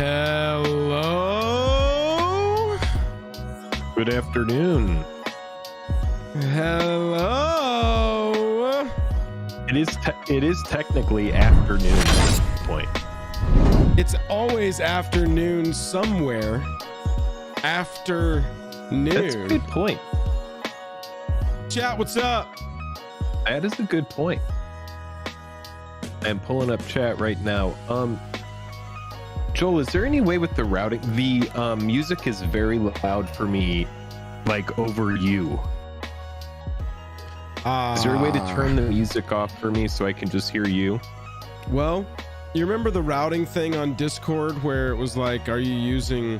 Hello. Good afternoon. Hello. It is technically afternoon at this point. It's always afternoon somewhere. Afternoon. That's a good point. Chat, what's up? That is a good point. I'm pulling up chat right now. Joel, is there any way with the routing? The music is very loud for me, like over you. Is there a way to turn the music off for me so I can just hear you? Well, you remember the routing thing on Discord where it was like, are you using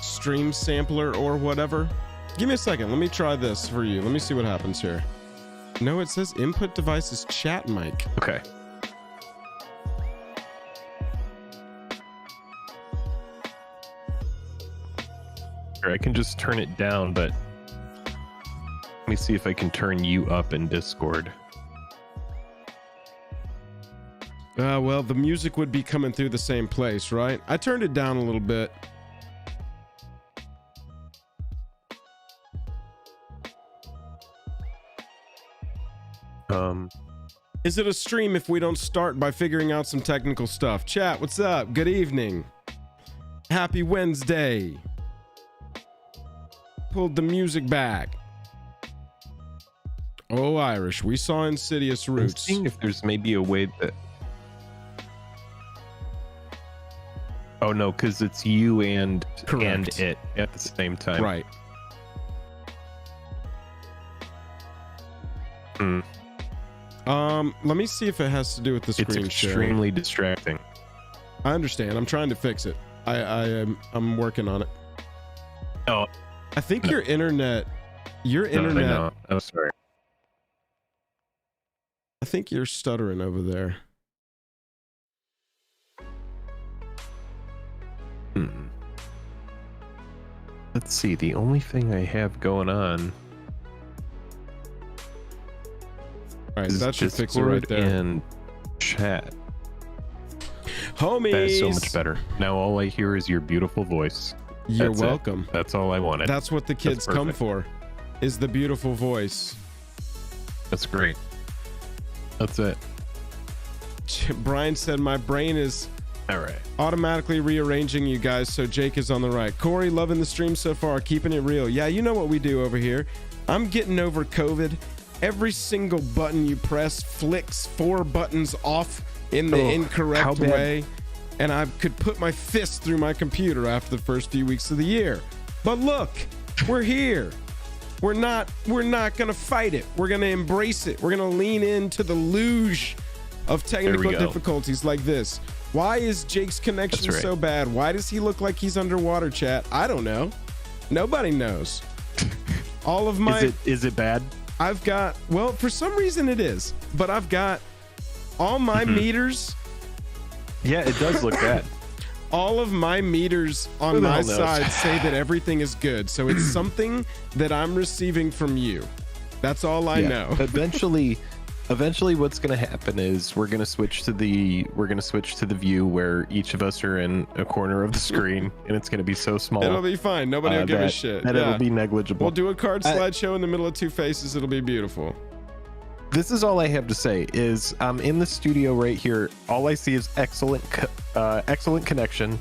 Stream Sampler or whatever? Give me a second. Let me try this for you. Let me see what happens here. No, it says input device is chat mic. Okay. I can just turn it down, but let me see if I can turn you up in Discord. Well, the music would be coming through the same place, right? I turned it down a little bit. Is it a stream if we don't start by figuring out some technical stuff? Chat, what's up? Good evening. Happy Wednesday. Pulled the music back. Oh, Irish, we saw Insidious Roots. I'm seeing if there's maybe a way that... Oh no, because it's you and it at the same time. Right. Let me see if it has to do with the screen It's share. extremely distracting. I understand. I'm trying to fix it. I'm working on it. Oh, I think your internet. No. I'm sorry. I think you're stuttering over there. Let's see. The only thing I have going on. All right, that should fix it right there. And chat. Homies. That is so much better. Now all I hear is your beautiful voice. You're welcome. That's all I wanted. That's what the kids come for, is the beautiful voice. That's great. That's it. Brian said my brain is all right. Automatically rearranging you guys so Jake is on the right. Corey, loving the stream so far, keeping it real. Yeah, you know what we do over here. I'm getting over COVID. Every single button you press flicks 4 buttons off in the incorrect way. And I could put my fist through my computer after the first few weeks of the year. But look, we're here. We're not gonna fight it. We're gonna embrace it. We're gonna lean into the luge of technical difficulties like this. Why is Jake's connection so bad? Why does he look like he's underwater, chat? I don't know. Nobody knows. All of my is it bad? I've got, well, for some reason it is, but I've got all my meters. Yeah, it does look bad. All of my meters on my side say that everything is good. So it's something that I'm receiving from you. That's all I know. Eventually what's going to happen is we're going to switch to the view where each of us are in a corner of the screen and it's going to be so small. It'll be fine. Nobody will give a shit. It'll be negligible. We'll do a card slideshow in the middle of 2 faces. It'll be beautiful. This is all I have to say is I'm in the studio right here. All I see is excellent connection.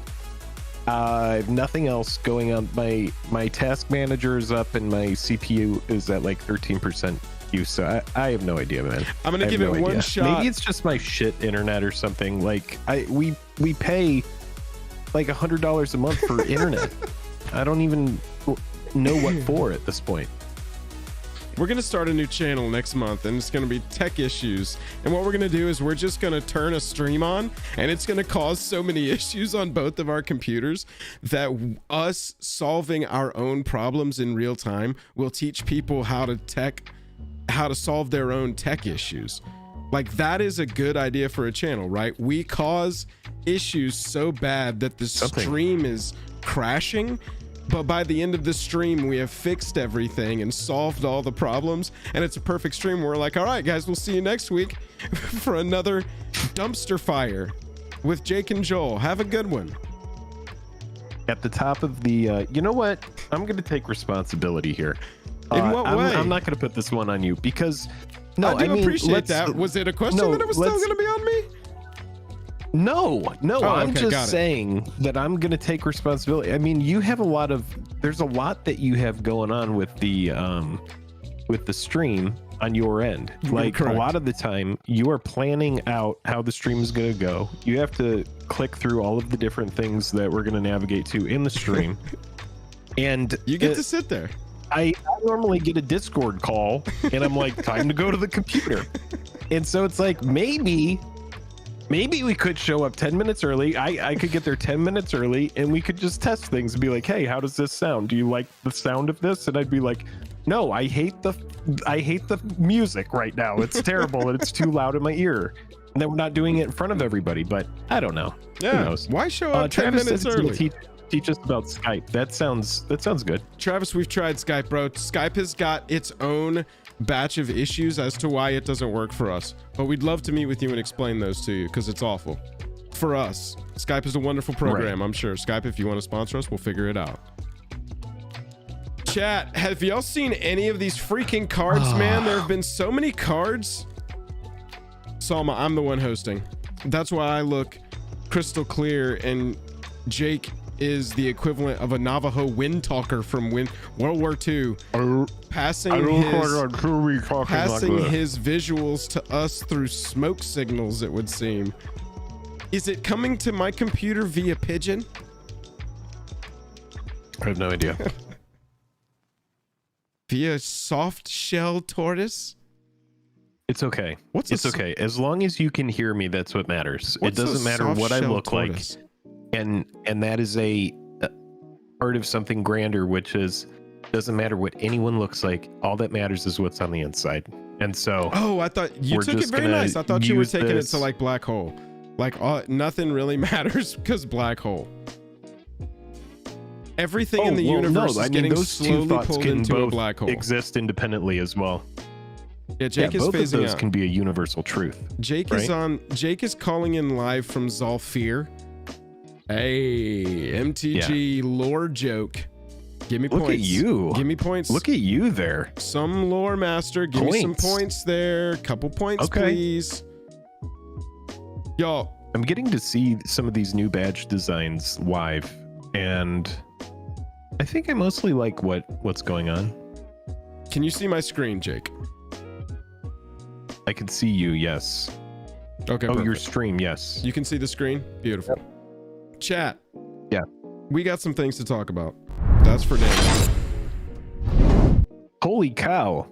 Nothing else going on. My task manager is up and my CPU is at like 13% use. So I have no idea, man. I'm gonna give it one shot. Maybe it's just my shit internet or something. Like we pay like $100 a month for internet. I don't even know what for at this point. We're going to start a new channel next month and it's going to be tech issues. And what we're going to do is we're just going to turn a stream on and it's going to cause so many issues on both of our computers that us solving our own problems in real time will teach people how to solve their own tech issues. Like, that is a good idea for a channel, right? We cause issues so bad that the stream is crashing. But by the end of the stream, we have fixed everything and solved all the problems. And it's a perfect stream. We're like, all right, guys, we'll see you next week for another dumpster fire with Jake and Joel. Have a good one. at the top of the you know what, I'm gonna take responsibility here. In what way? I'm not gonna put this one on you because no, I do mean, appreciate that. Was it a question that it was still gonna be on me? No, I'm okay, just saying that I'm gonna take responsibility. I mean, you have there's a lot that you have going on with the stream on your end. Like correct. A lot of the time you are planning out how the stream is going to go. You have to click through all of the different things that we're going to navigate to in the stream. And you get to sit there. I normally get a Discord call and I'm like, time to go to the computer. And so it's like, maybe we could show up 10 minutes early. I could get there 10 minutes early and we could just test things and be like, hey, how does this sound? Do you like the sound of this? And I'd be like, no, I hate the music right now. It's terrible and it's too loud in my ear. And then we're not doing it in front of everybody, but I don't know. Yeah. Who knows? Why show up 10 Travis minutes said he's early? gonna teach us about Skype. That sounds good. Travis, we've tried Skype, bro. Skype has got its own batch of issues as to why it doesn't work for us. But we'd love to meet with you and explain those to you because it's awful. For us, Skype is a wonderful program, right. I'm sure. Skype, if you want to sponsor us, we'll figure it out. Chat, have y'all seen any of these freaking cards, man? There have been so many cards. Salma, I'm the one hosting. That's why I look crystal clear, and Jake is the equivalent of a Navajo wind talker from World War II, passing his visuals to us through smoke signals, it would seem. Is it coming to my computer via pigeon? I have no idea. Via soft shell tortoise? It's okay. It's okay. As long as you can hear me, that's what matters. It doesn't matter what I look tortoise? Like. And that is a part of something grander, which is doesn't matter what anyone looks like. All that matters is what's on the inside. And so I thought you took it very nice. I thought you were taking it to like black hole. Like nothing really matters because black hole. Everything in the universe is getting slowly pulled into a black hole. Exist independently as well. Yeah, Jake is both phasing of those out. Can be a universal truth. Jake right? is on. Jake is calling in live from Zolfir. Hey, MTG lore joke. Give me points. Look at you. Give me points. Look at you there. Some lore master. Give me some points there. Couple points, please. Y'all. I'm getting to see some of these new badge designs live, and I think I mostly like what's going on. Can you see my screen, Jake? I can see you, yes. Okay. Oh, perfect. your stream, yes. You can see the screen? Beautiful. Yep. Chat. Yeah. We got some things to talk about. That's for damn. Holy cow.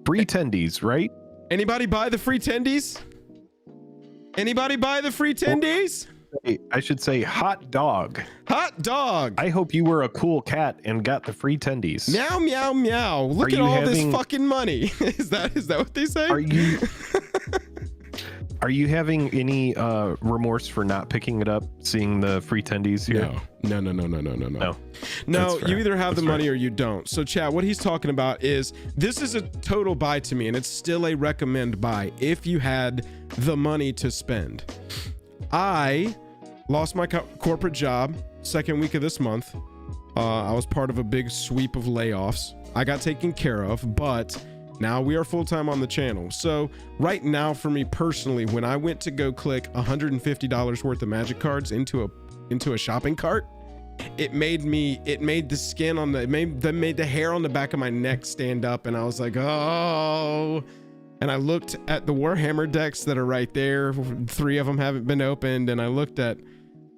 Free tendies, right? Anybody buy the free tendies? Anybody buy the free tendies? I should say hot dog. Hot dog. I hope you were a cool cat and got the free tendies. Meow, meow, meow. Look at all this fucking money. Is that what they say? Are you having any remorse for not picking it up, seeing the free tendies here? No, you either have the money or you don't. So Chad, what he's talking about is this is a total buy to me, and it's still a recommend buy if you had the money to spend. I lost my corporate job second week of this month. I was part of a big sweep of layoffs. I got taken care of, but now we are full-time on the channel. So right now for me personally, when I went to go click $150 worth of magic cards into a shopping cart, it made the skin on it made the hair on the back of my neck stand up, and I was like, oh. And I looked at the Warhammer decks that are right there. 3 of them haven't been opened. And I looked at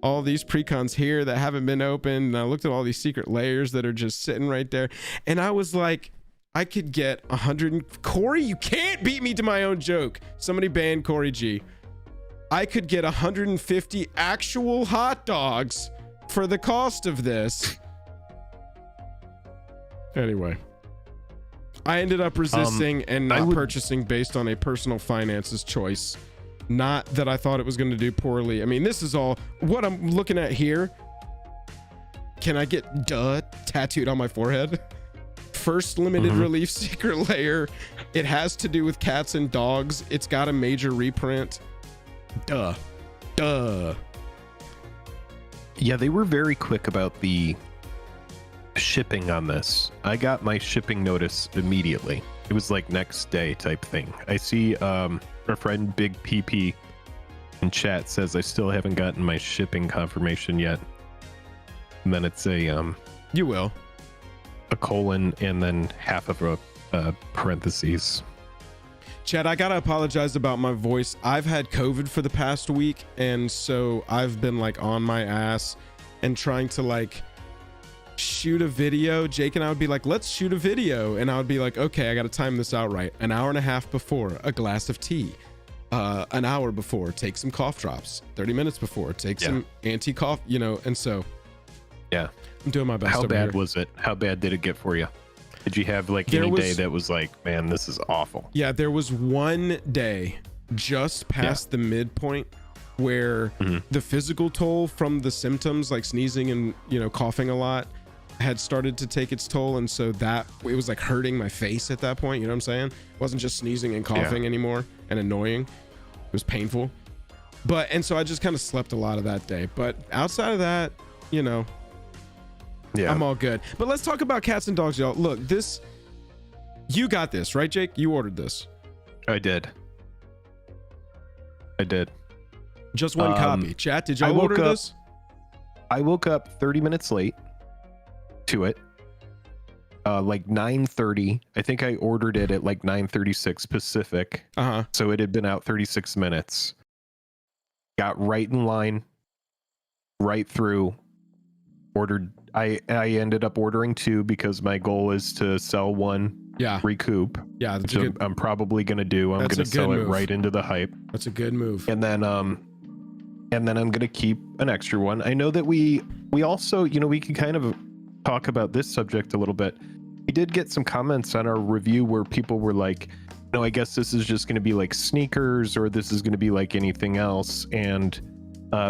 all these Precons here that haven't been opened. And I looked at all these secret layers that are just sitting right there. And I was like, I could get 100. Corey, you can't beat me to my own joke. Somebody banned Corey G. I could get 150 actual hot dogs for the cost of this. Anyway. I ended up resisting and not purchasing based on a personal finances choice. Not that I thought it was going to do poorly. I mean, this is all what I'm looking at here. Can I get duh tattooed on my forehead? First limited relief secret layer. It has to do with cats and dogs. It's got a major reprint. Duh. Yeah, they were very quick about the shipping on this. I got my shipping notice immediately. It was like next day type thing. I see our friend Big PP in chat says I still haven't gotten my shipping confirmation yet. And then it's a you will. A colon and then half of a parentheses. Chad, I gotta apologize about my voice. I've had COVID for the past week, and so I've been like on my ass and trying to like shoot a video. Jake and I would be like, let's shoot a video, and I would be like, okay, I gotta time this out right. An hour and a half before, a glass of tea. An hour before, take some cough drops. 30 minutes before, take some anti-cough, you know. And so yeah, I'm doing my best. How bad here. was it? How bad did it get for you? Did you have like any day that was like, man, this is awful? Yeah, there was one day just past the midpoint where the physical toll from the symptoms, like sneezing and, you know, coughing a lot, had started to take its toll. And so that it was like hurting my face at that point. You know what I'm saying? It wasn't just sneezing and coughing anymore and annoying. It was painful. And so I just kind of slept a lot of that day. But outside of that, you know, I'm all good. But let's talk about cats and dogs, y'all. Look, you got this, right, Jake? You ordered this. I did. Just one copy. Chat, did y'all order this? I woke up 30 minutes late to it. Like 9:30. I think I ordered it at like 9:36 Pacific. So it had been out 36 minutes. Got right in line, right through. Ordered. I ended up ordering 2 because my goal is to sell 1, recoup. Yeah, that's which I'm probably gonna do. I'm gonna sell it right into the hype. That's a good move. And then I'm gonna keep an extra one. I know that we also, you know, we can kind of talk about this subject a little bit. We did get some comments on our review where people were like, no, I guess this is just gonna be like sneakers, or this is gonna be like anything else. And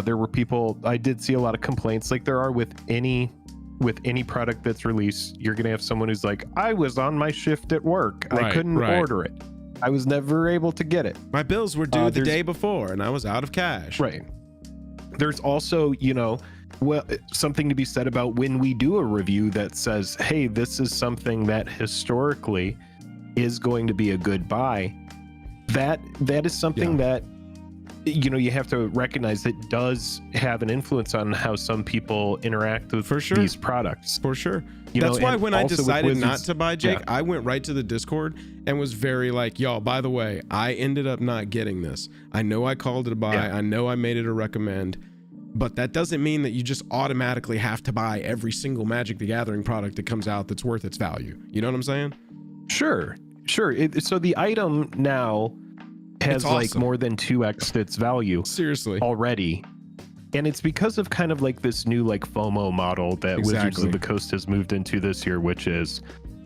there were people, I did see a lot of complaints, like there are with any product that's released. You're gonna have someone who's like, I was on my shift at work, I couldn't order it, I was never able to get it, my bills were due the day before and I was out of cash. Right. There's also, you know, well, something to be said about when we do a review that says, hey, this is something that historically is going to be a good buy. That is something that, you know, you have to recognize that does have an influence on how some people interact with these products. For sure. You That's know, why when I decided not to buy, Jake, yeah. I went right to the Discord and was very like, y'all, by the way, I ended up not getting this. I know I called it a buy. I know I made it a recommend, but that doesn't mean that you just automatically have to buy every single Magic the Gathering product that comes out that's worth its value. You know what I'm saying? Sure. So the item now has like more than 2x its value. Seriously. Already. And it's because of kind of like this new like FOMO model that Wizards of the Coast has moved into this year, which is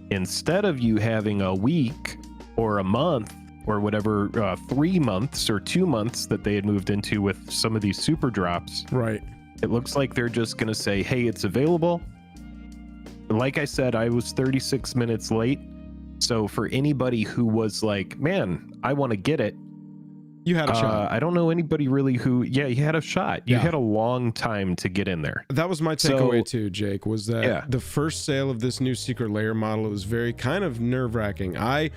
instead of you having a week or a month or whatever, 3 months or 2 months that they had moved into with some of these super drops. Right. It looks like they're just going to say, hey, it's available. Like I said, I was 36 minutes late. So for anybody who was like, man, I want to get it. You had a shot. I don't know anybody really who, you had a shot. You had a long time to get in there. That was my takeaway too, Jake, was that the first sale of this new Secret Lair model was very kind of nerve-wracking. I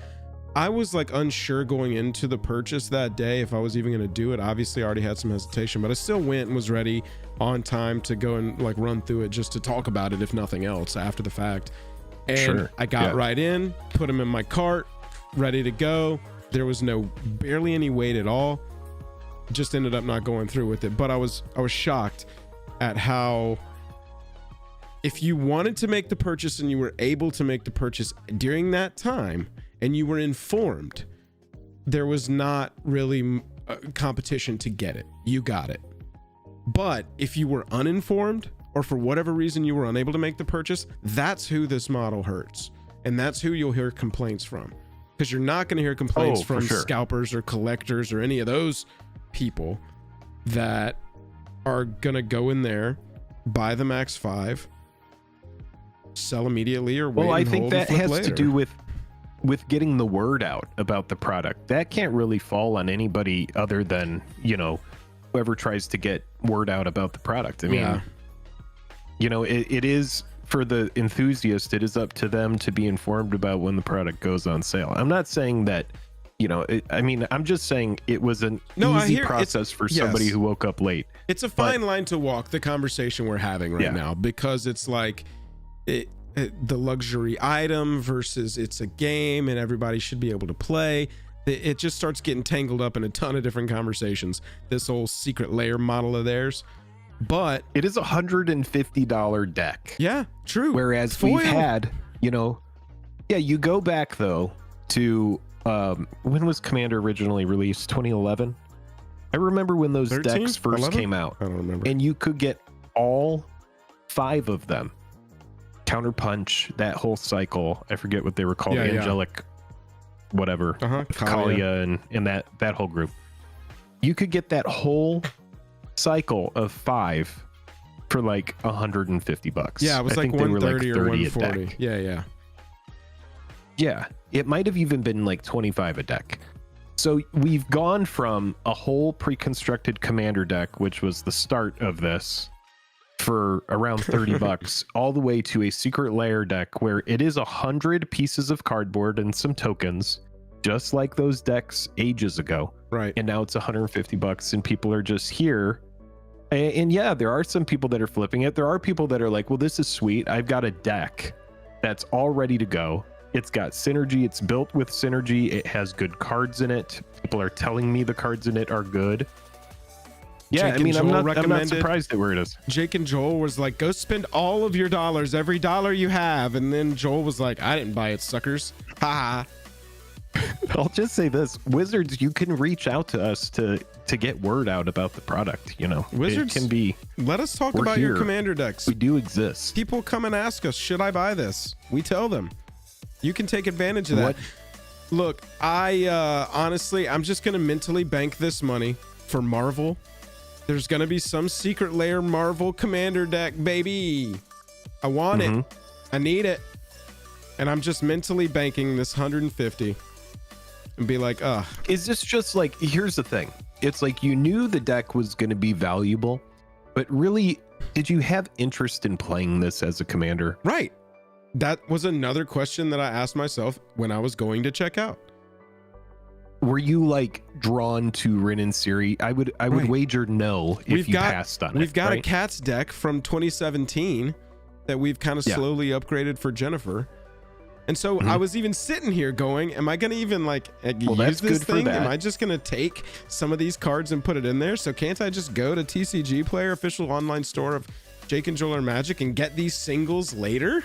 was like unsure going into the purchase that day if I was even going to do it. Obviously I already had some hesitation, but I still went and was ready on time to go and like run through it just to talk about it, if nothing else, after the fact. And I got right in, put them in my cart, ready to go. There was barely any wait at all. Just ended up not going through with it. But I was shocked at how, if you wanted to make the purchase and you were able to make the purchase during that time and you were informed, there was not really competition to get it. You got it. But if you were uninformed, or for whatever reason you were unable to make the purchase, that's who this model hurts. And that's who you'll hear complaints from. Because you're not going to hear complaints from scalpers or collectors or any of those people that are going to go in there, buy the Max 5, sell immediately, or wait. Well, I think that has to do with getting the word out about the product. That can't really fall on anybody other than, whoever tries to get word out about the product. I mean, you know, it is for the enthusiast. It is up to them to be informed about when the product goes on sale. I'm not saying that, you know, I'm just saying it was an easy process for somebody who woke up late. It's a fine line to walk, the conversation we're having right now, because it's like the luxury item versus it's a game and everybody should be able to play. It just starts getting tangled up in a ton of different conversations, this whole secret layer model of theirs. But it is $150 deck. Yeah, true. Whereas we've had, you know, you go back though to when was Commander originally released? 2011. I remember when those 13? decks first 11? came out. I don't remember. And you could get all 5 of them. Counterpunch, that whole cycle. I forget what they were called. Angelic, whatever. Kalia and that whole group. You could get that whole cycle of 5 for like $150. Yeah, it was like 130 or 140. Yeah, it might have even been like 25 a deck. So we've gone from a whole pre-constructed commander deck, which was the start of this, for around $30, all the way to a secret layer deck where it is 100 pieces of cardboard and some tokens, just like those decks ages ago. Right. And now it's $150, and people are just here. And yeah, there are some people that are flipping it. There are people that are like, well, this is sweet. I've got a deck that's all ready to go. It's got synergy. It's built with synergy. It has good cards in it. People are telling me the cards in it are good. Yeah, Jake I'm not surprised at where it is. Jake and Joel was like, go spend all of your dollars, every dollar you have. And then Joel was like, I didn't buy it, suckers. Ha ha. I'll just say this. Wizards, you can reach out to us to get word out about the product, you know. Wizards, it can be. Let us talk about your commander decks. We do exist. People come and ask us, should I buy this? We tell them. You can take advantage of that. Look, I honestly, I'm just going to mentally bank this money for Marvel. There's going to be some secret layer Marvel commander deck, baby. I want it. I need it. And I'm just mentally banking this 150 and be like, is this just like, here's the thing. It's like you knew the deck was going to be valuable, but really, did you have interest in playing this as a commander? Right. That was another question that I asked myself when I was going to check out. Were you like drawn to Rin and Siri? I would wager no if you passed on it. We've got a Cats deck from 2017 that we've kind of slowly upgraded for Jennifer. And so I was even sitting here going, am I going to even like use this thing? Am I just going to take some of these cards and put it in there? So can't I just go to TCG Player, official online store of Jake and Joel or Magic, and get these singles later?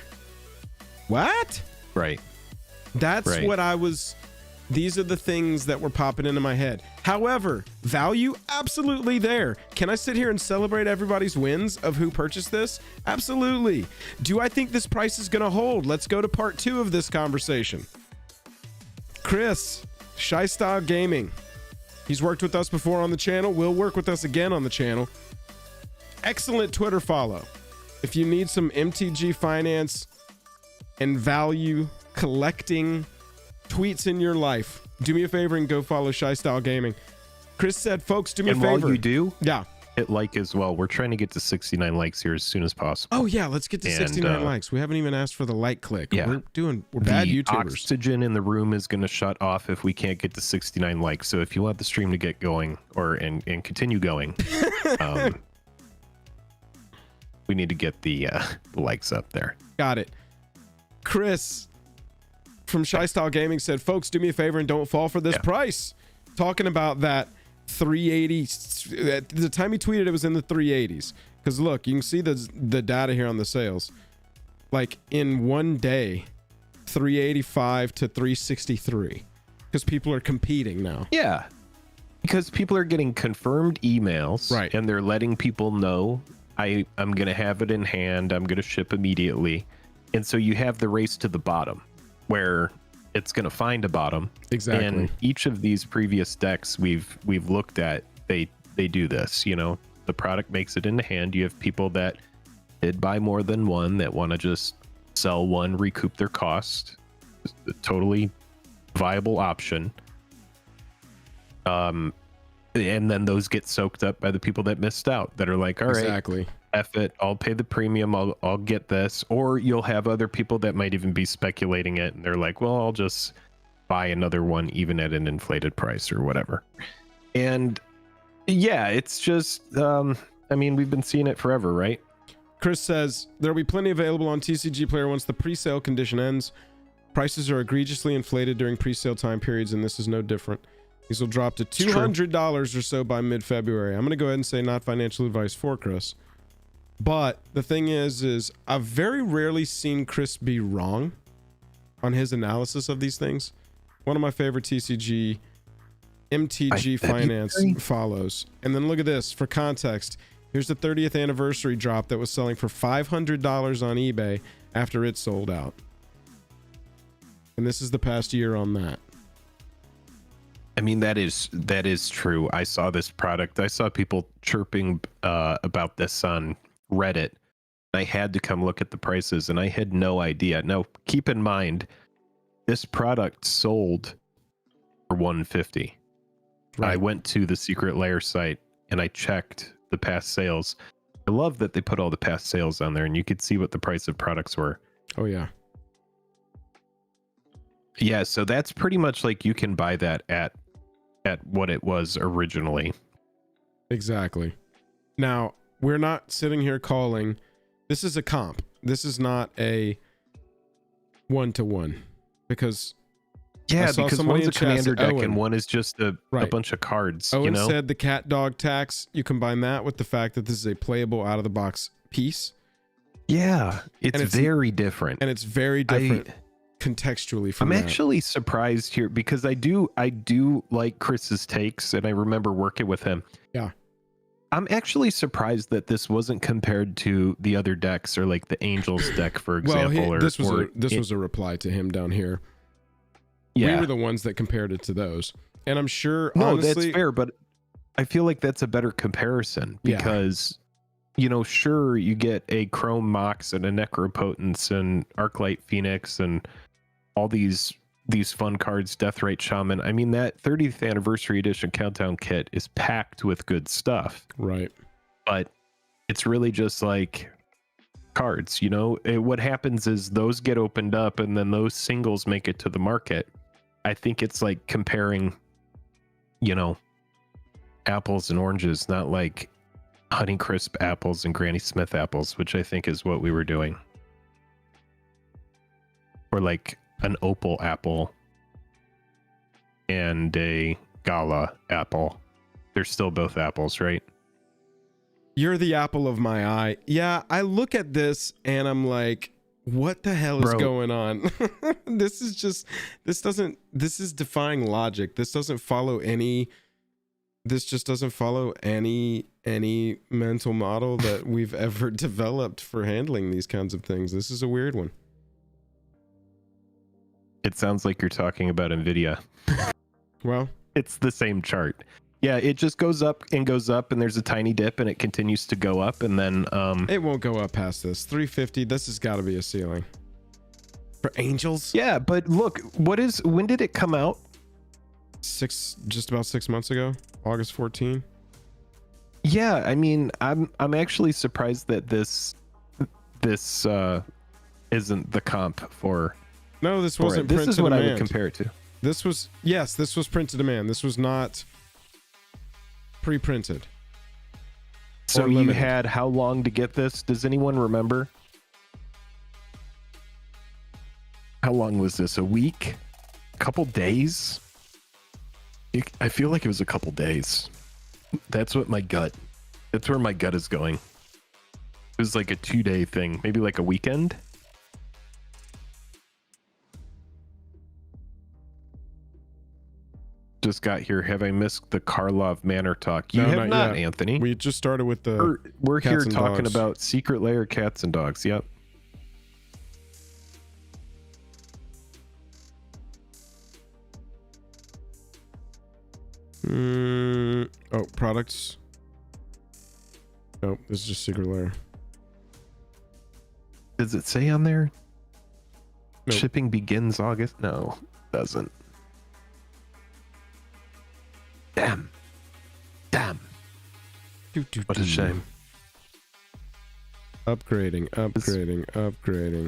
What? Right. That's what I was. These are the things that were popping into my head. However, value absolutely there. Can I sit here and celebrate everybody's wins of who purchased this? Absolutely. Do I think this price is going to hold? Let's go to part 2 of this conversation. Chris, Shy Style Gaming. He's worked with us before on the channel. Will work with us again on the channel. Excellent Twitter follow. If you need some MTG finance and value collecting tweets in your life, do me a favor and go follow Shy Style Gaming. Chris said, folks, do me a favor. While you do, yeah, hit like as well. We're trying to get to 69 likes here as soon as possible. Oh yeah, let's get to 69 likes. We haven't even asked for the like click. Yeah, we're bad YouTubers. Oxygen in the room is going to shut off if we can't get to 69 likes. So if you want the stream to get going and continue going, we need to get the likes up there. Got it. Chris from Shy Style Gaming said, folks, do me a favor and don't fall for this price. Talking about that 380. At the time he tweeted, it was in the 380s. Because look, you can see the data here on the sales. Like in one day, 385 to 363. Because people are competing now. Yeah. Because people are getting confirmed emails. Right. And they're letting people know, I'm going to have it in hand. I'm going to ship immediately. And so you have the race to the bottom, where it's going to find a bottom. Exactly. And each of these previous decks we've looked at, they do this. You know, the product makes it into hand. You have people that did buy more than one that want to just sell one, recoup their cost. It's a totally viable option. And then those get soaked up by the people that missed out, that are like, all right, F it, I'll pay the premium, I'll get this. Or you'll have other people that might even be speculating it, and they're like, well, I'll just buy another one even at an inflated price or whatever. And yeah, it's just I mean, we've been seeing it forever, right? Chris says there'll be plenty available on TCG Player once the pre-sale condition ends. Prices are egregiously inflated during pre-sale time periods, and this is no different. These will drop to $200 or so by mid-February. I'm going to go ahead and say not financial advice for Chris. But the thing is I've very rarely seen Chris be wrong on his analysis of these things. One of my favorite TCG, MTG Finance, follows. And then look at this. For context, here's the 30th anniversary drop that was selling for $500 on eBay after it sold out. And this is the past year on that. I mean, that is true. I saw this product. I saw people chirping about this on Reddit. I had to come look at the prices, and I had no idea. Now, keep in mind, this product sold for $150. Right. I went to the Secret Lair site and I checked the past sales. I love that they put all the past sales on there, and you could see what the price of products were. Oh yeah. Yeah, so that's pretty much like you can buy that at what it was originally. Exactly. Now, we're not sitting here calling, this is a comp. This is not a one-to-one, because because one's a commander deck and one is just a bunch of cards. Owen said the cat dog tax, you combine that with the fact that this is a playable out of the box piece. Yeah, it's very different. And it's very different contextually from I'm actually surprised here, because I do like Chris's takes, and I remember working with him. Yeah. I'm actually surprised that this wasn't compared to the other decks, or like the Angels deck, for example. Well, this was a reply to him down here. Yeah. We were the ones that compared it to those. And I'm sure, honestly, that's fair, but I feel like that's a better comparison, because sure, you get a Chrome Mox and a Necropotence and Arclight Phoenix and all these fun cards, Deathrite Shaman. I mean, that 30th anniversary edition countdown kit is packed with good stuff. Right. But it's really just like cards, what happens is those get opened up and then those singles make it to the market. I think it's like comparing, apples and oranges, not like Honeycrisp apples and Granny Smith apples, which I think is what we were doing. Or like an opal apple and a gala apple. They're still both apples, right? You're the apple of my eye. Yeah, I look at this and I'm like, what the hell is going on? This is defying logic. This just doesn't follow any mental model that we've ever developed for handling these kinds of things. This is a weird one. It sounds like you're talking about NVIDIA. Well, it's the same chart. Yeah, it just goes up, and there's a tiny dip, and it continues to go up, and then it won't go up past this 350. This has got to be a ceiling for Angels. Yeah, but look, when did it come out? Just about 6 months ago, August 14. Yeah, I mean, I'm actually surprised that this isn't the comp for. No, this wasn't. This is what I would compare it to. This was print to demand. This was not pre-printed. So you had how long to get this? Does anyone remember? How long was this? A week? A couple days? I feel like it was a couple days. That's where my gut is going. It was like a 2-day thing, maybe like a weekend. Just got here. Have I missed the Karlov Manor talk? You have not, Anthony. We just started with the. We're here talking about Secret Lair cats and dogs. Yep. Oh, products. Nope, this is just Secret Lair. Does it say on there? Nope. Shipping begins August? No, it doesn't. Damn. What a shame. Upgrading.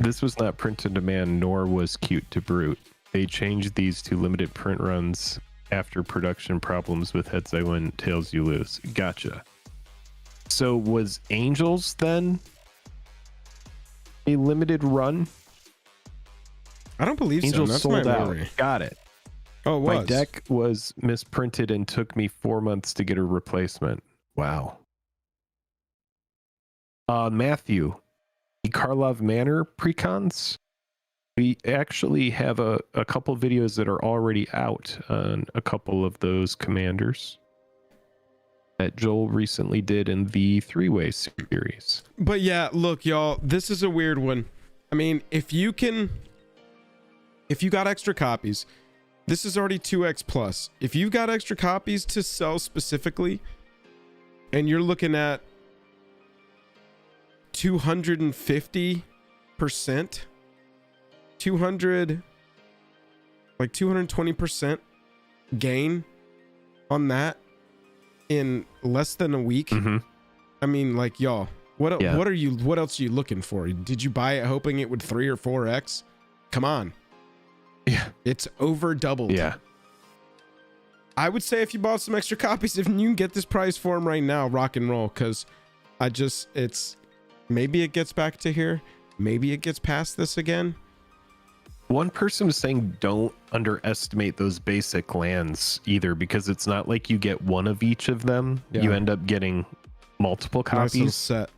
This was not print to demand, nor was cute to brute. They changed these to limited print runs after production problems with heads I win, tails you lose. Gotcha. So was Angels then a limited run? I don't believe Angels so. That's sold my out. memory. Got it. Oh, it was. My deck was misprinted and took me 4 months to get a replacement. Wow. Matthew, the Karlov Manor Precons. We actually have a couple videos that are already out on a couple of those commanders that Joel recently did in the 3-way series. But yeah, look, y'all, this is a weird one. I mean, if you got extra copies, this is already 2x plus. If you've got extra copies to sell specifically, and you're looking at 250%, 220% gain on that in less than a week. I mean, like, y'all, what else are you looking for? Did you buy it hoping it would 3 or 4x? Come on. Yeah, it's over doubled. Yeah, I would say if you bought some extra copies, if you can get this price for them right now, rock and roll. Because maybe it gets back to here, maybe it gets past this again. One person was saying don't underestimate those basic lands either, because it's not like you get one of each of them. You end up getting multiple copies. Nice little set.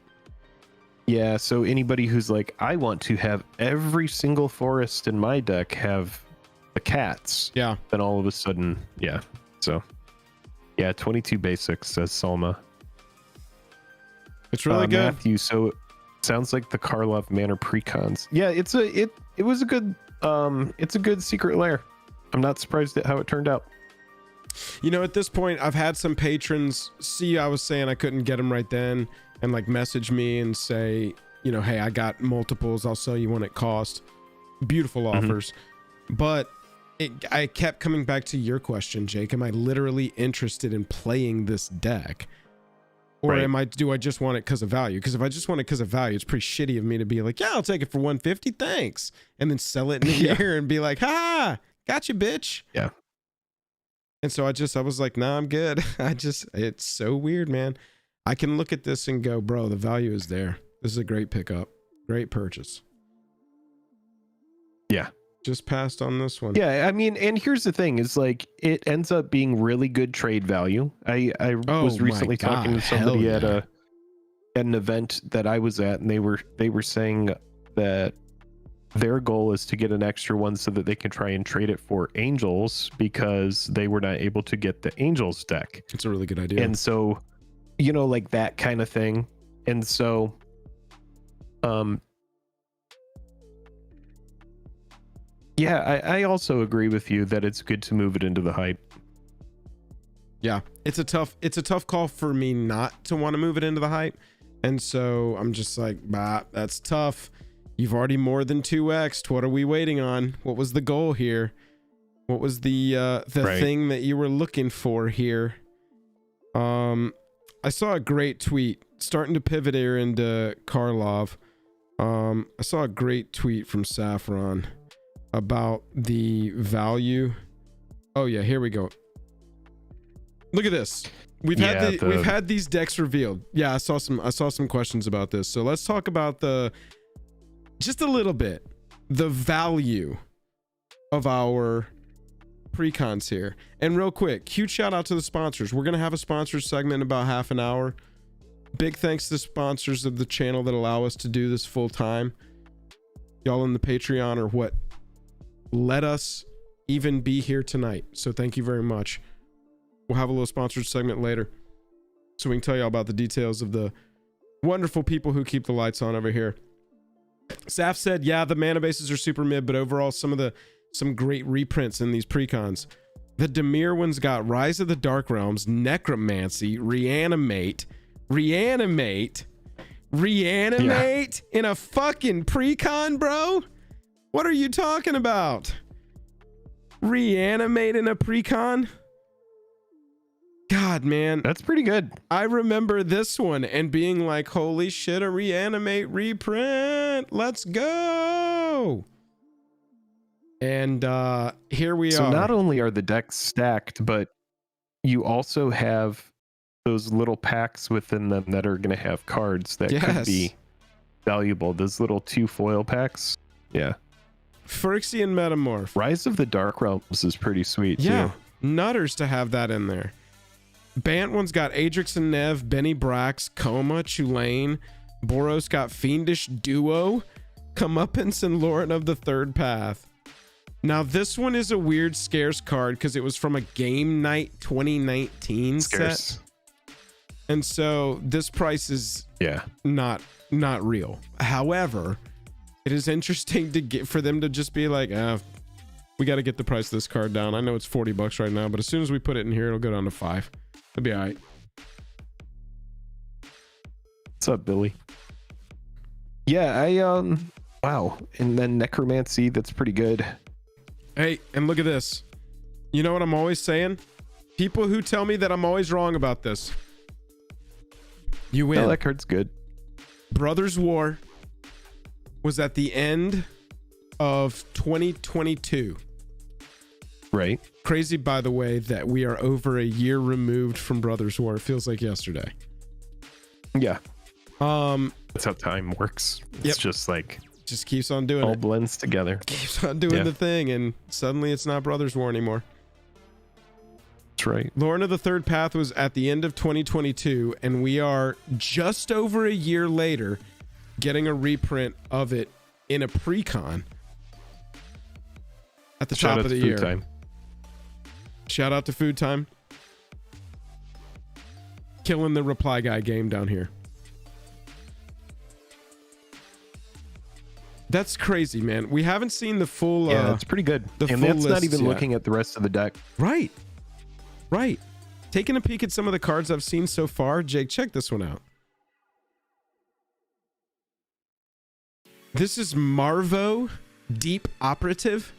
Yeah, so anybody who's like, I want to have every single forest in my deck have the cats. Yeah. Then all of a sudden, yeah. So, yeah, 22 basics, says Salma. It's really good. Matthew, so it sounds like the Karlov Manor Precons. Yeah, it was a good it's a good secret lair. I'm not surprised at how it turned out. You know, at this point, I've had some patrons see I was saying I couldn't get them right then and like message me and say, you know, hey, I got multiples. I'll sell you one at cost. Beautiful offers. But I kept coming back to your question, Jake. Am I literally interested in playing this deck? Or do I just want it because of value? Because if I just want it because of value, it's pretty shitty of me to be like, yeah, I'll take it for 150, thanks. And then sell it in a year and be like, ha, gotcha, bitch. Yeah. And so I was like, nah, I'm good. It's so weird, man. I can look at this and go, bro, the value is there. This is a great pickup. Great purchase. Yeah. Just passed on this one. Yeah, I mean, and here's the thing, is like it ends up being really good trade value. I was recently talking to somebody at an event that I was at, and they were saying that their goal is to get an extra one so that they can try and trade it for Angels, because they were not able to get the Angels deck. It's a really good idea. And so, you know, like that kind of thing. And so yeah, I also agree with you that it's good to move it into the hype. Yeah, it's a tough call for me not to want to move it into the hype. And so I'm just like, bah, that's tough. You've already more than 2x'd. What are we waiting on? What was the goal here? What was the thing that you were looking for here? I saw a great tweet, starting to pivot here into Karlov. I saw a great tweet from Saffron about the value. Oh yeah, here we go. Look at this. We've had these decks revealed. Yeah, I saw some questions about this. So let's talk about just a little bit the value of our precons here. And real quick, huge shout out to the sponsors. We're gonna have a sponsors segment in about half an hour. Big thanks to the sponsors of the channel that allow us to do this full time. Y'all in the Patreon are what let us even be here tonight. So thank you very much. We'll have a little sponsored segment later so we can tell y'all about the details of the wonderful people who keep the lights on over here. Saf said, yeah, the mana bases are super mid, but overall some great reprints in these precons. The Dimir one's got Rise of the Dark Realms, Necromancy, Reanimate in a fucking precon, bro. What are you talking about? Reanimate in a precon? God, man. That's pretty good. I remember this one and being like, holy shit, a reanimate reprint. Let's go. And here we are. So not only are the decks stacked, but you also have those little packs within them that are going to have cards that could be valuable. Those little 2 foil packs. Yeah. Phyrexian Metamorph. Rise of the Dark Realms is pretty sweet, yeah, too. Nutters to have that in there. Bant one's got Adrix and Nev, Benny Brax, Coma, Chulane. Boros got Fiendish Duo, Comeuppance, and Lauren of the Third Path. Now, this one is a weird scarce card because it was from a Game Night 2019 set. And so this price is not real. However, it is interesting to get for them to just be like, we got to get the price of this card down. I know it's $40 right now, but as soon as we put it in here, it'll go down to $5. It'll be all right. What's up, Billy? Yeah, wow. And then Necromancy, that's pretty good. Hey, and look at this. You know what I'm always saying? People who tell me that I'm always wrong about this. You win. No, that card's good. Brothers War was at the end of 2022. Right. Crazy, by the way, that we are over a year removed from Brothers War. It feels like yesterday. Yeah. That's how time works. It's just like just keeps on doing all it. Blends together. Keeps on doing the thing, and suddenly it's not Brothers War anymore. That's right. Lauren of the Third Path was at the end of 2022, and we are just over a year later getting a reprint of it in a Precon at the top of the year. Time. Shout out to Food Time. Killing the Reply Guy game down here. That's crazy, man. We haven't seen the full... yeah, that's pretty good. And that's not even looking at the rest of the deck. Right. Right. Taking a peek at some of the cards I've seen so far. Jake, check this one out. This is Marvo Deep Operative.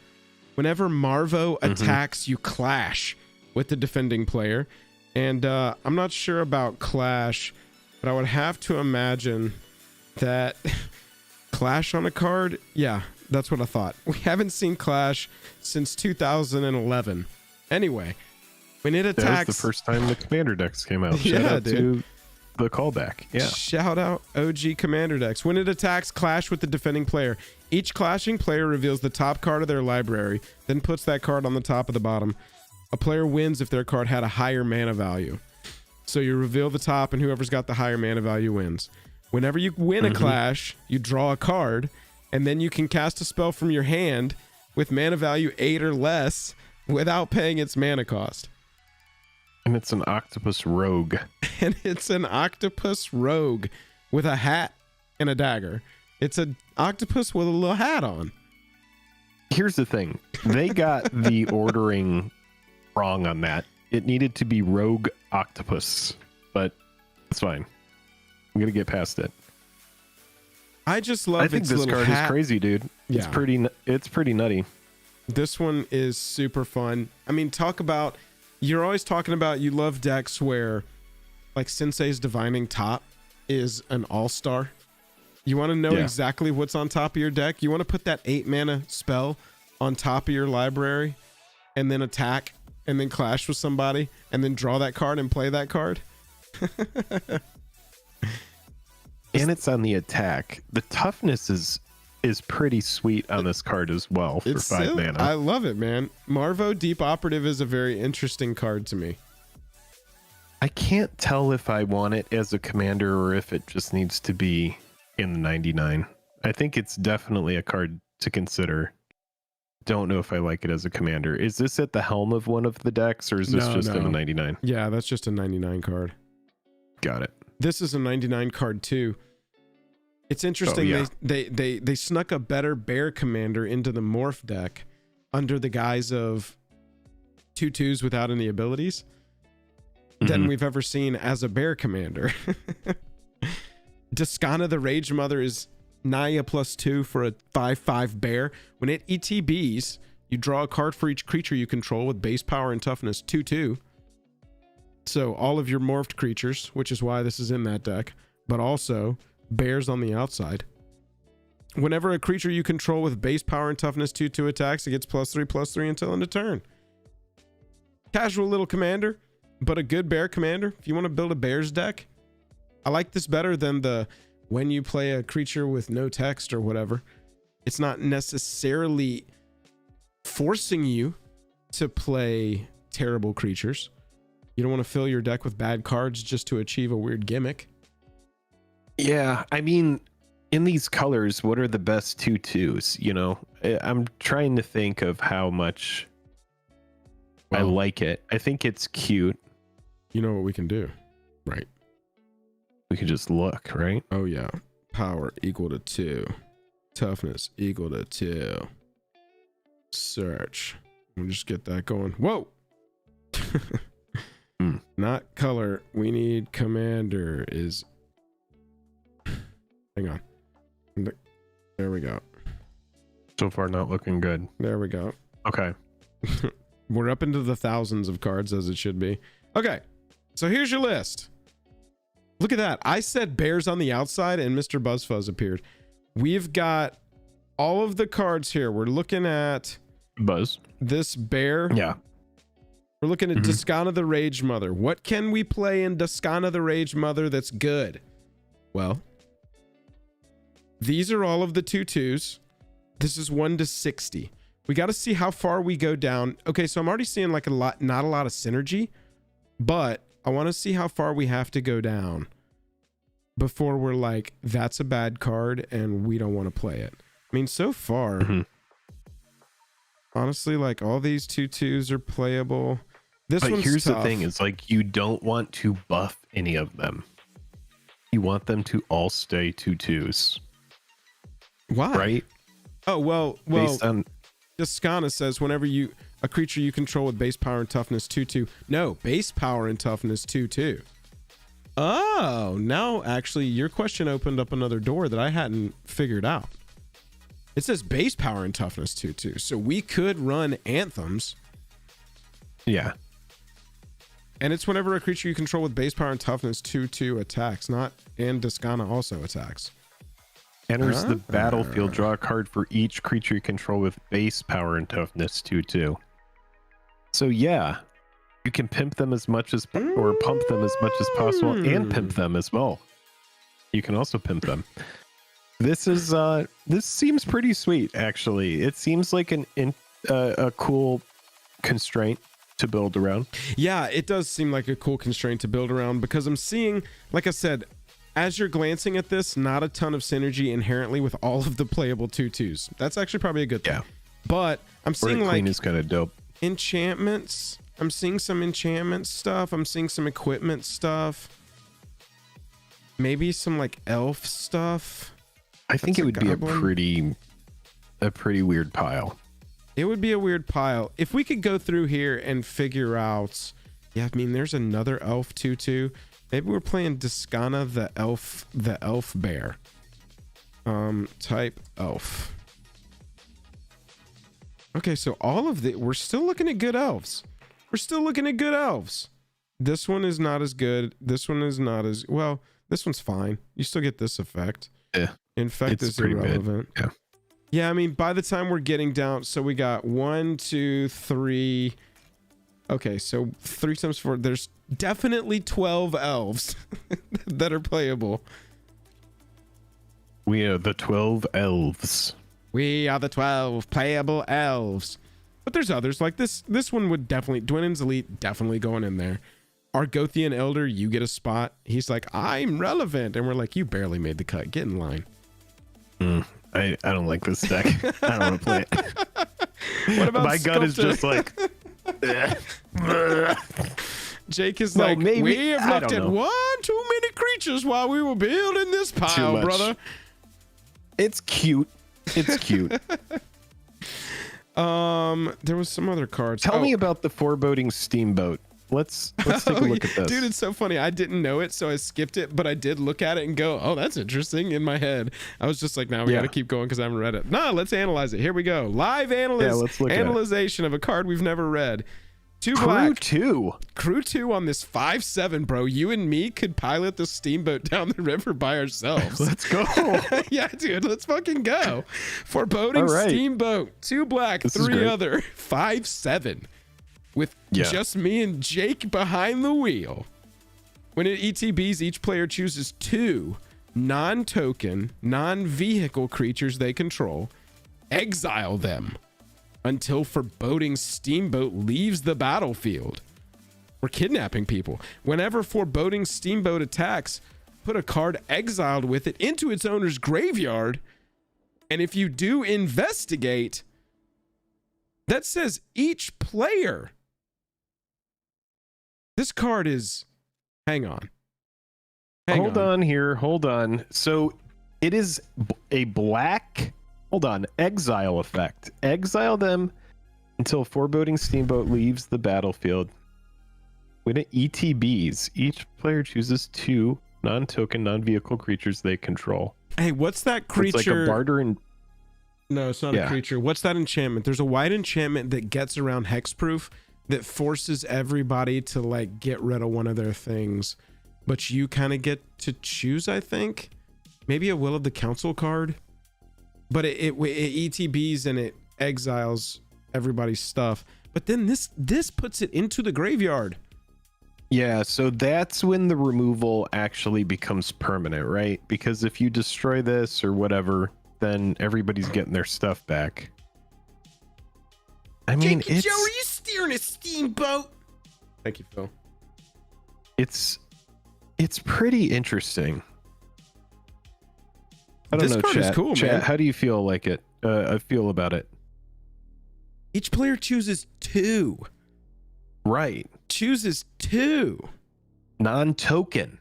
Whenever Marvo attacks, you clash with the defending player. And I'm not sure about clash, but I would have to imagine that clash on a card. Yeah, that's what I thought. We haven't seen clash since 2011. Anyway, when it attacks... That was the first time the commander decks came out. Shout out to the callback. Yeah. Shout out OG commander decks. When it attacks, clash with the defending player. Each clashing player reveals the top card of their library, then puts that card on the top of the bottom. A player wins if their card had a higher mana value. So you reveal the top, and whoever's got the higher mana value wins. Whenever you win a clash, you draw a card, and then you can cast a spell from your hand with mana value 8 or less without paying its mana cost. And it's an octopus rogue. And it's an octopus rogue with a hat and a dagger. It's an octopus with a little hat on. Here's the thing. They got the ordering wrong on that. It needed to be rogue octopus, but it's fine. I'm going to get past it. I just love I think this card is crazy, dude. Yeah. It's pretty nutty. This one is super fun. I mean, talk about... You're always talking about you love decks where like Sensei's Divining Top is an all-star. You want to know exactly what's on top of your deck. You want to put that 8 mana spell on top of your library and then attack and then clash with somebody and then draw that card and play that card. And it's on the attack. The toughness is pretty sweet on this card as well for 5 mana. I love it, man. Marvo Deep Operative is a very interesting card to me. I can't tell if I want it as a commander or if it just needs to be in the 99. I think it's definitely a card to consider. Don't know if I like it as a commander. Is this at the helm of one of the decks, or is this just in the 99? Yeah, that's just a 99 card. Got it. This is a 99 card too. It's interesting. They snuck a better bear commander into the morph deck under the guise of 2/2s without any abilities than we've ever seen as a bear commander. Descana the Rage Mother is Naya +2 for a 5/5 bear. When it ETBs, you draw a card for each creature you control with base power and toughness 2/2. So all of your morphed creatures, which is why this is in that deck, but also bears on the outside. Whenever a creature you control with base power and toughness 2/2 attacks, it gets +3/+3 until end of turn. Casual little commander, but a good bear commander. If you want to build a bears deck, I like this better than the when you play a creature with no text or whatever. It's not necessarily forcing you to play terrible creatures. You don't want to fill your deck with bad cards just to achieve a weird gimmick. Yeah, I mean, in these colors, what are the best 2/2s? You know, I'm trying to think of how much I like it. I think it's cute. You know what we can do, right? We can just look, right? Oh yeah, power equal to 2, toughness equal to 2. Search. We'll just get that going. Whoa. Not color. We need commander is. Hang on. There we go. So far, not looking good. There we go. Okay. We're up into the thousands of cards as it should be. Okay. So here's your list. Look at that. I said bears on the outside and Mr. Buzzfuzz appeared. We've got all of the cards here. We're looking at Buzz. This bear. Yeah. We're looking at Descana the Rage Mother. What can we play in Descana the Rage Mother that's good? Well, these are all of the 2/2s. This is 1 to 60. We got to see how far we go down. Okay, so I'm already seeing like not a lot of synergy, but I want to see how far we have to go down before we're like, that's a bad card and we don't want to play it. I mean, so far, honestly, like all these 2/2s are playable. This one's here's tough. the thing: is like you don't want to buff any of them. You want them to all stay 2/2s. Why? Right? Oh well. Based on Descana says whenever a creature you control with base power and toughness 2/2. No, base power and toughness 2/2. Oh, now actually your question opened up another door that I hadn't figured out. It says base power and toughness 2/2. So we could run anthems. Yeah. And it's whenever a creature you control with base power and toughness 2/2 attacks, and Descana also attacks. Enters the battlefield, draw a card for each creature you control with base power and toughness 2/2. So yeah, you can pimp them as much as, or pump them as much as possible, and pimp them as well. You can also pimp them. This is this seems pretty sweet, actually. It seems like a cool constraint to build around. Yeah, it does seem like a cool constraint to build around because I'm seeing, like I said, as you're glancing at this, not a ton of synergy inherently with all of the playable 2/2s. That's actually probably a good thing. Yeah. But I'm seeing like is kind of dope. Enchantments. I'm seeing some enchantment stuff. I'm seeing some equipment stuff. Maybe some like elf stuff. I think it would be a pretty weird pile. It would be a weird pile. If we could go through here and figure out, yeah, I mean, there's another elf 2/2. Maybe we're playing Descana the elf bear. Type elf. Okay, so all of we're still looking at good elves. We're still looking at good elves. This one is not as good. This one is not as well. This one's fine. You still get this effect. Yeah. Infect is irrelevant. Yeah. Yeah, I mean, by the time we're getting down, so we got 1, 2, 3. Okay, so 3 times 4. There's definitely 12 elves that are playable. We are the 12 elves. We are the 12 playable elves. But there's others like this. This one would definitely, Dwynen's Elite definitely going in there. Argothian Elder, you get a spot. He's like, I'm relevant. And we're like, you barely made the cut. Get in line. I don't like this deck. I don't want to play it. What about my gut is just like Jake is well, like, maybe, we have I looked don't at know. one too many creatures while we were building this pile, much. brother. It's cute. It's cute. There was some other cards. Tell me about the foreboding steamboat. Let's take a look at this. Dude, it's so funny. I didn't know it, so I skipped it, but I did look at it and go, oh, that's interesting in my head. I was just like, no, we got to keep going because I haven't read it. No, let's analyze it. Here we go. Live let's look analyzation of a card we've never read. 2 black. Crew 2 on this 5/7, bro. You and me could pilot the steamboat down the river by ourselves. Let's go. Yeah, dude, let's fucking go. Foreboding steamboat. 2 black, this 3 other. 5/7 with just me and Jake behind the wheel. When it ETBs, each player chooses 2 non-token, non-vehicle creatures they control. Exile them until Foreboding Steamboat leaves the battlefield. We're kidnapping people. Whenever Foreboding Steamboat attacks, put a card exiled with it into its owner's graveyard. And if you do investigate, that says each player. This card is... Hang on. Hold on here. Hold on. So it is a black... Hold on. Exile effect. Exile them until Foreboding Steamboat leaves the battlefield. When it ETBs, each player chooses 2 non-token, non-vehicle creatures they control. Hey, what's that creature? It's like a barter and... No, it's not a creature. What's that enchantment? There's a white enchantment that gets around hexproof that forces everybody to like get rid of one of their things, but you kind of get to choose, I think. Maybe a Will of the Council card. But it ETBs and it exiles everybody's stuff. But then this puts it into the graveyard. Yeah, so that's when the removal actually becomes permanent, right? Because if you destroy this or whatever, then everybody's getting their stuff back. I mean, Joe, are you steering a steamboat? Thank you, Phil. It's pretty interesting. I don't know, card is cool, man. How do you feel like it? I feel about it. Each player chooses 2. Right. Chooses 2. Non-token.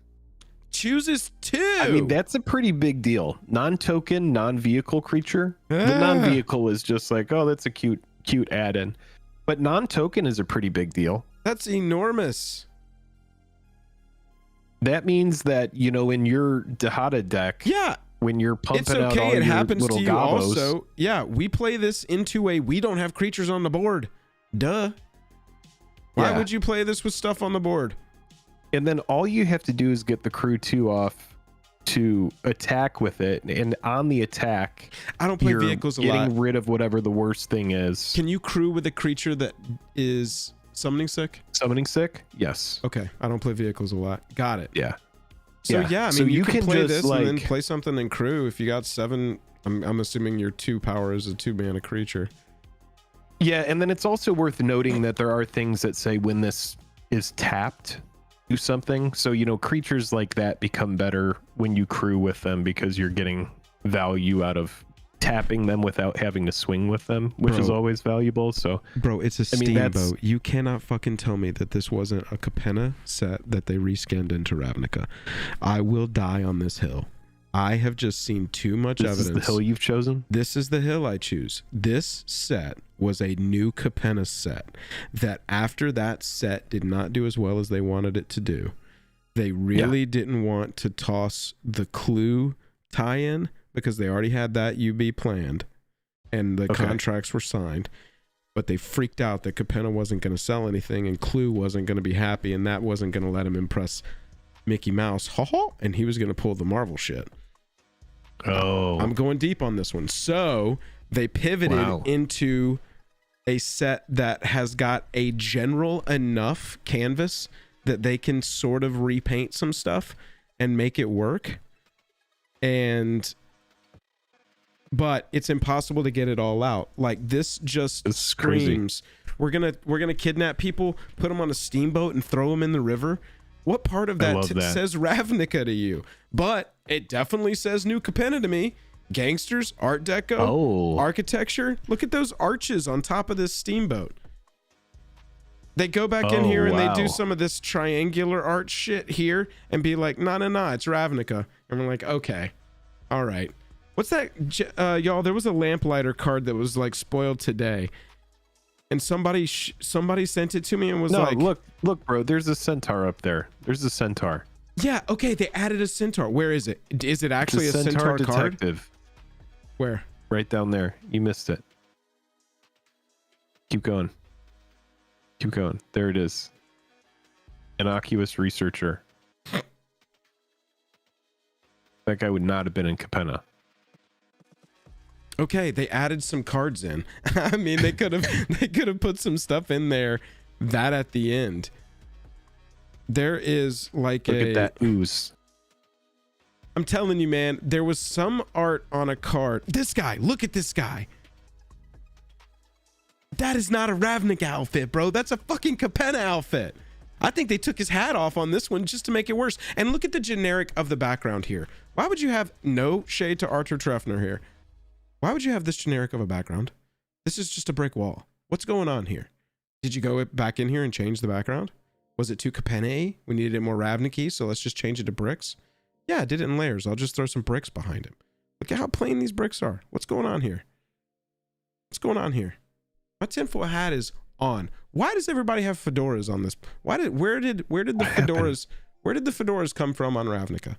Chooses 2. I mean, that's a pretty big deal. Non-token, non-vehicle creature. The non-vehicle is just like, oh, that's a cute add-in. But non-token is a pretty big deal. That's enormous. That means that, you know, in your Dahada deck, when you're pumping out all it your happens little to you gobos, also. Yeah, we play this into a we don't have creatures on the board. Duh. Why would you play this with stuff on the board? And then all you have to do is get the crew 2 off to attack with it, and on the attack, I don't play vehicles a lot. Getting rid of whatever the worst thing is. Can you crew with a creature that is summoning sick? Summoning sick? Yes. Okay, I don't play vehicles a lot. Got it. Yeah. So I mean, you can play this like, and then play something in crew. If you got 7, I'm assuming your 2 power is a 2-mana creature. Yeah, and then it's also worth noting that there are things that say when this is tapped, do something. So, you know, creatures like that become better when you crew with them because you're getting value out of tapping them without having to swing with them, which is always valuable. So, bro, it's a steamboat. You cannot fucking tell me that this wasn't a Capenna set that they reskinned into Ravnica. I will die on this hill. I have just seen too much evidence. This is the hill you've chosen? This is the hill I choose. This set was a new Capenna set that after that set did not do as well as they wanted it to do. They really didn't want to toss the Clue tie-in because they already had that UB planned and the contracts were signed. But they freaked out that Capenna wasn't going to sell anything and Clue wasn't going to be happy and that wasn't going to let him impress Mickey Mouse. And he was going to pull the Marvel shit. Oh, I'm going deep on this one. So they pivoted into a set that has got a general enough canvas that they can sort of repaint some stuff and make it work. But it's impossible to get it all out. Like this just screams. Crazy. We're gonna kidnap people, put them on a steamboat, and throw them in the river. What part of that says Ravnica to you? But it definitely says New Capenna to me. Gangsters, Art Deco, architecture. Look at those arches on top of this steamboat. They go back in here and they do some of this triangular art shit here and be like, no, it's Ravnica. And we're like, okay, all right. What's that, y'all? There was a lamplighter card that was like spoiled today. And somebody sent it to me and was like, look, bro, there's a centaur up there. There's a centaur. Yeah, okay, they added a centaur. Where is it? Is it actually a centaur detective card? Where? Right down there. You missed it. Keep going. Keep going. There it is. Innocuous researcher. That guy would not have been in Capenna. Okay, they added some cards in. I mean, they could have put some stuff in there. That at the end, there is like Look at that ooze. I'm telling you, man, there was some art on a card. This guy, look at this guy. That is not a Ravnica outfit, bro. That's a fucking Capenna outfit. I think they took his hat off on this one just to make it worse. And look at the generic of the background here. Why would you have no shade to Arthur Treffner here? Why would you have this generic of a background? This is just a brick wall. What's going on here? Did you go back in here and change the background? Was it too Capenna-y? We needed it more Ravnica-y, so let's just change it to bricks. Yeah, I did it in layers. I'll just throw some bricks behind him. Look at how plain these bricks are. What's going on here? What's going on here? My tinfoil hat is on. Why does everybody have fedoras on this? Where did the fedoras come from on Ravnica?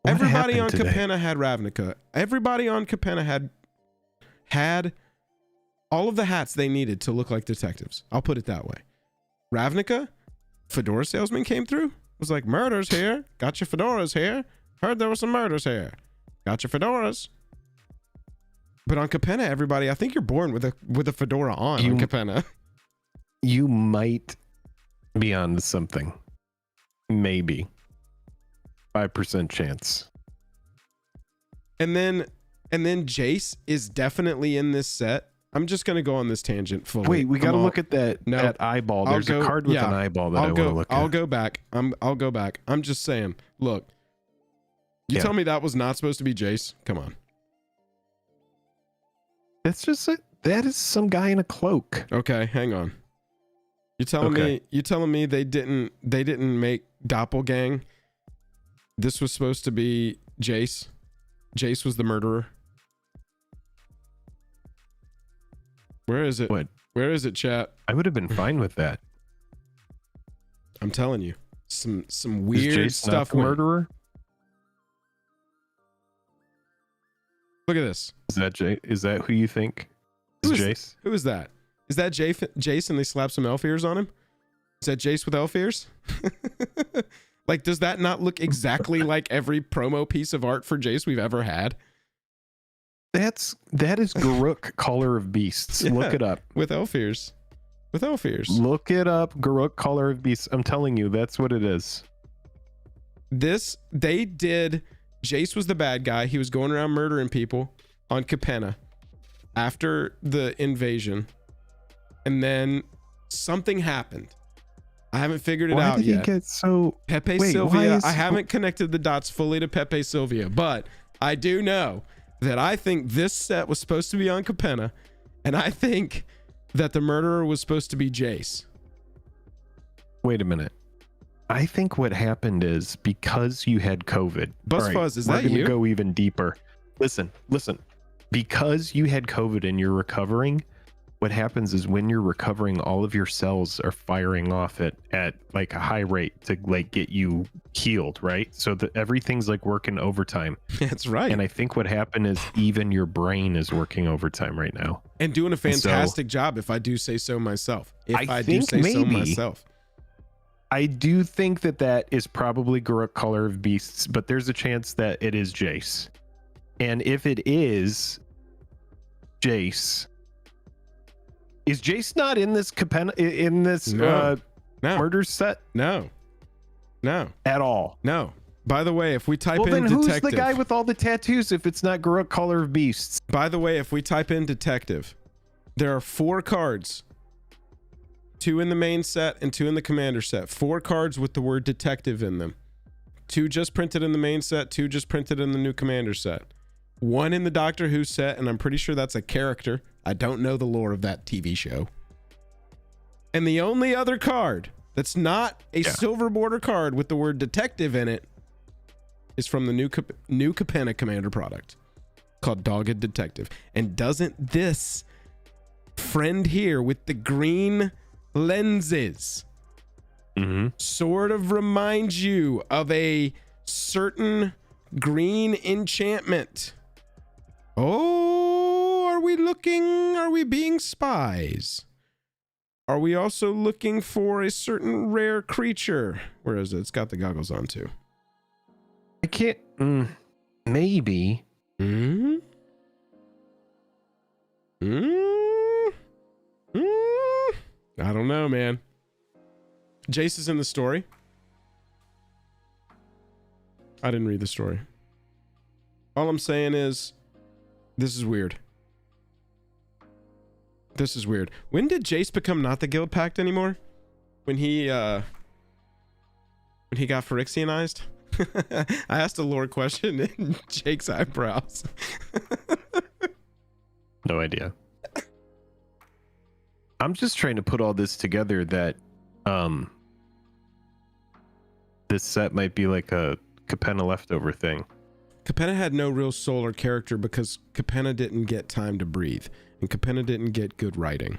Everybody on Capenna had Ravnica. Everybody on Capenna had all of the hats they needed to look like detectives. I'll put it that way. Ravnica, fedora salesman came through. Was like, murders here. Got your fedoras here. Heard there were some murders here. Got your fedoras. But on Capenna, everybody, I think you're born with a fedora on Capenna. You might be onto something. Maybe. 5% chance. And then Jace is definitely in this set. I'm just gonna go on this tangent fully. Wait, we gotta look at that eyeball. There's a card with an eyeball that I want to look at. I'll go back. I'll go back. I'm just saying. Look, you tell me that was not supposed to be Jace? Come on. That's just that is some guy in a cloak. Okay, hang on. You telling me they didn't make Doppelgang? This was supposed to be Jace. Jace was the murderer. Where is it? What? Where is it, chat? I would have been fine with that. I'm telling you, some weird stuff. Murderer. Look at this. Is that Jay? Is that who you think is Jace? Who is that? Is that Jace and they slap some elf ears on him? Is that Jace with elf ears? Like, does that not look exactly like every promo piece of art for Jace we've ever had? That is Garruk, Caller of Beasts. Yeah, look it up. With elf ears. With elf ears. Look it up. Garruk, Caller of Beasts. I'm telling you, that's what it is. They did. Jace was the bad guy. He was going around murdering people on Capenna after the invasion. And then something happened. I haven't figured it out yet. Pepe Sylvia. I haven't connected the dots fully to Pepe Sylvia, but I do know that I think this set was supposed to be on Capenna, and I think that the murderer was supposed to be Jace. Wait a minute. I think what happened is because you had COVID. Buzzfuzz, is that you? We're going to go even deeper. Listen. Because you had COVID and you're recovering, what happens is when you're recovering, all of your cells are firing off at like a high rate to like get you healed, right? So that everything's like working overtime. That's right. And I think what happened is even your brain is working overtime right now. And doing a fantastic job, if I do say so myself. I do think that is probably Garruk, Caller of Beasts, but there's a chance that it is Jace. And if it is Jace, is Jace not in this Capenna, in this murder set? No. At all. No. By the way, if we type in then detective, who's the guy with all the tattoos if it's not Garruk, Caller of Beasts? By the way, if we type in detective, there are 4 cards. 2 in the main set and 2 in the commander set. 4 cards with the word detective in them. 2 just printed in the main set, 2 just printed in the new commander set. 1 in the Doctor Who set, and I'm pretty sure that's a character. I don't know the lore of that TV show. And the only other card that's not a silver border card with the word detective in it is from the new Capenna commander product called Dogged Detective. And doesn't this friend here with the green lenses sort of remind you of a certain green enchantment? Oh, are we being spies? Are we also looking for a certain rare creature? Where is it? It's got the goggles on too. I can't. Maybe. Hmm. Hmm. Hmm. I don't know, man. Jace is in the story. I didn't read the story. All I'm saying is, this is weird. This is weird. When did Jace become not the Guild Pact anymore? When he got Phyrexianized? I asked a lore question in Jake's eyebrows. No idea. I'm just trying to put all this together that this set might be like a Capenna leftover thing. Capenna had no real soul or character because Capenna didn't get time to breathe, and Capenna didn't get good writing.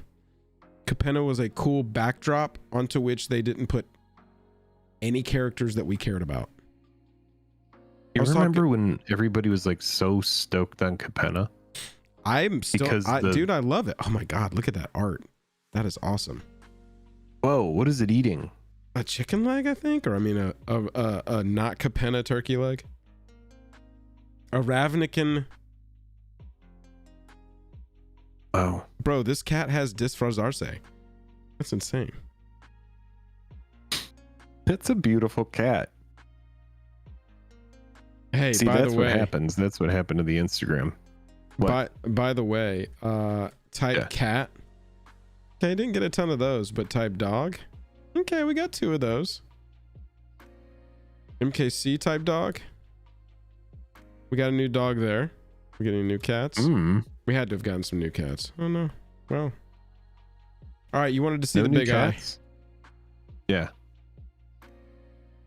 Capenna was a cool backdrop onto which they didn't put any characters that we cared about. You remember when everybody was like so stoked on Capenna? I'm still, dude, I love it. Oh my god, look at that art. That is awesome. Whoa, what is it eating? A chicken leg, I think, or I mean a not Capenna turkey leg. A Ravnican. Oh, bro, this cat has Dysphrazarse. That's insane. That's a beautiful cat. Hey, see, by that's the way, what happens. That's what happened to the Instagram. By the way, type cat. Okay, didn't get a ton of those, but type dog. Okay, we got 2 of those. MKC type dog. We got a new dog there. We're getting new cats. We had to have gotten some new cats. Oh no. Well. All right, you wanted to see the big cats? Eye. Yeah.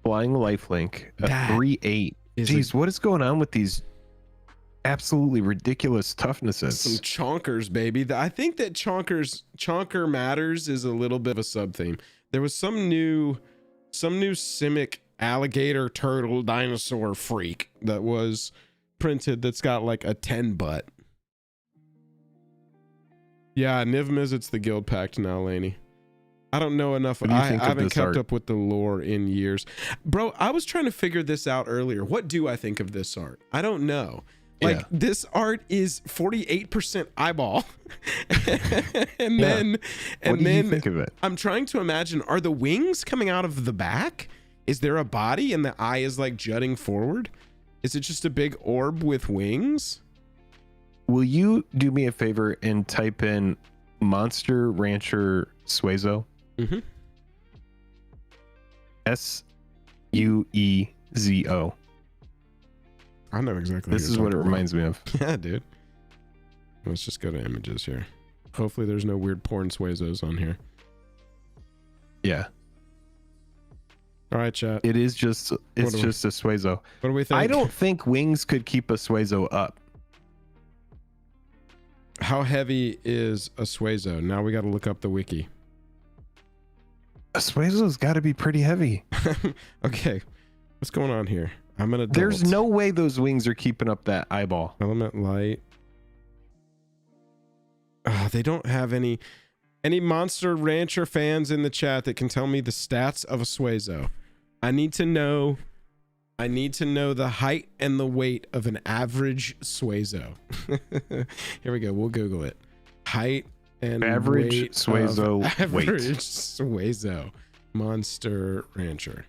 Flying lifelink. 3/8. Jeez, what is going on with these absolutely ridiculous toughnesses? Some chonkers, baby. I think that chonker matters is a little bit of a sub theme. There was some new Simic alligator turtle dinosaur freak that was printed that's got like a 10 butt. Yeah, Niv Mizzet's the Guild Pact now, Laney. I don't know enough. I haven't kept up with the lore in years. Bro, I was trying to figure this out earlier. What do I think of this art? I don't know. Like, this art is 48% eyeball. and then what do you think of it? I'm trying to imagine, are the wings coming out of the back? Is there a body and the eye is like jutting forward? Is it just a big orb with wings? Will you do me a favor and type in Monster Rancher Suezo? Mm-hmm. SUEZO. I know exactly. This is what it reminds me of. Yeah, dude. Let's just go to images here. Hopefully there's no weird porn Suezos on here. Yeah. All right, chat. It is just, it's just a Suezo. What do we think? I don't think wings could keep a Suezo up. How heavy is a Suezo? Now we got to look up the wiki. A Suezo's got to be pretty heavy. Okay. What's going on here? I'm an adult. There's no way those wings are keeping up that eyeball. Element light. They don't have any Monster Rancher fans in the chat that can tell me the stats of a Suezo. I need to know the height and the weight of an average Suezo. Here we go. We'll Google it. Height and average weight Suezo average weight. Suezo Monster Rancher.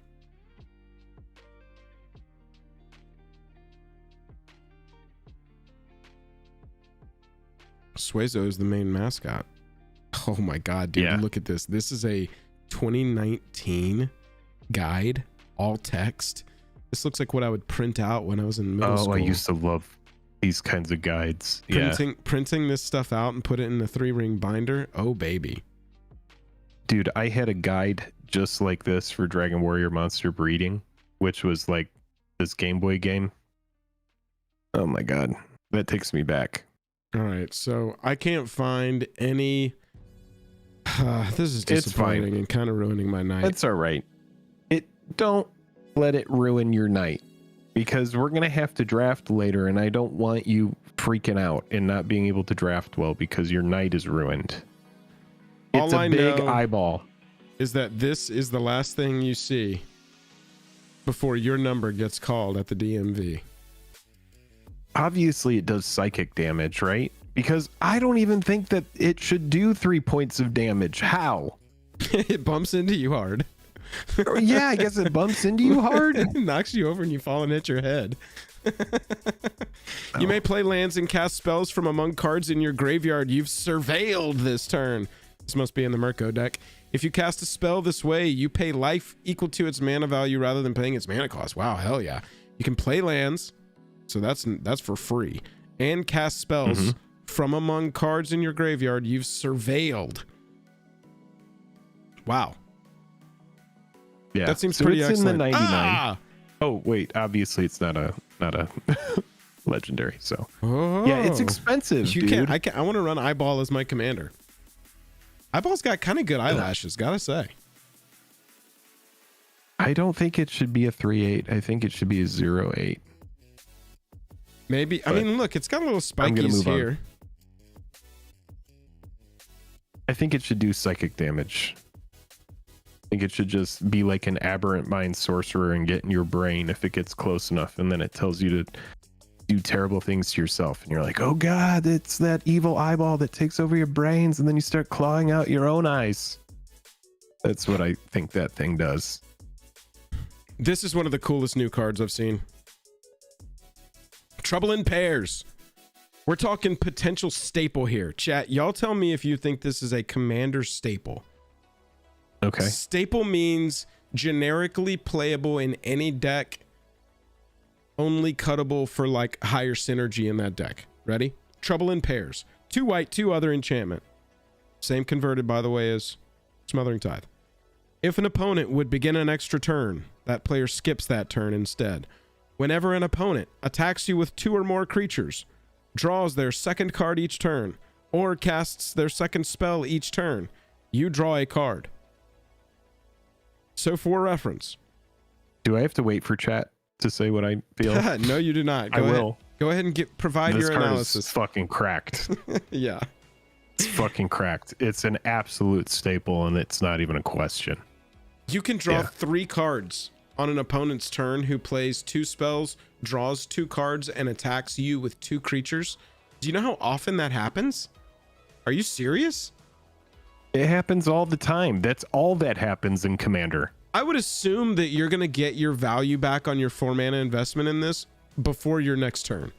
Suezo is the main mascot. Oh my god, dude, look at this. This is a 2019 guide, all text. This looks like what I would print out when I was in middle school. I used to love these kinds of guides. Printing this stuff out and put it in a 3-ring binder. Oh baby. Dude, I had a guide just like this for Dragon Warrior Monster Breeding, which was like this Game Boy game. Oh my god, that takes me back. All right, so I can't find any. This is disappointing and kind of ruining my night. It's all right. Don't let it ruin your night, because we're gonna have to draft later, and I don't want you freaking out and not being able to draft well because your night is ruined. It's All a I big know eyeball. is that this is the last thing you see before your number gets called at the DMV. Obviously, it does psychic damage, right? Because I don't even think that it should do 3 points of damage. How? It bumps into you hard. Yeah, I guess it bumps into you hard. It knocks you over and you fall and hit your head. You may play lands and cast spells from among cards in your graveyard you've surveilled this turn. This must be in the Mirko deck. If you cast a spell this way, you pay life equal to its mana value rather than paying its mana cost. Wow, hell yeah. You can play lands, so that's for free, and cast spells from among cards in your graveyard you've surveilled. Wow. Yeah, That seems so pretty it's excellent. in the 99. Ah! Oh wait, obviously it's not a legendary. So Oh. yeah, it's expensive, You dude. can't. I want to run Eyeball as my commander. Eyeball's got kind of good eyelashes, gotta say. I don't think it should be a 3/8. I think it should be a 0/8. Maybe. But I mean, look, it's got little I'm gonna spikies move on. here. I think it should do psychic damage. I think it should just be like an aberrant mind sorcerer and get in your brain if it gets close enough, and then it tells you to do terrible things to yourself, and you're like, oh god, it's that evil eyeball that takes over your brains, and then you start clawing out your own eyes. That's what I think that thing does. This is one of the coolest new cards I've seen. Trouble in Pairs. We're talking potential staple here. Chat, y'all tell me if you think this is a commander staple. Okay. Staple means generically playable in any deck, only cuttable for like higher synergy in that deck. Ready? Trouble in Pairs. 2 white, 2 other enchantment. Same converted, by the way, as Smothering Tithe. If an opponent would begin an extra turn, that player skips that turn instead. Whenever an opponent attacks you with 2 or more creatures, draws their second card each turn, or casts their second spell each turn, you draw a card. So for reference. Do I have to wait for chat to say what I feel? No, you do not. I will. Go ahead and provide This your card analysis. is fucking cracked. Yeah. It's fucking cracked. It's an absolute staple, and it's not even a question. You can draw 3 cards on an opponent's turn who plays 2 spells, draws 2 cards, and attacks you with 2 creatures. Do you know how often that happens? Are you serious? It happens all the time. That's all that happens in Commander. I would assume that you're going to get your value back on your 4 mana investment in this before your next turn.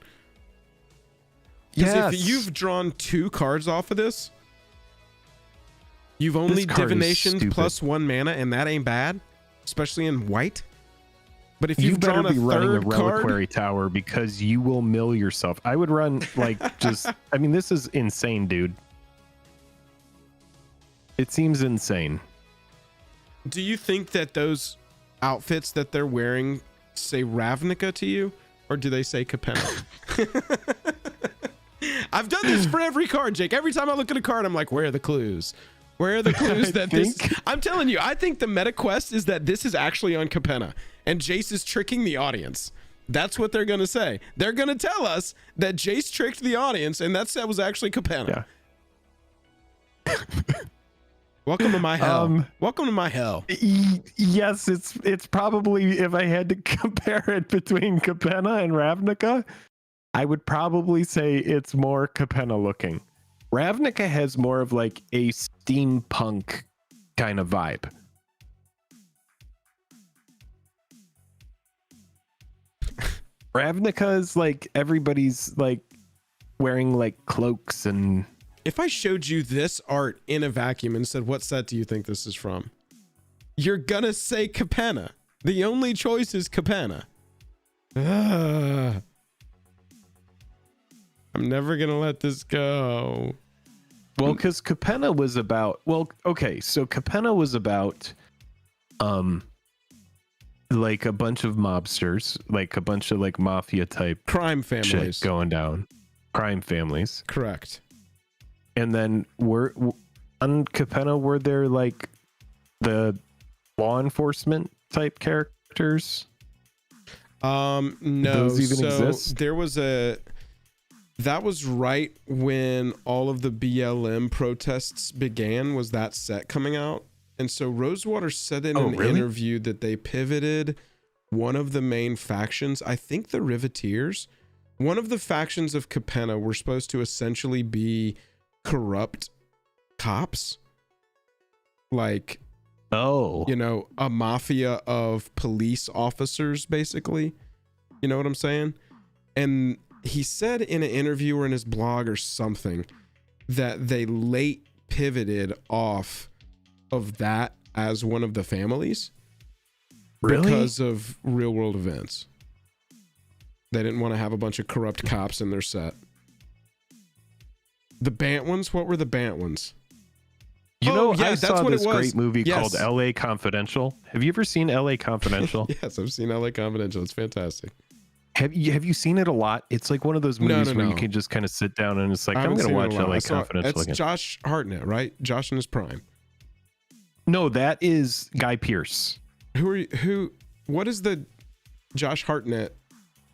Because if you've drawn 2 cards off of this, you've only divinationed plus 1 mana, and that ain't bad, especially in white. But if you you've better drawn be a running a third reliquary card, tower, because you will mill yourself. I would run like just. I mean, this is insane, dude. It seems insane. do you think that those outfits that they're wearing say Ravnica to you, or do they say Capenna? I've done this for every card, Jake. Every time I look at a card, I'm like, where are the clues? Where are the clues that this... I'm telling you, I think the meta quest is that this is actually on Capenna, and Jace is tricking the audience. That's what they're going to say. They're going to tell us that Jace tricked the audience, and that set was actually Capenna. Yeah. Welcome to my hell. Welcome to my hell. Yes, it's probably, if I had to compare it between Capenna and Ravnica, I would probably say it's more Capenna looking. Ravnica has more of like a steampunk kind of vibe. Ravnica is like everybody's like wearing like cloaks and... If I showed you this art in a vacuum and said, what set do you think this is from? You're gonna say Capenna. The only choice is Capenna. I'm never gonna let this go. Well, because Capenna was about... Well, okay, so Capenna was about... like a bunch of mobsters, like a bunch of like mafia type Crime families. shit going down. Crime families. Correct. And then on Capenna, were there like the law enforcement type characters? No. Those even so exist? there was that was right when all of the BLM protests began, was that set coming out. And so Rosewater said in an interview that they pivoted one of the main factions, I think the Riveteers, one of the factions of Capenna were supposed to essentially be corrupt cops. Like, you know, a mafia of police officers, basically. You know what I'm saying? And he said in an interview or in his blog or something that they late pivoted off of that as one of the families because of real world events. They didn't want to have a bunch of corrupt cops in their set. The Bant ones? What were the Bant ones? You know, I saw this great movie called LA Confidential. Have you ever seen LA Confidential? Yes, I've seen LA Confidential. It's fantastic. Have you seen it a lot? It's like one of those movies where you can just kind of sit down and it's like, I'm going to watch LA Confidential again. It's Josh Hartnett, right? Josh in his prime. No, that is Guy Pearce. What is the Josh Hartnett,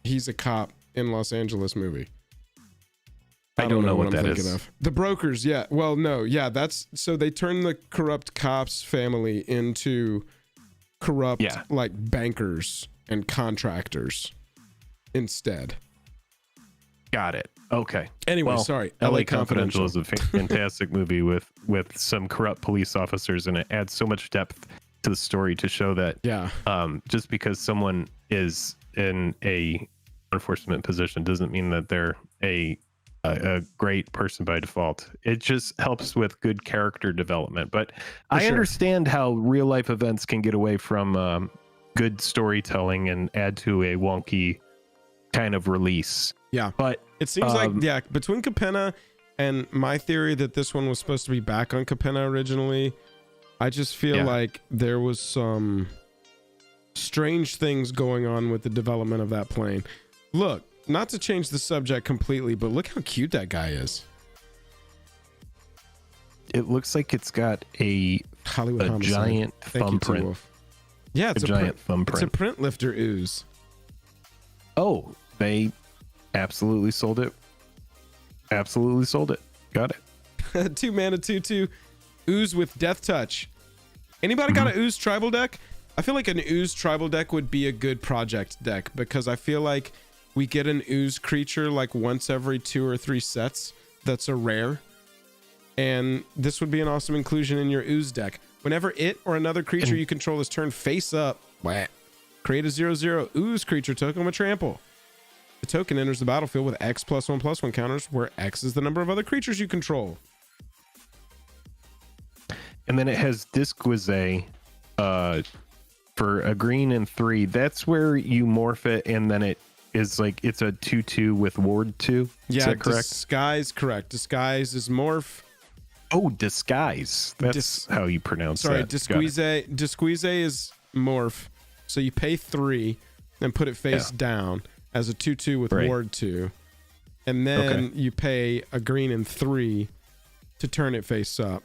he's a cop in Los Angeles movie? I don't know what that is. Of. The Brokers, yeah. Well, no, yeah, that's, so they turn the corrupt cops family into corrupt, like, bankers and contractors instead. Got it. Okay. Anyway, sorry. LA Confidential is a fantastic movie with some corrupt police officers, and it adds so much depth to the story to show that just because someone is in a enforcement position doesn't mean that they're a great person by default. It just helps with good character development. But I understand how real life events can get away from good storytelling and add to a wonky kind of release. Yeah, but it seems like between Capenna and my theory that this one was supposed to be back on Capenna originally, I just feel like there was some strange things going on with the development of that plane. Look, not to change the subject completely, but look how cute that guy is. It looks like it's got a giant thumbprint. Yeah, it's a giant thumbprint. It's a print lifter ooze. Oh, they absolutely sold it. Absolutely sold it. Got it. 2 mana 2/2 ooze with death touch. Anybody got an ooze tribal deck? I feel like an ooze tribal deck would be a good project deck because I feel like we get an ooze creature like once every 2 or 3 sets. That's a rare. And this would be an awesome inclusion in your ooze deck. Whenever it or another creature you control is turned face up, create a 0/0 ooze creature token with trample. The token enters the battlefield with X +1/+1 counters, where X is the number of other creatures you control. And then it has Disquise for a green and 3. That's where you morph it, and then it is like it's a 2/2 with ward 2. Yeah, is that correct? Disguise, correct. Disguise is morph. Oh, disguise. That's how you pronounce that. Sorry, Disquise is morph. So you pay 3 and put it face down as a 2/2 with ward 2. And then you pay a green and 3 to turn it face up.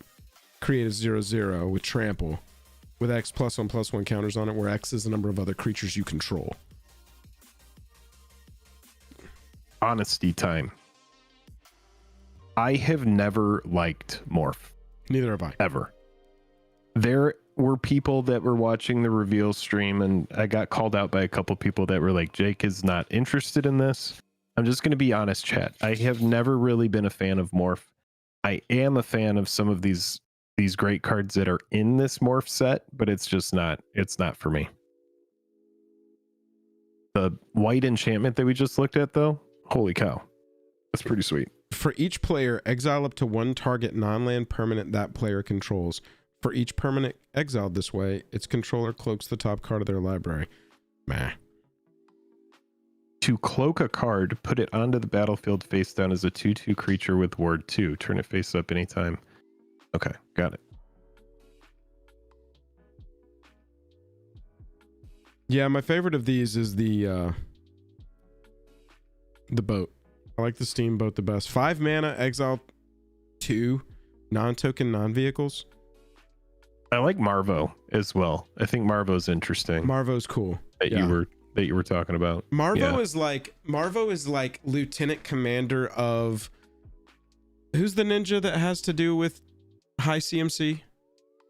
Create a 0/0 with trample with X +1/+1 counters on it, where X is the number of other creatures you control. Honesty time. I have never liked morph. Neither have I. Ever. There were people that were watching the reveal stream, and I got called out by a couple people that were like, Jake is not interested in this. I'm just going to be honest, chat. I have never really been a fan of morph. I am a fan of some of these great cards that are in this morph set, but it's not for me. The white enchantment that we just looked at, though, holy cow. That's pretty sweet. For each player, exile up to 1 target non-land permanent that player controls. For each permanent exiled this way, its controller cloaks the top card of their library. To cloak a card, put it onto the battlefield face down as a 2/2 creature with ward 2. Turn it face up anytime. Okay, got it. Yeah, my favorite of these is the boat. I like the steamboat the best. 5 mana, exile 2 non-token non-vehicles. I like Marvo as well. I think Marvo's interesting. Marvo's cool. You were that you were talking about. Marvo is like lieutenant commander of, who's the ninja that has to do with high CMC?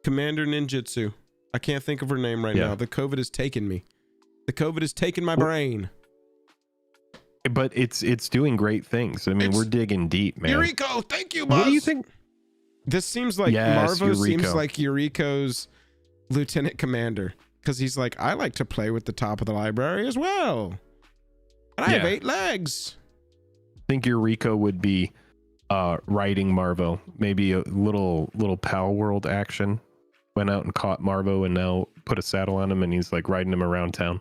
Commander Ninjutsu. I can't think of her name right now. The COVID has taken me. The COVID has taken my brain. But it's doing great things. I mean, we're digging deep, man. Yuriko, thank you, boss. What do you think? This seems like Marvo seems like Yuriko's lieutenant commander, because he's like, I like to play with the top of the library as well. And I have 8 legs. I think Yuriko would be riding Marvo. Maybe a little Pal World action. Went out and caught Marvo and now put a saddle on him and he's like riding him around town.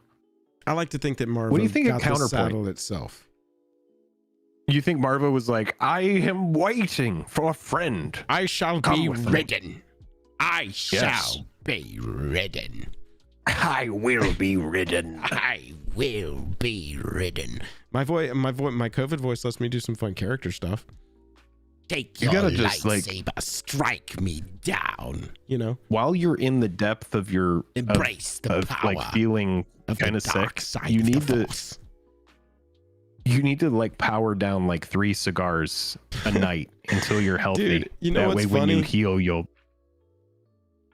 I like to think that Marvo what do you think got of Counterpoint? The saddle itself. You think Marvo was like, I am waiting for a friend. I shall be ridden. I shall be ridden. I will be ridden. I will be ridden. My COVID voice lets me do some fun character stuff. Take your lightsaber, strike me down. You know, while you're in the depth of your embrace the power, like feeling kind of sick, you need to like power down like 3 cigars a night until you're healthy. Dude, you know that what's way funny? When you heal, you'll.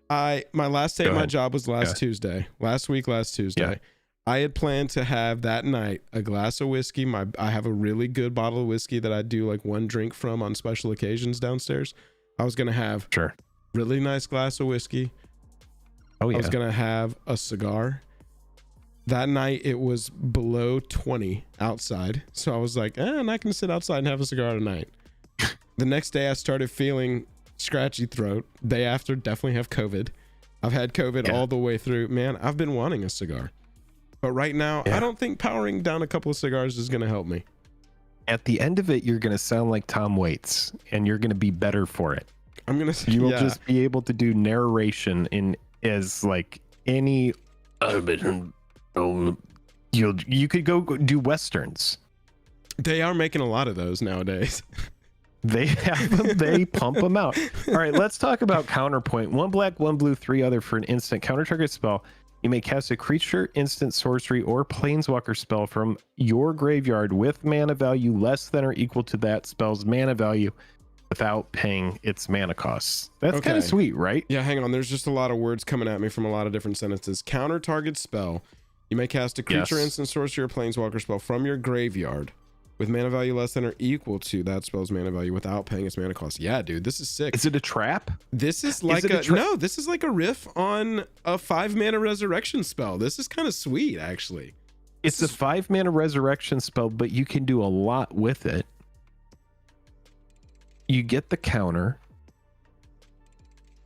My last day at my job was last Tuesday. Last Tuesday. Yeah. I had planned to have that night a glass of whiskey. I have a really good bottle of whiskey that I do like 1 drink from on special occasions downstairs. I was gonna have really nice glass of whiskey. Oh yeah. I was gonna have a cigar. That night it was below 20 outside, so I was like, I'm not gonna sit outside and have a cigar tonight. The next day I started feeling scratchy throat. Day after, definitely have COVID. I've had COVID all the way through. Man, I've been wanting a cigar. But right now, I don't think powering down a couple of cigars is going to help me. At the end of it, you're going to sound like Tom Waits, and you're going to be better for it. I'm going to say, you will just be able to do narration in as like any. You could go do westerns. They are making a lot of those nowadays. They have them. They pump them out. All right, let's talk about Counterpoint. 1 black, 1 blue, 3 other for an instant counter target spell. You may cast a creature, instant, sorcery, or planeswalker spell from your graveyard with mana value less than or equal to that spell's mana value without paying its mana costs. That's kind of sweet, right? Yeah, hang on. There's just a lot of words coming at me from a lot of different sentences. Counter target spell. You may cast a creature, instant, sorcery, or planeswalker spell from your graveyard with mana value less than or equal to that spell's mana value without paying its mana cost. Yeah, dude, this is sick. Is it a trap? This is like this is like a riff on a 5 mana resurrection spell. This is kind of sweet, actually. It's a 5 mana resurrection spell, but you can do a lot with it. You get the counter,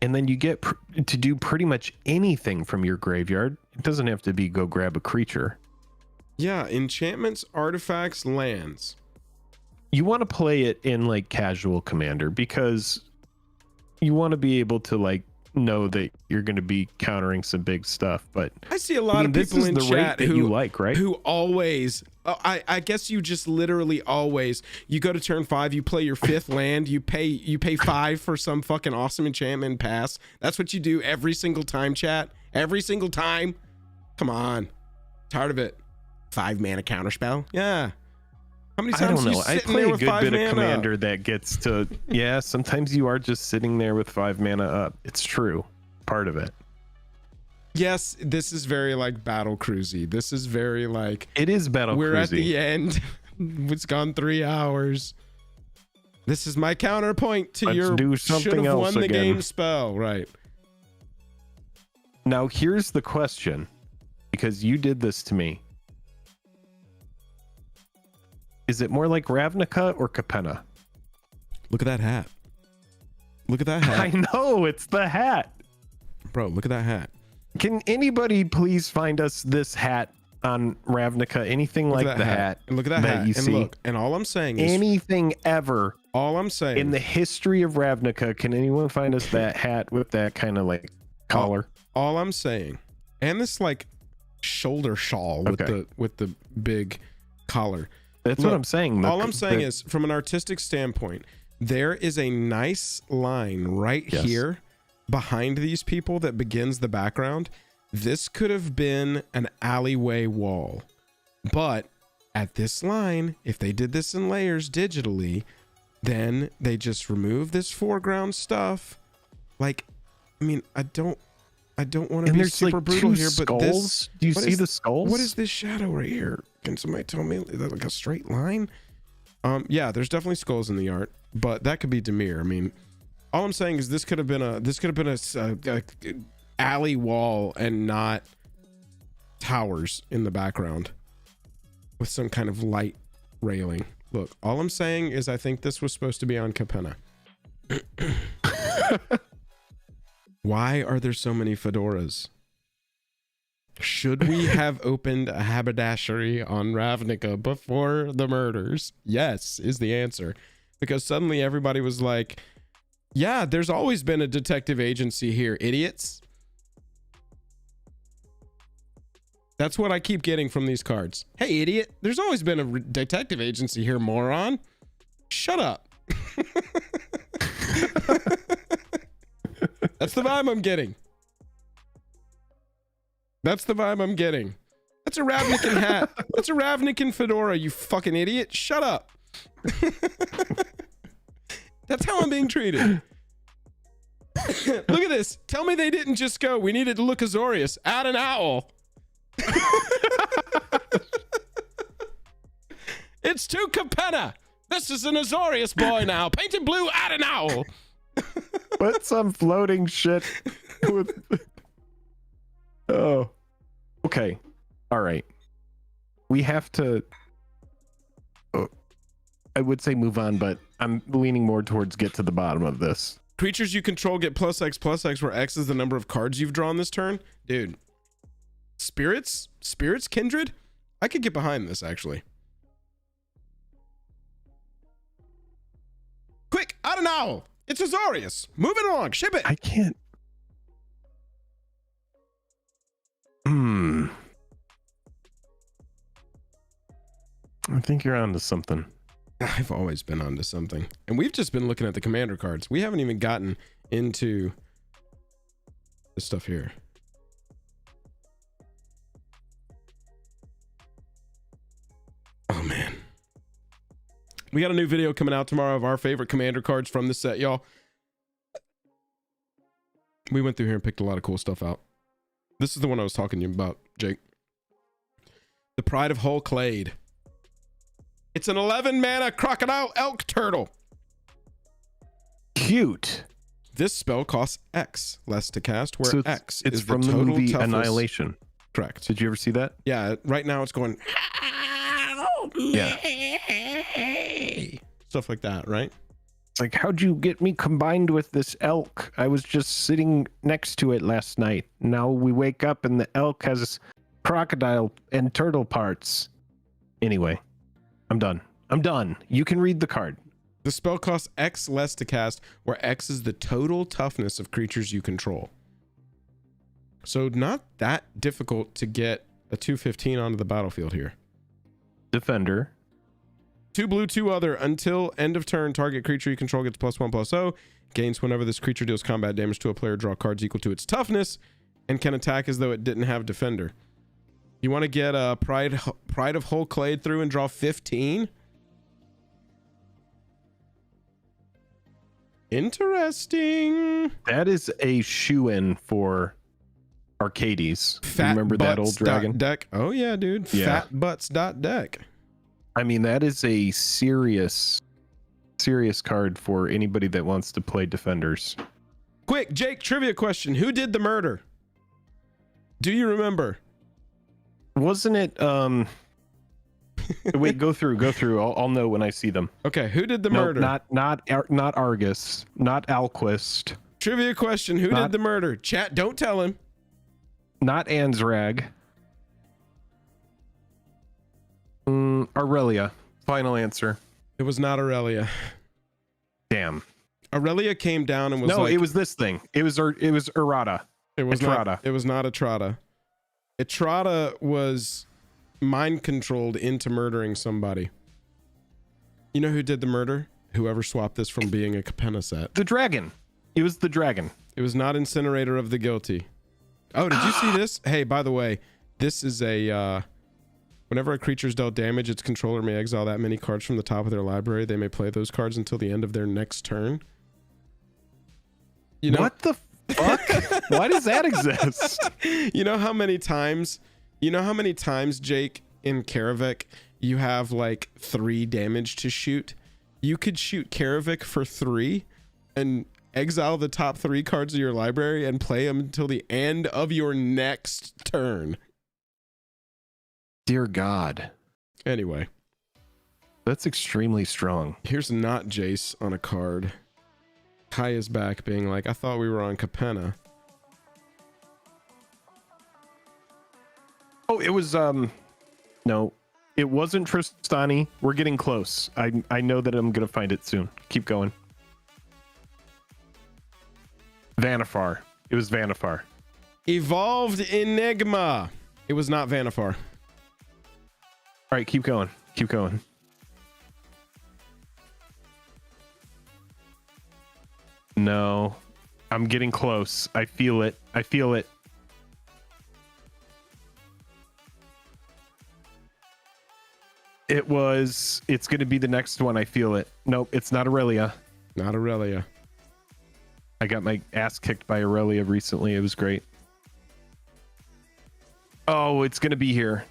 and then you get to do pretty much anything from your graveyard. It doesn't have to be go grab a creature. Yeah, enchantments, artifacts, lands. You want to play it in like casual commander because you want to be able to like know that you're going to be countering some big stuff. But I see a lot of people in chat who you like, right? Who always, I guess you just literally always, you go to turn 5, you play your 5th land, you pay 5 for some fucking awesome enchantment and pass. That's what you do every single time, chat. Every single time. Come on, tired of it. 5 mana counterspell. Yeah. How many times? I don't know. I play a good bit of commander that gets to. Yeah, sometimes you are just sitting there with 5 mana up. It's true. Part of it. Yes, this is very like battle cruisy. This is very like. It is battle cruisy. We're at the end. It's gone 3 hours. This is my counterpoint to your do something should have else won the again. game spell. Right. Now here's the question, because you did this to me. Is it more like Ravnica or Capenna? Look at that hat. Look at that hat. I know, it's the hat. Bro, look at that hat. Can anybody please find us this hat on Ravnica? Anything like the hat. And look at that hat. You and see. Look, and all I'm saying is anything ever. All I'm saying in the history of Ravnica, can anyone find us that hat with that kind of like collar? All I'm saying, and this like shoulder shawl with the big collar. That's what I'm saying. All I'm saying is, from an artistic standpoint, there is a nice line right here behind these people that begins the background. This could have been an alleyway wall, but at this line, if they did this in layers digitally, then they just remove this foreground stuff. Like, I mean, I don't want to be super like brutal here, skulls? but this, do you see the skulls? what is this shadow right here? Can somebody tell me? Is that like a straight line? Yeah, there's definitely skulls in the art, but that could be Dimir. I mean, all I'm saying is this could have been a alley wall and not towers in the background with some kind of light railing. Look, all I'm saying is I think this was supposed to be on Capenna. Why are there so many fedoras? Should we have opened a haberdashery on Ravnica before the murders? Yes, is the answer. Because suddenly everybody was like, yeah, there's always been a detective agency here, idiots. That's what I keep getting from these cards. Hey, idiot, there's always been a detective agency here, moron. Shut up. That's the vibe I'm getting. That's the vibe I'm getting. That's a Ravnican hat. That's a Ravnican fedora, you fucking idiot. Shut up. That's how I'm being treated. Look at this. Tell me they didn't just go, we needed to look Azorius. Add an owl. It's to Capenna. This is an Azorius boy now. Painted blue, add an owl. Put some floating shit with... Oh. Okay. All right. We have to... Oh, I would say move on, but I'm leaning more towards get to the bottom of this. Creatures you control get +X, where X is the number of cards you've drawn this turn. Dude. Spirits? Kindred? I could get behind this, actually. Quick, add an owl. It's Azorius. Move it along. Ship it. I can't. I think you're onto something. I've always been onto something. And we've just been looking at the commander cards. We haven't even gotten into this stuff here. Oh, man. We got a new video coming out tomorrow of our favorite commander cards from the set, y'all. We went through here and picked a lot of cool stuff out. This is the one I was talking to you about, Jake. The Pride of Hull Clade. It's an 11 mana crocodile elk turtle. Cute. This spell costs X less to cast, where so X it's is from the the total movie toughness. Annihilation. Correct. Did you ever see that? Yeah, right now it's going... Yeah. Stuff like that, right? It's like, how'd you get me combined with this elk? I was just sitting next to it last night. Now we wake up and the elk has crocodile and turtle parts. Anyway, I'm done. You can read the card. The spell costs X less to cast, where X is the total toughness of creatures you control. So not that difficult to get a 2/15 onto the battlefield here. Defender. 2 blue, 2 other. Until end of turn, target creature you control gets +1/+0. Gains whenever this creature deals combat damage to a player. Draw cards equal to its toughness, and can attack as though it didn't have defender. You want to get a Pride of Hull Clade through and draw 15? Interesting. That is a shoe-in for Arcades. Remember that old dragon deck? Oh yeah, dude. Yeah. Fatbutts.deck. I mean, that is a serious card for anybody that wants to play defenders. Quick, Jake, trivia question. Who did the murder? Do you remember? Wasn't it wait, go through. I'll know when I see them. Okay, who did the murder? Not Argus, not Alquist. Trivia question. Who did the murder? Chat, don't tell him. Not Ansrag. Aurelia. Final answer. It was not Aurelia. Damn. Aurelia came down and was it was this thing. It was Errata. It was Etrata. not. It was not Etrata. Etrata was mind controlled into murdering somebody. You know who did the murder? Whoever swapped this from being a Capenna set. The dragon. It was the dragon. It was not Incinerator of the Guilty. Oh, did you see this? Hey, by the way, this is a whenever a creature's dealt damage, its controller may exile that many cards from the top of their library. They may play those cards until the end of their next turn. You know what the fuck? Why does that exist? You know how many times Jake, in Karavik you have like 3 damage to shoot? You could shoot Karavik for 3 and exile the top 3 cards of your library and play them until the end of your next turn. Dear God. Anyway, that's extremely strong. Here's not Jace on a card. Kai is back being like, I thought we were on Capenna. Oh, it was no, it wasn't Tristani. We're getting close. I know that I'm gonna find it soon. Keep going. Vanifar. It was Vanifar. Evolved Enigma. It was not Vanifar. All right, keep going. Keep going. No, I'm getting close. I feel it. I feel it. It's going to be the next one. I feel it. Nope, it's not Aurelia. Not Aurelia. I got my ass kicked by Aurelia recently. It was great. Oh, it's going to be here.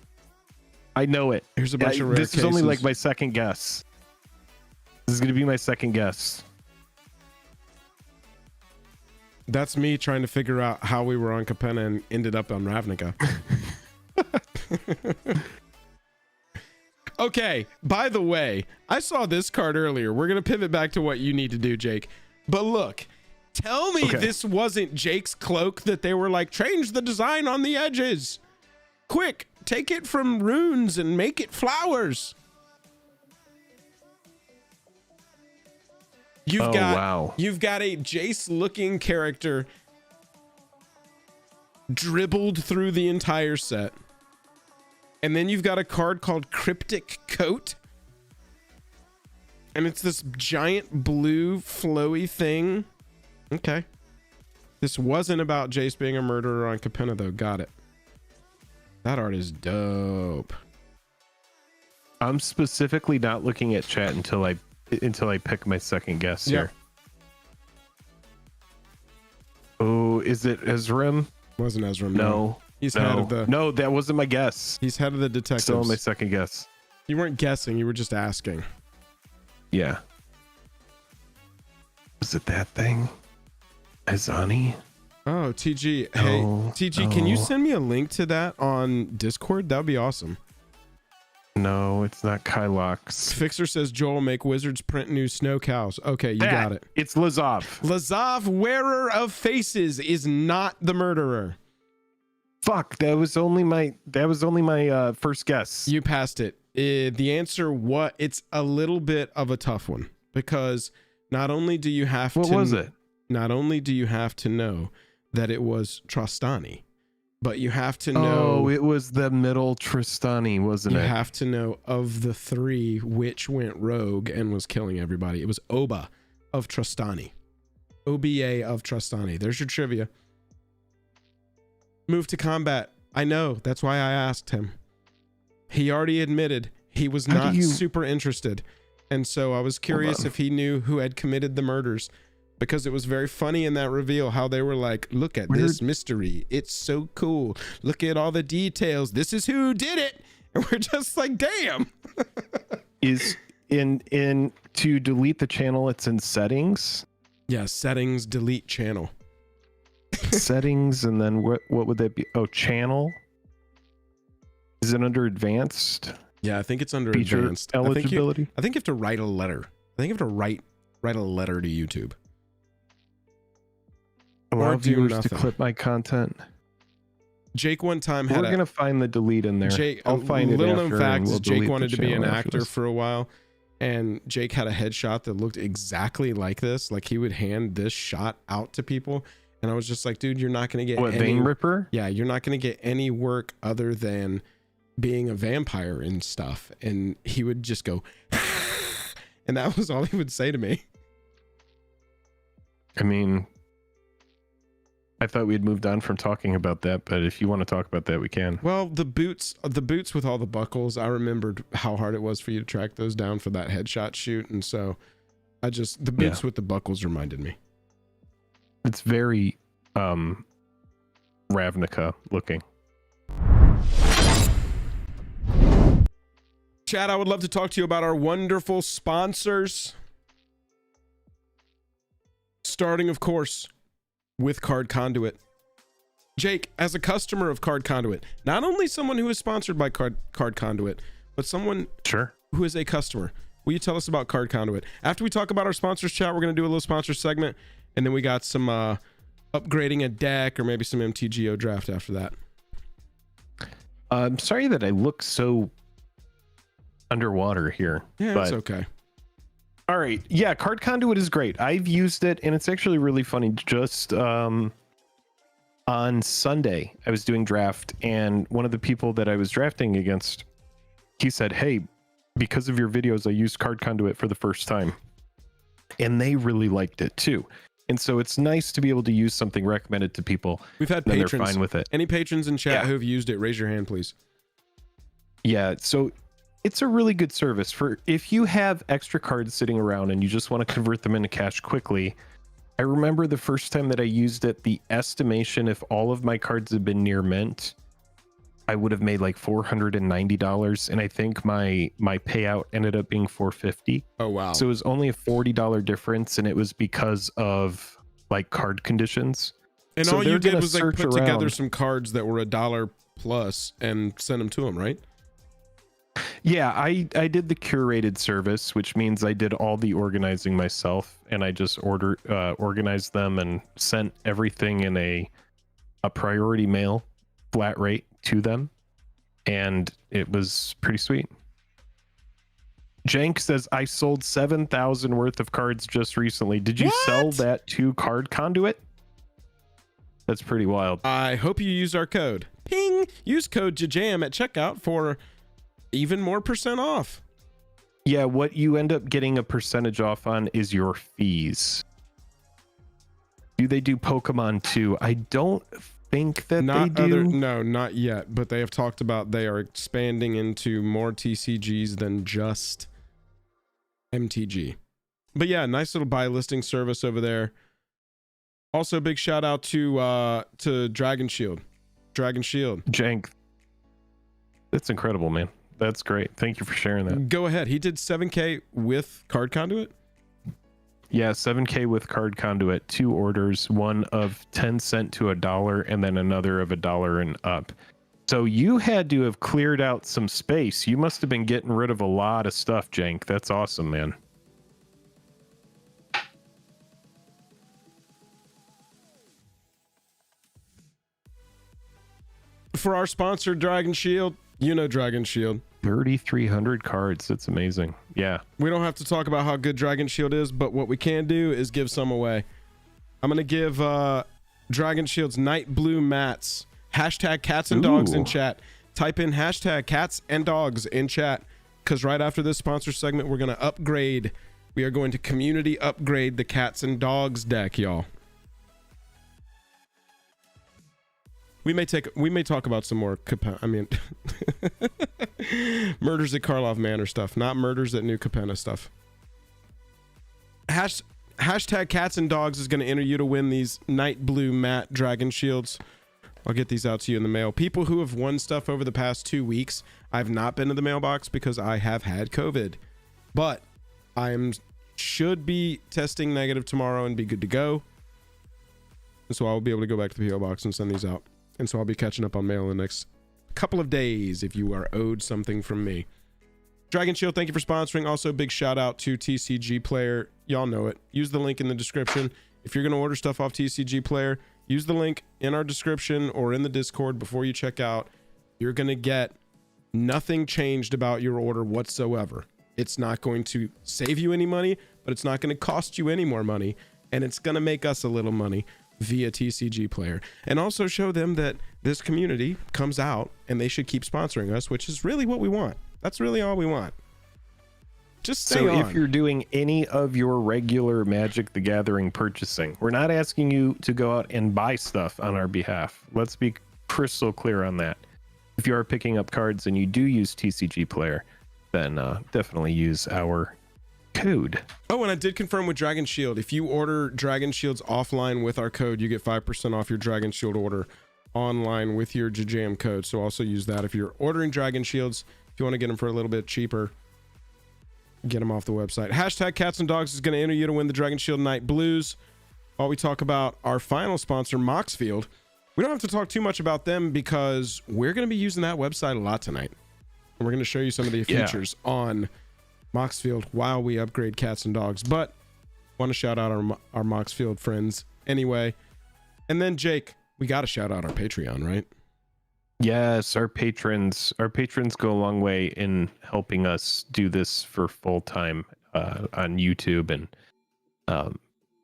I know it. Here's a bunch of rare This is only like my second guess. This is going to be my second guess. That's me trying to figure out how we were on Capenna and ended up on Ravnica. Okay, by the way, I saw this card earlier. We're going to pivot back to what you need to do, Jake. But look, tell me this wasn't Jake's cloak that they were like, change the design on the edges. Quick, take it from runes and make it flowers. You've got a Jace looking character dribbled through the entire set. And then you've got a card called Cryptic Coat. And it's this giant blue flowy thing. Okay. This wasn't about Jace being a murderer on Capenna though. Got it. That art is dope. I'm specifically not looking at chat until I pick my second guess here. Oh, is it Ezrim? Wasn't Ezrim. No. He's head of the... No, that wasn't my guess. He's head of the detectives. Still my second guess. You weren't guessing, you were just asking. Yeah. Was it that thing? Azani? Oh, TG. Hey, TG, can you send me a link to that on Discord? That would be awesome. No, it's not Kylox. Fixer says, Joel, make wizards print new snow cows. Okay, you got it. It's Lazav. Lazav, wearer of faces, is not the murderer. Fuck, that was only my first guess. You passed it. The answer, it's a little bit of a tough one, because not only do you have What was it? Not only do you have to know that it was Trostani, but you have to know... Oh, it was the middle Tristani, wasn't it? You have to know of the 3 which went rogue and was killing everybody. It was Oba of Trostani. OBA of Trostani. There's your trivia. Move to combat. I know. That's why I asked him. He already admitted he was not super interested. And so I was curious if he knew who had committed the murders. Because it was very funny in that reveal how they were like, look at this mystery. It's so cool. Look at all the details. This is who did it. And we're just like, damn. Is in to delete the channel, it's in settings? Yeah, settings, delete channel. Settings, and then what would that be? Oh, channel. Is it under advanced? Yeah, I think it's under feature advanced. Eligibility. I think you have to write a letter. I think you have to write a letter to YouTube. Allow viewers to clip my content. Jake one time We're gonna find the delete in there. Jake, I'll find it. Little known fact is Jake wanted to be an actor this. for a while, and Jake had a headshot that looked exactly like this. Like he would hand this shot out to people, and I was just like, dude, you're not gonna get what, Vein Ripper? Yeah, you're not gonna get any work other than being a vampire and stuff. And he would just go, and that was all he would say to me. I mean, I thought we had moved on from talking about that, but if you want to talk about that, we can. Well, the boots with all the buckles, I remembered how hard it was for you to track those down for that headshot shoot, and so the boots with the buckles reminded me. It's very Ravnica looking. Chad, I would love to talk to you about our wonderful sponsors. Starting, of course, with Card Conduit. Jake, as a customer of Card Conduit, not only someone who is sponsored by Card Conduit, but someone who is a customer, will you tell us about Card Conduit? After we talk about our sponsors, chat, we're going to do a little sponsor segment, and then we got some upgrading a deck or maybe some MTGO draft after that. I'm sorry that I look so underwater here. Yeah, but... it's okay. All right. Yeah, Card Conduit is great. I've used it, and it's actually really funny. Just on Sunday, I was doing draft, and one of the people that I was drafting against, he said, hey, because of your videos, I used Card Conduit for the first time. And they really liked it, too. And so it's nice to be able to use something recommended to people. We've had patrons. They're fine with it. Any patrons in chat who have used it, raise your hand, please. Yeah, so... it's a really good service for if you have extra cards sitting around and you just want to convert them into cash quickly. I remember the first time that I used it, the estimation, if all of my cards had been near mint, I would have made like $490. And I think my payout ended up being $450. Oh, wow. So it was only a $40 difference. And it was because of like card conditions. And so all you did was like put together around some cards that were $1 plus and send them to them, right? Yeah, I did the curated service, which means I did all the organizing myself, and I just organized them and sent everything in a priority mail flat rate to them, and it was pretty sweet. Jank says, I sold 7,000 worth of cards just recently. Did you sell that to Card Conduit? That's pretty wild. I hope you use our code. Ping! Use code JAJAM at checkout for even more % off. Yeah, what you end up getting a percentage off on is your fees. Do they do Pokemon too? I don't think that they do. No, not yet, but they have talked about they are expanding into more TCGs than just MTG. But yeah, nice little buy listing service over there. Also, big shout out to Dragon Shield. Jank. That's incredible, man. That's great. Thank you for sharing that. Go ahead. He did 7K with Card Conduit? Yeah, 7K with Card Conduit. 2 orders, one of 10 cents to $1 and then another of $1 and up. So you had to have cleared out some space. You must have been getting rid of a lot of stuff, Jank. That's awesome, man. For our sponsor, Dragon Shield, you know Dragon Shield. 3,300 cards. That's amazing. Yeah. We don't have to talk about how good Dragon Shield is, but what we can do is give some away. I'm going to give Dragon Shield's Night Blue Mats. Hashtag cats and dogs in chat. Type in hashtag cats and dogs in chat, because right after this sponsor segment, we're going to upgrade. We are going to community upgrade the cats and dogs deck, y'all. We may talk about some more murders at Karlov Manor stuff, not murders at New Capenna stuff. Hashtag cats and dogs is going to enter you to win these Night Blue Matte Dragon Shields. I'll get these out to you in the mail. People who have won stuff over the past 2 weeks, I've not been to the mailbox because I have had COVID, but should be testing negative tomorrow and be good to go. And so I'll be able to go back to the PO box and send these out. And so I'll be catching up on mail in the next couple of days if you are owed something from me. Dragon Shield, thank you for sponsoring. Also, big shout out to TCG Player. Y'all know it. Use the link in the description. If you're going to order stuff off TCG Player, use the link in our description or in the Discord before you check out. You're going to get nothing changed about your order whatsoever. It's not going to save you any money, but it's not going to cost you any more money. And it's going to make us a little money via TCG Player, and also show them that this community comes out and they should keep sponsoring us, which is really what we want. That's really all we want. Just stay So on. if you're doing any of your regular Magic the Gathering purchasing, we're not asking you to go out and buy stuff on our behalf. Let's be crystal clear on that. If you are picking up cards and you do use TCG Player, then definitely use our code. Oh, and I did confirm with Dragon Shield. If you order Dragon Shields offline with our code, you get 5% off your Dragon Shield order online with your JJM code. So also use that if you're ordering Dragon Shields. If you want to get them for a little bit cheaper, get them off the website. Hashtag Cats and Dogs is going to enter you to win the Dragon Shield Night Blues. While we talk about our final sponsor, Moxfield, we don't have to talk too much about them because we're going to be using that website a lot tonight. And we're going to show you some of the features on Moxfield while we upgrade Cats and Dogs. But want to shout out our Moxfield friends anyway. And then Jake, we got to shout out our Patreon, right? Yes, our patrons go a long way in helping us do this for full time on YouTube. And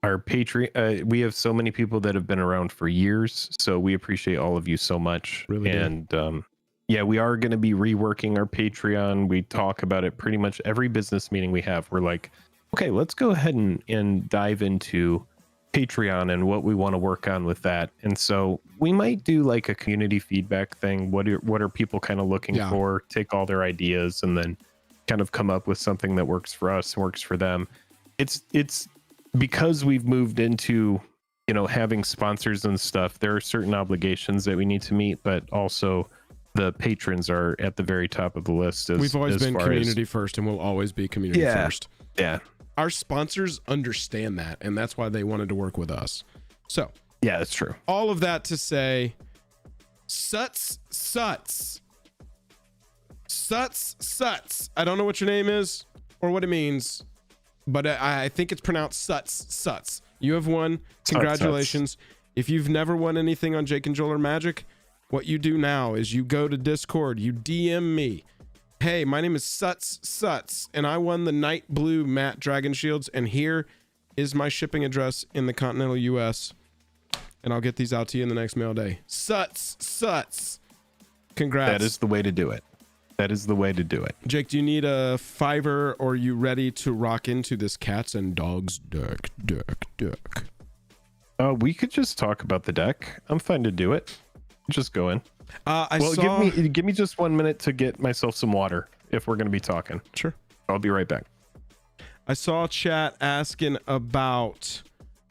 our Patreon, we have so many people that have been around for years, so we appreciate all of you so much. Really do. And yeah, we are going to be reworking our Patreon. We talk about it pretty much every business meeting we have. We're like, okay, let's go ahead and dive into Patreon and what we want to work on with that. And so we might do like a community feedback thing. What are people kind of looking for? Take all their ideas and then kind of come up with something that works for us and works for them. It's because we've moved into, you know, having sponsors and stuff. There are certain obligations that we need to meet, but also the patrons are at the very top of the list. We've always been community first, and we'll always be community first. Yeah. Our sponsors understand that, and that's why they wanted to work with us. So yeah, that's true. All of that to say, Suts. I don't know what your name is or what it means, but I think it's pronounced Suts. You have won. Congratulations. If you've never won anything on Jake and Joel or Magic, what you do now is you go to Discord, you DM me. Hey, my name is Suts, and I won the Night Blue Matte Dragon Shields, and here is my shipping address in the continental US, and I'll get these out to you in the next mail day. Suts. Congrats. That is the way to do it. Jake, do you need a Fiverr, or are you ready to rock into this Cats and Dogs deck? We could just talk about the deck. I'm fine to do it. Just go in. Give me just 1 minute to get myself some water if we're going to be talking. Sure. I'll be right back. I saw chat asking about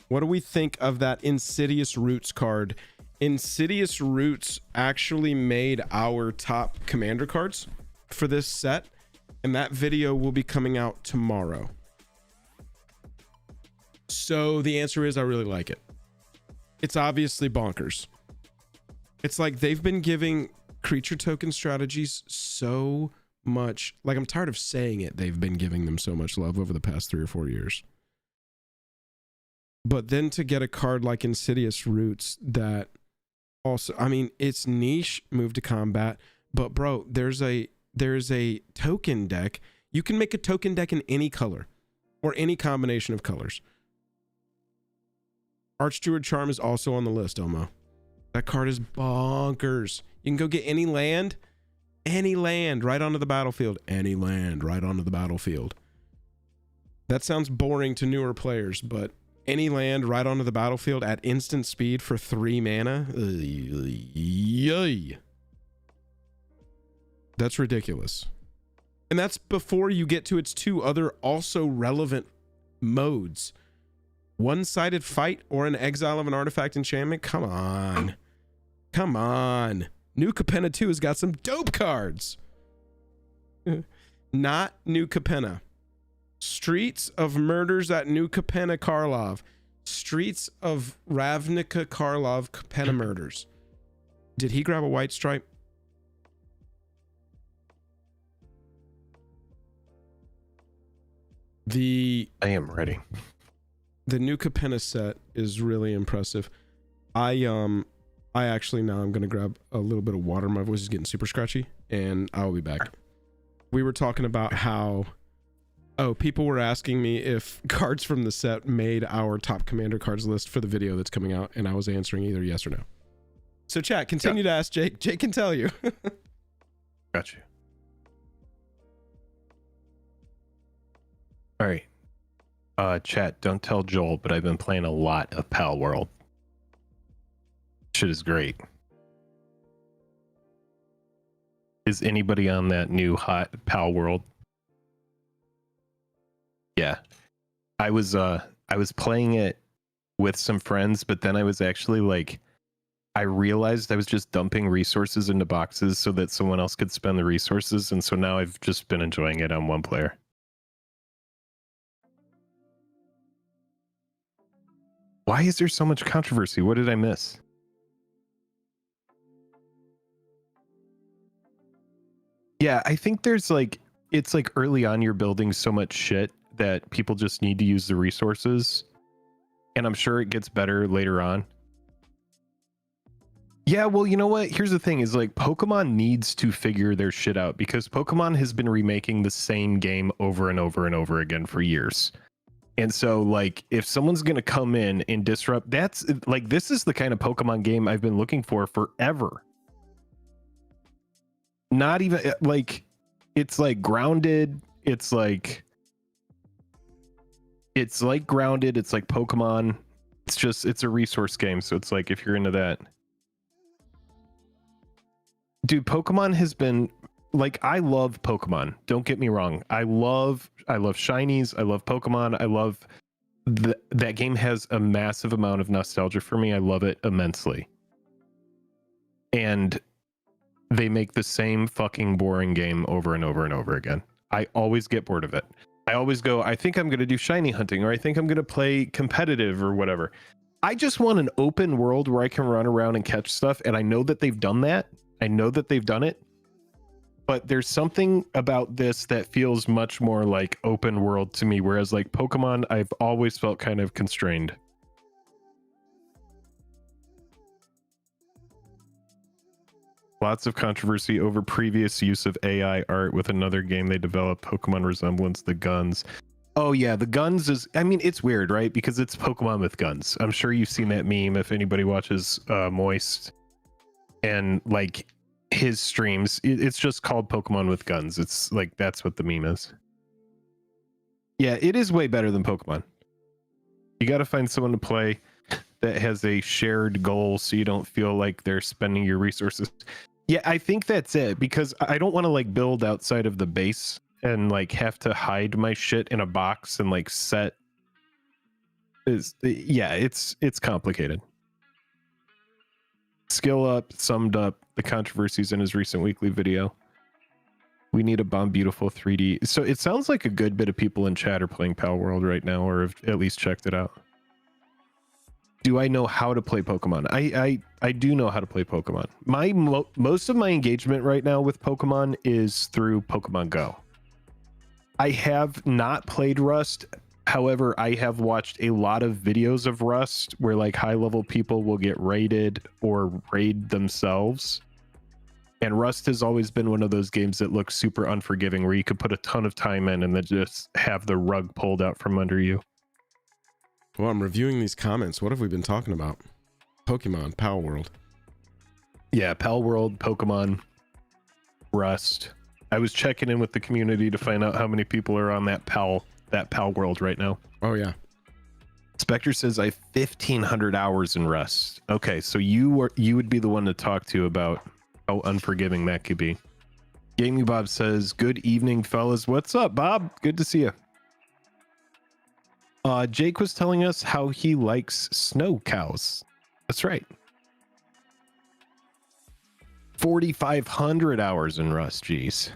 what do we think of that Insidious Roots card. Insidious Roots actually made our top commander cards for this set, and that video will be coming out tomorrow. So the answer is I really like it. It's obviously bonkers. It's like they've been giving creature token strategies so much, like I'm tired of saying it, they've been giving them so much love over the past 3 or 4 years. But then to get a card like Insidious Roots that also, I mean, it's niche, move to combat, but bro, there's a token deck. You can make a token deck in any color or any combination of colors. Archdruid Charm is also on the list, Omo. That card is bonkers. You can go get any land right onto the battlefield. That sounds boring to newer players, but any land right onto the battlefield at instant speed for 3 mana. That's ridiculous. And that's before you get to its 2 other also relevant modes. One-sided fight or an exile of an artifact enchantment. Come on. New Capenna 2 has got some dope cards. Not New Capenna. Streets of Murders at New Capenna Karlov. Streets of Ravnica Karlov Capenna Murders. Did he grab a white stripe? I am ready. The New Capenna set is really impressive. I actually, now I'm going to grab a little bit of water. My voice is getting super scratchy, and I'll be back. We were talking about how, people were asking me if cards from the set made our top commander cards list for the video that's coming out, and I was answering either yes or no. So chat, continue to ask Jake. Jake can tell you. Got you. All right. Chat, don't tell Joel, but I've been playing a lot of Pal World. Shit is great. Is anybody on that new hot Pal World? Yeah. I was playing it with some friends, but then I was actually like, I realized I was just dumping resources into boxes so that someone else could spend the resources, and so now I've just been enjoying it on one player. Why is there so much controversy? What did I miss? Yeah, I think there's like, it's like early on you're building so much shit that people just need to use the resources. And I'm sure it gets better later on. Yeah, well, you know what? Here's the thing is like Pokemon needs to figure their shit out because Pokemon has been remaking the same game over and over and over again for years. And so, like, if someone's going to come in and disrupt, that's like, this is the kind of Pokemon game I've been looking for forever. Not even like, it's like grounded. It's like grounded. It's like Pokemon. It's just, it's a resource game. So it's like, if you're into that. Dude, Pokemon has been like, I love Pokemon. Don't get me wrong. I love shinies. I love Pokemon. I love that game has a massive amount of nostalgia for me. I love it immensely. And they make the same fucking boring game over and over and over again. I always get bored of it. I always go, I think I'm going to do shiny hunting, or I think I'm going to play competitive or whatever. I just want an open world where I can run around and catch stuff. And I know that they've done that. I know that they've done it. But there's something about this that feels much more like open world to me, whereas like Pokemon, I've always felt kind of constrained. Lots of controversy over previous use of AI art with another game they developed, Pokemon Resemblance, the guns. Oh yeah, the guns is, I mean, it's weird, right? Because it's Pokemon with guns. I'm sure you've seen that meme if anybody watches Moist and like his streams. It's just called Pokemon with guns. It's like, that's what the meme is. Yeah, it is way better than Pokemon. You got to find someone to play that has a shared goal so you don't feel like they're spending your resources. Yeah, I think that's it, because I don't want to like build outside of the base and like have to hide my shit in a box and like set is, yeah, it's complicated. Skill Up summed up the controversies in his recent weekly video. We need a Bomb Beautiful 3D. So it sounds like a good bit of people in chat are playing Pal World right now, or have at least checked it out. Do I know how to play Pokemon? I do know how to play Pokemon. Most of my engagement right now with Pokemon is through Pokemon Go. I have not played Rust. However, I have watched a lot of videos of Rust where like high level people will get raided or raid themselves. And Rust has always been one of those games that looks super unforgiving, where you could put a ton of time in and then just have the rug pulled out from under you. Well, I'm reviewing these comments. What have we been talking about? Pokemon, Pal World. Yeah, Pal World, Pokemon, Rust. I was checking in with the community to find out how many people are on that Pal World right now. Oh yeah. Spectre says I have 1,500 hours in Rust. Okay, so you would be the one to talk to about how unforgiving that could be. Gaming Bob says, good evening, fellas. What's up, Bob? Good to see you. Jake was telling us how he likes snow cows. That's right. 4,500 hours in Rust, geez.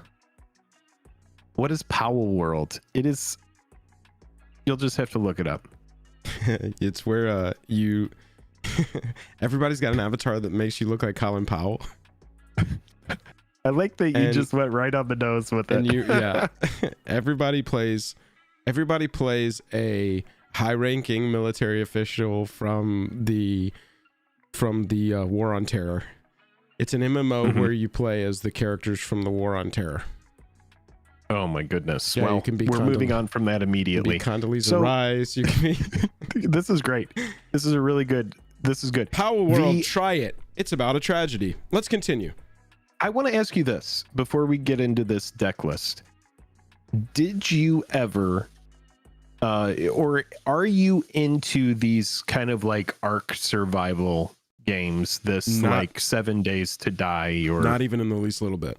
What is Powell World? It is... You'll just have to look it up. It's where you... Everybody's got an avatar that makes you look like Colin Powell. I like that you just went right on the nose with it. Yeah. Everybody plays a high-ranking military official from the War on Terror. It's an MMO where you play as the characters from the War on Terror. Oh my goodness. Yeah, well, we're moving on from that immediately. You can be Condoleezza Rice. You can be... This is great. This is a really good... This is good. Power World, try it. It's about a tragedy. Let's continue. I want to ask you this before we get into this deck list. Did you ever or are you into these kind of like arc survival games? This like 7 Days to Die, or not even in the least little bit.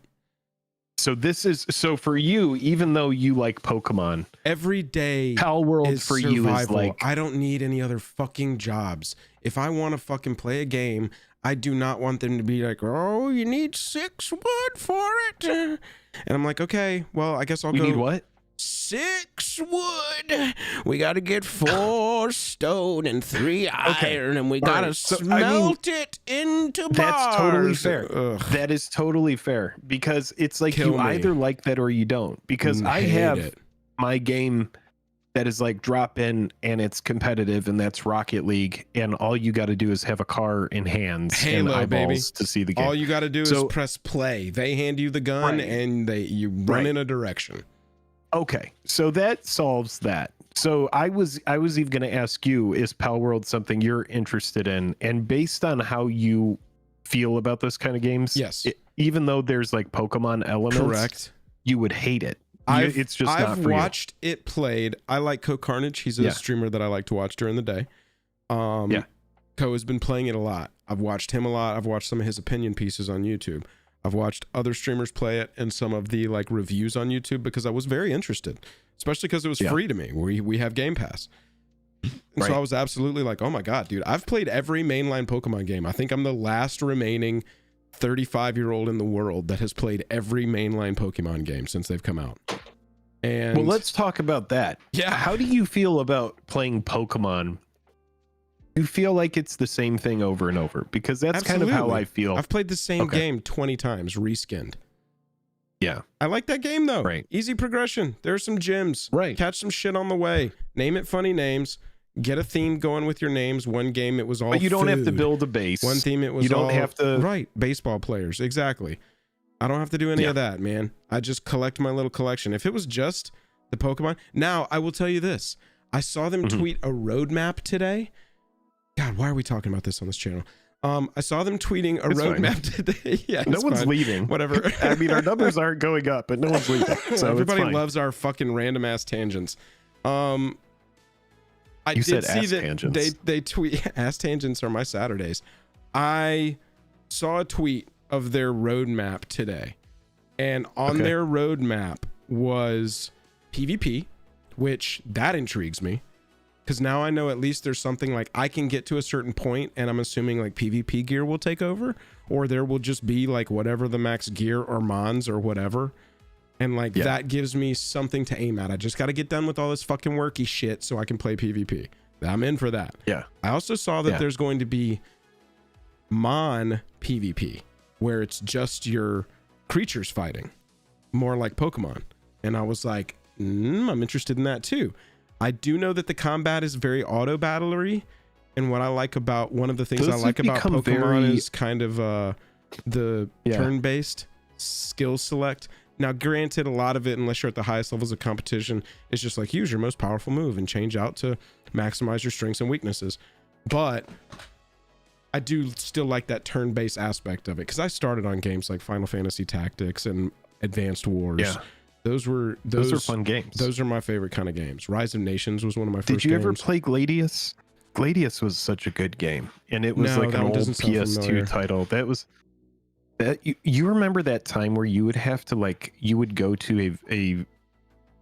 So this is so for you, even though you like Pokemon, every day Pal World is for survival. you is like, I don't need any other fucking jobs. If I want to fucking play a game, I do not want them to be like, oh, you need 6 wood for it. And I'm like, okay, well, I guess I'll go. You need what? 6 wood. We got to get 4 stone and 3 iron, and we got to smelt it into bars. That's totally fair. That is totally fair, because it's like you either like that or you don't. Because I have my game that is like drop in and it's competitive, and that's Rocket League, and all you got to do is have a car in hands and eyeballs to see the game. All you got to do is press play. They hand you the gun and you run in a direction. Okay, so that solves that. So I was even going to ask you, is Pal World something you're interested in? And based on how you feel about those kind of games, yes, even though there's like Pokemon elements, correct, you would hate it. It's just I've watched it played. I like Co Carnage. He's a streamer that I like to watch during the day. Co has been playing it a lot. I've watched him a lot. I've watched some of his opinion pieces on YouTube. I've watched other streamers play it and some of the like reviews on YouTube, because I was very interested, especially because it was free to me. We have Game Pass. And so I was absolutely like, oh my God, dude, I've played every mainline Pokemon game. I think I'm the last remaining 35-year-old in the world that has played every mainline Pokemon game since they've come out. And well, let's talk about that. Yeah. How do you feel about playing Pokemon? You feel like it's the same thing over and over? Because that's kind of how I feel. I've played the same game 20 times, reskinned. Yeah. I like that game though. Right. Easy progression. There's some gems. Right. Catch some shit on the way. Name it funny names. Get a theme going with your names. One game it was all But you don't have to build a base. One theme it was you don't have to. Right. Baseball players. Exactly. I don't have to do any of that, man. I just collect my little collection. If it was just the Pokemon. Now, I will tell you this. I saw them tweet a roadmap today. God, why are we talking about this on this channel? I saw them tweeting a roadmap today. Yeah, no one's leaving. Whatever. I mean, our numbers aren't going up, but no one's leaving. So everybody loves our fucking random ass tangents. I did see that they tweet ass tangents are my Saturdays. I saw a tweet of their roadmap today, and on their roadmap was PvP, which that intrigues me. Because now I know at least there's something like I can get to a certain point, and I'm assuming like PvP gear will take over, or there will just be like whatever the max gear or mons or whatever. And like that gives me something to aim at. I just got to get done with all this fucking worky shit so I can play PvP. I'm in for that. Yeah. I also saw that there's going to be mon PvP, where it's just your creatures fighting, more like Pokemon. And I was like, I'm interested in that too. I do know that the combat is very auto battlery, and what I like about one of the things I like about Pokemon is kind of the turn-based skill select. Now, granted, a lot of it, unless you're at the highest levels of competition, is just like use your most powerful move and change out to maximize your strengths and weaknesses. But I do still like that turn-based aspect of it, because I started on games like Final Fantasy Tactics and Advanced Wars. Yeah. Those are fun games. Those are my favorite kind of games. Rise of Nations was one of my first games. Did you ever play Gladius? Gladius was such a good game, and it was like an old PS2 title. That was that you remember that time where you would have to like you would go to a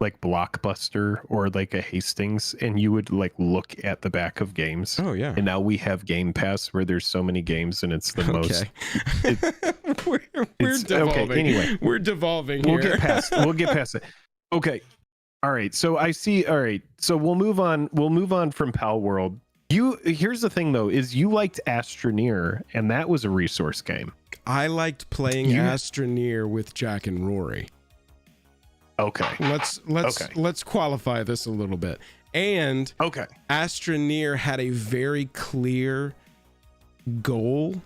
like Blockbuster or like a Hastings, and you would like look at the back of games. Oh yeah. And now we have Game Pass where there's so many games, and it's the most. We're devolving. Okay, anyway, we're devolving. We'll get past it. Okay. All right. So I see. All right. So we'll move on. We'll move on from Pal World. Here's the thing though, is you liked Astroneer, and that was a resource game. I liked playing Astroneer with Jack and Rory. Okay. Let's qualify this a little bit. And Astroneer had a very clear goal,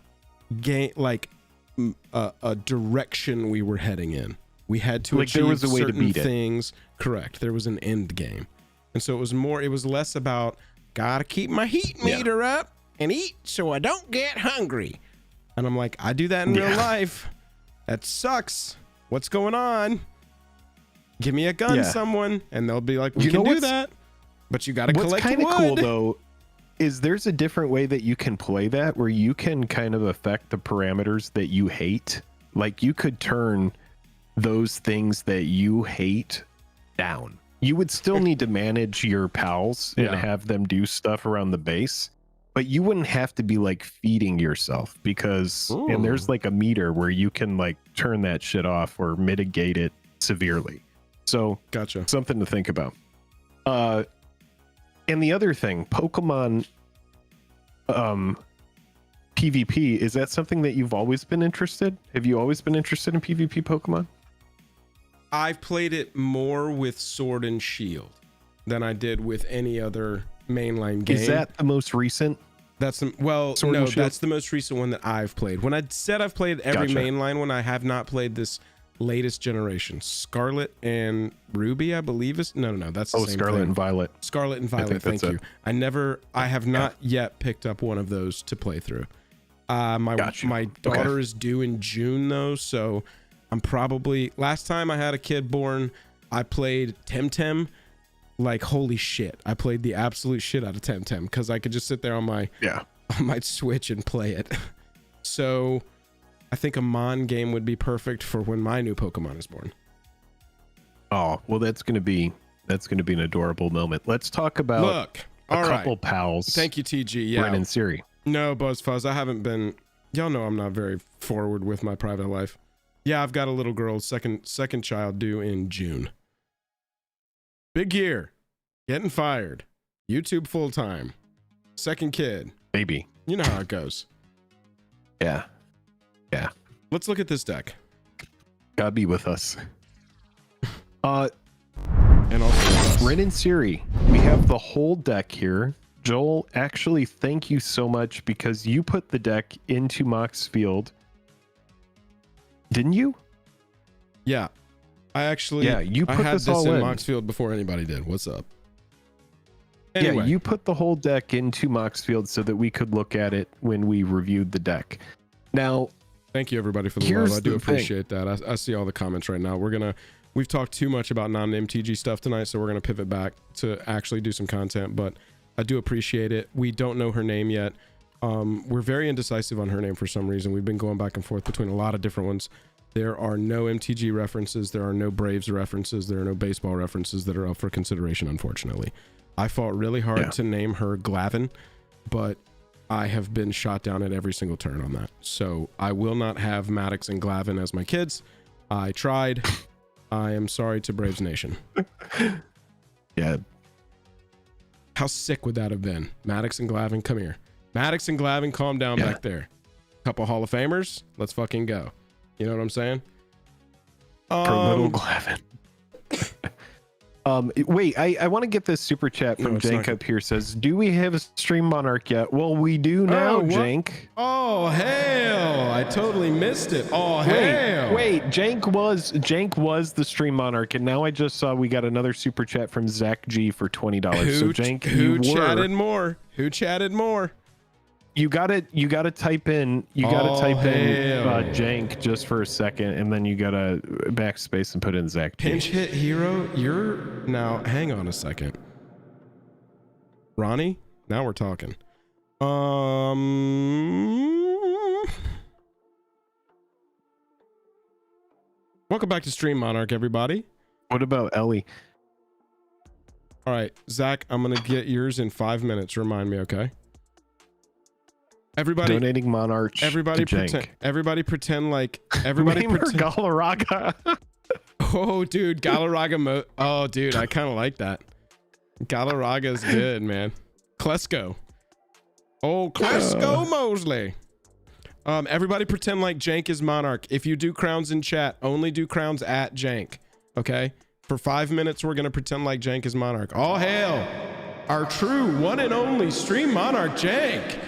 like a direction we were heading in. We had to achieve there was a way certain to beat things. Correct. There was an end game. And so it was less about gotta keep my heat meter up and eat so I don't get hungry. And I'm like, I do that in real life. That sucks. What's going on? Give me a gun, someone. And they'll be like, we can do that. But you got to What's collect kind of wood. cool though is there's a different way that you can play that where you can kind of affect the parameters that you hate. Like you could turn those things that you hate down. You would still need to manage your pals and have them do stuff around the base, but you wouldn't have to be like feeding yourself because and there's like a meter where you can like turn that shit off or mitigate it severely. So Gotcha. Something to think about. And the other thing, Pokemon PvP, is that something that you've always been interested? Have you always been interested in PvP Pokemon? I've played it more with Sword and Shield than I did with any other mainline game. Is that the most recent? That's the, well, Sword no, and Shield? that's the most recent one that I've played. When I said I've played every mainline one, I have not played this latest generation. Scarlet and Ruby, I believe is no, that's the same Scarlet thing. and Violet. Scarlet and Violet, thank you. I have not yet picked up one of those to play through. My daughter is due in June though, so I'm probably, last time I had a kid born, I played Temtem like holy shit. I played the absolute shit out of Temtem because I could just sit there on my Switch and play it. So I think a Mon game would be perfect for when my new Pokemon is born. Oh, well, that's gonna be an adorable moment. Let's talk about a couple pals. Thank you, TG. Yeah. Ren and Siri. No, BuzzFuzz, I haven't been. Y'all know I'm not very forward with my private life. Yeah, I've got a little girl, second child due in June. Big year. Getting fired. YouTube full time. Second kid. Baby. You know how it goes. Yeah. Let's look at this deck. God be with us. And also Ren and Siri. We have the whole deck here. Joel, actually, thank you so much because you put the deck into Mox Field. Didn't you? Yeah. I actually you put I had this this all in in. Moxfield before anybody did. What's up? Anyway. Yeah, you put the whole deck into Mox Field so that we could look at it when we reviewed the deck. Now, thank you everybody for the love. I do appreciate that. I see all the comments right now. We've talked too much about non-MTG stuff tonight, so we're gonna pivot back to actually do some content, but I do appreciate it. We don't know her name yet. We're very indecisive on her name for some reason. We've been going back and forth between a lot of different ones. There are no MTG references. There are no Braves references. There are no baseball references that are up for consideration, unfortunately. I fought really hard to name her Glavin, but I have been shot down at every single turn on that. So I will not have Maddox and Glavin as my kids. I tried. I am sorry to Braves Nation. Yeah. How sick would that have been? Maddox and Glavin, come here. Maddox and Glavin, calm down back there. Couple Hall of Famers. Let's fucking go. You know what I'm saying? For little Glavin. Wait, I want to get this super chat from Jank up here. Says, do we have a Stream Monarch yet? Well, we do now, Jank. Oh, hell. I totally missed it. Oh, hell. Wait, Jank was the Stream Monarch, and now I just saw we got another super chat from Zach G for $20. So Jank, who chatted more? Who chatted more? You gotta type in Jank just for a second, and then you gotta backspace and put in Zach G. Pinch hit hero. You're now. Hang on a second, Ronnie. Now we're talking. Welcome back to Stream Monarch, everybody. What about Ellie? All right, Zach. I'm gonna get yours in 5 minutes. Remind me, okay? Everybody donating Monarch. Everybody pretend. Everybody pretend like everybody pretend. Galarraga. Oh, dude, Galarraga. Oh, dude, I kind of like that. Galarraga is good, man. Klesko. Oh, Klesko Mosley. Everybody pretend like Jank is Monarch. If you do crowns in chat, only do crowns at Jank. Okay. For 5 minutes, we're gonna pretend like Jank is Monarch. Oh hell, our true one and only Stream Monarch Jank.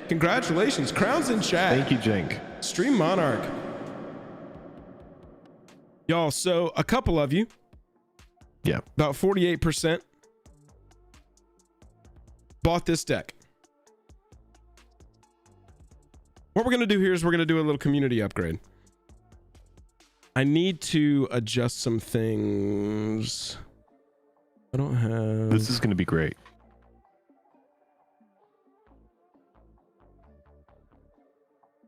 Congratulations, crowns in chat. Thank you, Jank. Stream Monarch. Y'all, so a couple of you, about 48%, bought this deck. What we're going to do here is we're going to do a little community upgrade. I need to adjust some things. I don't have... This is going to be great.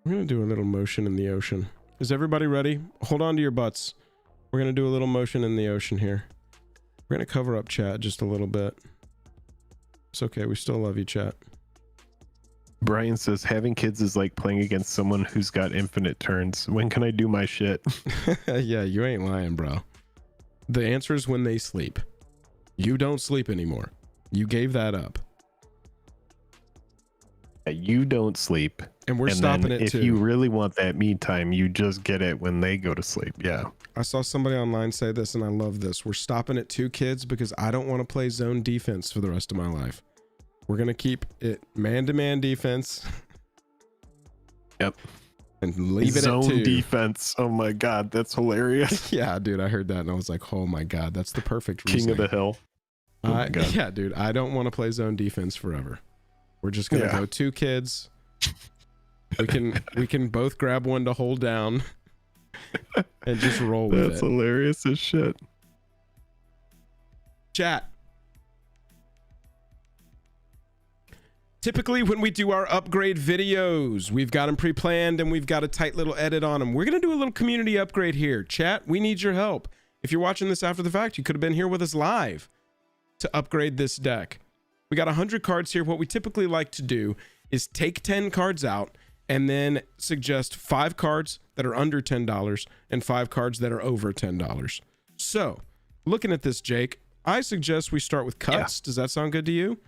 I'm going to do a little motion in the ocean. Is everybody ready? Hold on to your butts. We're going to do a little motion in the ocean here. We're going to cover up chat just a little bit. It's okay. We still love you, chat. Brian says, having kids is like playing against someone who's got infinite turns. When can I do my shit? Yeah, you ain't lying, bro. The answer is when they sleep. You don't sleep anymore. You gave that up. You don't sleep. And we're stopping it too. If you really want that me time, you just get it when they go to sleep. Yeah. I saw somebody online say this, and I love this. We're stopping at 2 kids because I don't want to play zone defense for the rest of my life. We're going to keep it man-to-man defense. Yep. And leave it zone at 2. Defense. Oh my God. That's hilarious. Yeah, dude. I heard that and I was like, oh my God, that's the perfect King of the hill. Oh my God. Yeah, dude. I don't want to play zone defense forever. We're just going to go 2 kids. We can both grab one to hold down and just roll with it. That's hilarious as shit. Chat. Typically when we do our upgrade videos, we've got them pre-planned and we've got a tight little edit on them. We're going to do a little community upgrade here. Chat, we need your help. If you're watching this after the fact, you could have been here with us live to upgrade this deck. We got 100 cards here. What we typically like to do is take 10 cards out and then suggest 5 cards that are under $10 and 5 cards that are over $10. So, looking at this, Jake, I suggest we start with cuts. Does that sound good to you?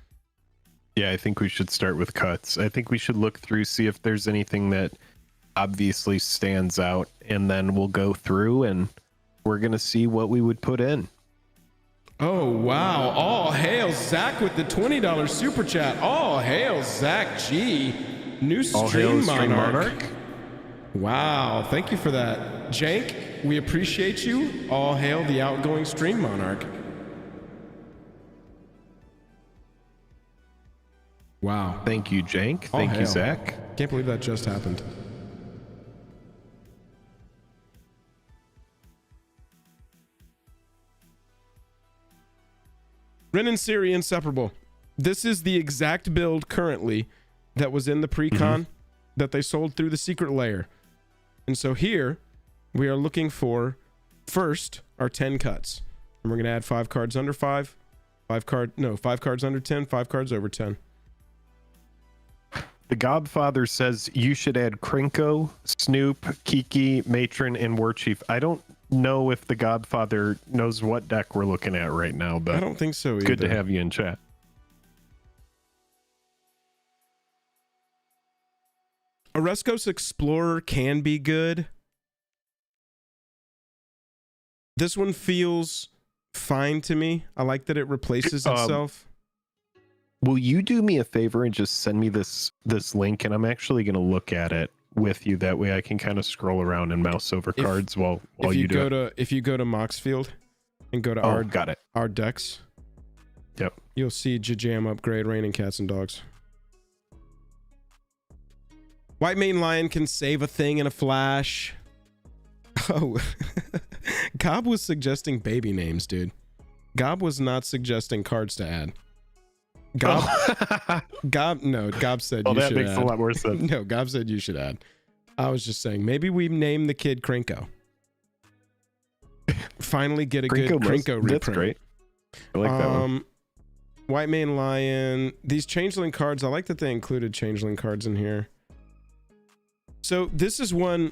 Yeah, I think we should start with cuts. I think we should look through, see if there's anything that obviously stands out, and then we'll go through and we're going to see what we would put in. Oh, wow. All hail Zach with the $20 super chat. All hail Zach G. New stream monarch. Wow. Thank you for that. Jank, we appreciate you. All hail the outgoing stream monarch. Wow. Thank you, Jank. Thank you, Zach. Can't believe that just happened. Ren and Siri inseparable. This is the exact build currently that was in the Precon that they sold through the secret layer. And so here we are looking for first our 10 cuts. And we're going to add 5 cards under 5, 5 cards under 10, 5 cards over 10. The Godfather says you should add Krinko, Snoop, Kiki, Matron, and Warchief. I don't know if the Godfather knows what deck we're looking at right now, but I don't think so either. Good to have you in chat. Oreskos Explorer can be good. This one feels fine to me. I like that it replaces itself. Will you do me a favor and just send me this link, and I'm actually going to look at it with you. That way I can kind of scroll around and mouse over cards while you do it. If you go to Moxfield and go to our decks, yep, you'll see Jajam Upgrade, Raining Cats and Dogs. White Mane Lion can save a thing in a flash. Oh, Gob was suggesting baby names, dude. Gob was not suggesting cards to add. Gob said you should add. That makes a lot more sense. No, Gob said you should add. I was just saying, maybe we name the kid Krinko. Finally get a good Krinko reprint. That's great. I like that one. White Mane Lion. These Changeling cards, I like that they included Changeling cards in here. So this is one...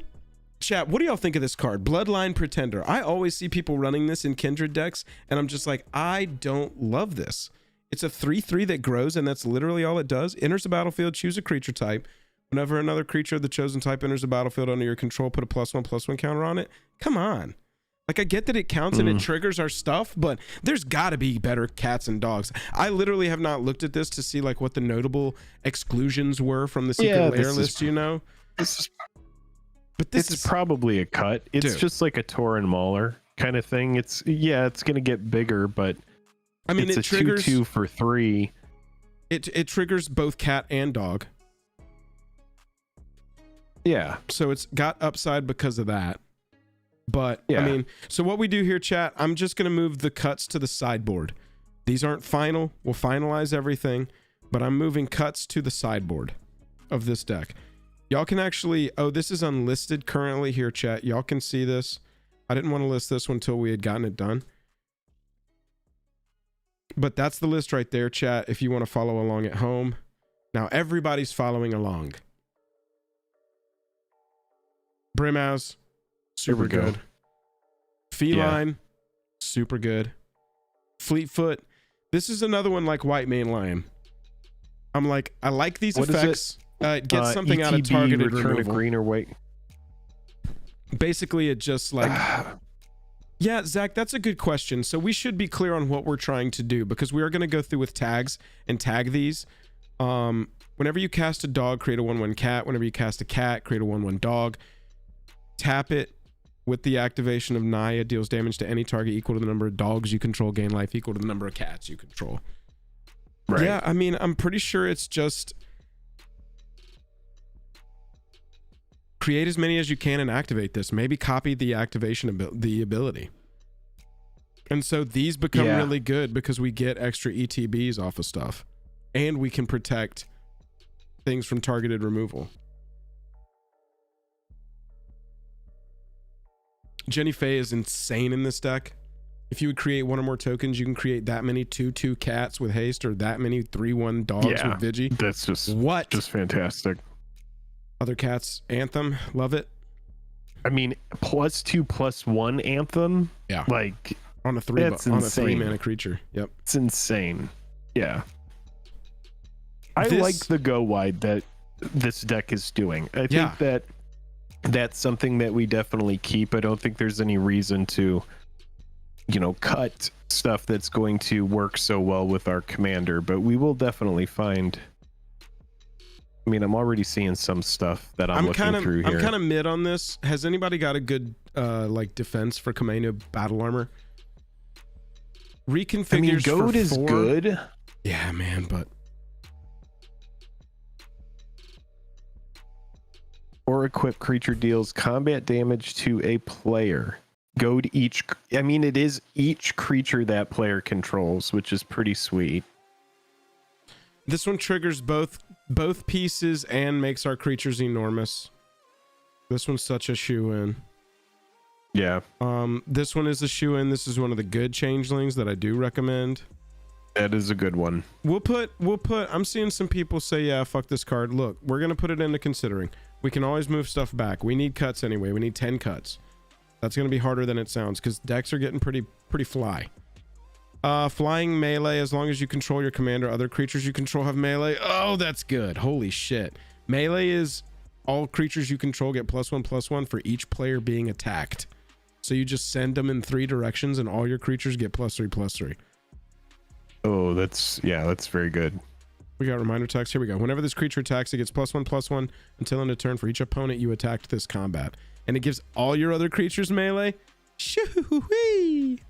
Chat, what do y'all think of this card? Bloodline Pretender. I always see people running this in Kindred decks, and I'm just like, I don't love this. It's a 3/3 that grows, and that's literally all it does. Enters the battlefield, choose a creature type. Whenever another creature of the chosen type enters the battlefield under your control, put a +1/+1 counter on it. Come on. Like, I get that it counts and it triggers our stuff, but there's got to be better cats and dogs. I literally have not looked at this to see, like, what the notable exclusions were from the secret layer list, you know? But this is probably a cut. It's just like a Tauren Mauler kind of thing. It's going to get bigger, but I mean, it's a triggers 2/2 for 3. It triggers both cat and dog. Yeah. So it's got upside because of that. But I mean, so what we do here, chat, I'm just going to move the cuts to the sideboard. These aren't final. We'll finalize everything, but I'm moving cuts to the sideboard of this deck. Y'all can actually, oh, this is unlisted currently here, chat. Y'all can see this. I didn't want to list this one until we had gotten it done. But that's the list right there, chat, if you want to follow along at home. Now, everybody's following along. Brimhouse, super good. Feline, super good. Fleetfoot. This is another one like White Mane Lion. I'm like, I like these effects. It gets something out of targeted removal. Green or white. Basically, it just like... Yeah, Zach, that's a good question. So we should be clear on what we're trying to do, because we are going to go through with tags and tag these. Whenever you cast a dog, create a 1/1 cat. Whenever you cast a cat, create a 1/1 dog. Tap it with the activation of Naya. Deals damage to any target equal to the number of dogs you control. Gain life equal to the number of cats you control. Right. Yeah, I mean, I'm pretty sure it's just... create as many as you can and activate this. Maybe copy the activation the ability. And so these become really good because we get extra ETBs off of stuff. And we can protect things from targeted removal. Jenny Faye is insane in this deck. If you would create one or more tokens, you can create that many 2/2 cats with haste or that many 3/1 dogs with Vigi. That's just fantastic. Other cats, Anthem, love it. I mean, +2/+1 Anthem. Yeah, like on a 3 mana creature. Yep, it's insane. Yeah, I like the go wide that this deck is doing. I think that that's something that we definitely keep. I don't think there's any reason to, cut stuff that's going to work so well with our commander, but we will definitely find. I mean, I'm already seeing some stuff that I'm looking through here. I'm kind of mid on this. Has anybody got a good like defense for Kameno battle armor? Reconfigures. I mean, Goad is good. Yeah, man, but or equipped creature deals combat damage to a player. Goad each. I mean, it is each creature that player controls, which is pretty sweet. This one triggers both pieces and makes our creatures enormous. This one's such a shoe-in. Yeah. This one is a shoe-in. This is one of the good changelings that I do recommend. That is a good one. We'll put I'm seeing some people say, yeah, fuck this card. Look, we're gonna put it into considering. We can always move stuff back. We need cuts anyway. We need 10 cuts. That's gonna be harder than it sounds because decks are getting pretty fly. Flying melee, as long as you control your commander, other creatures you control have melee. Oh, that's good. Holy shit. Melee is all creatures you control get +1/+1 for each player being attacked. So you just send them in 3 directions and all your creatures get +3/+3. Oh, that's very good. We got reminder text. Here we go. Whenever this creature attacks, it gets +1/+1 until end of turn for each opponent you attacked this combat. And it gives all your other creatures melee. Shoo-wee!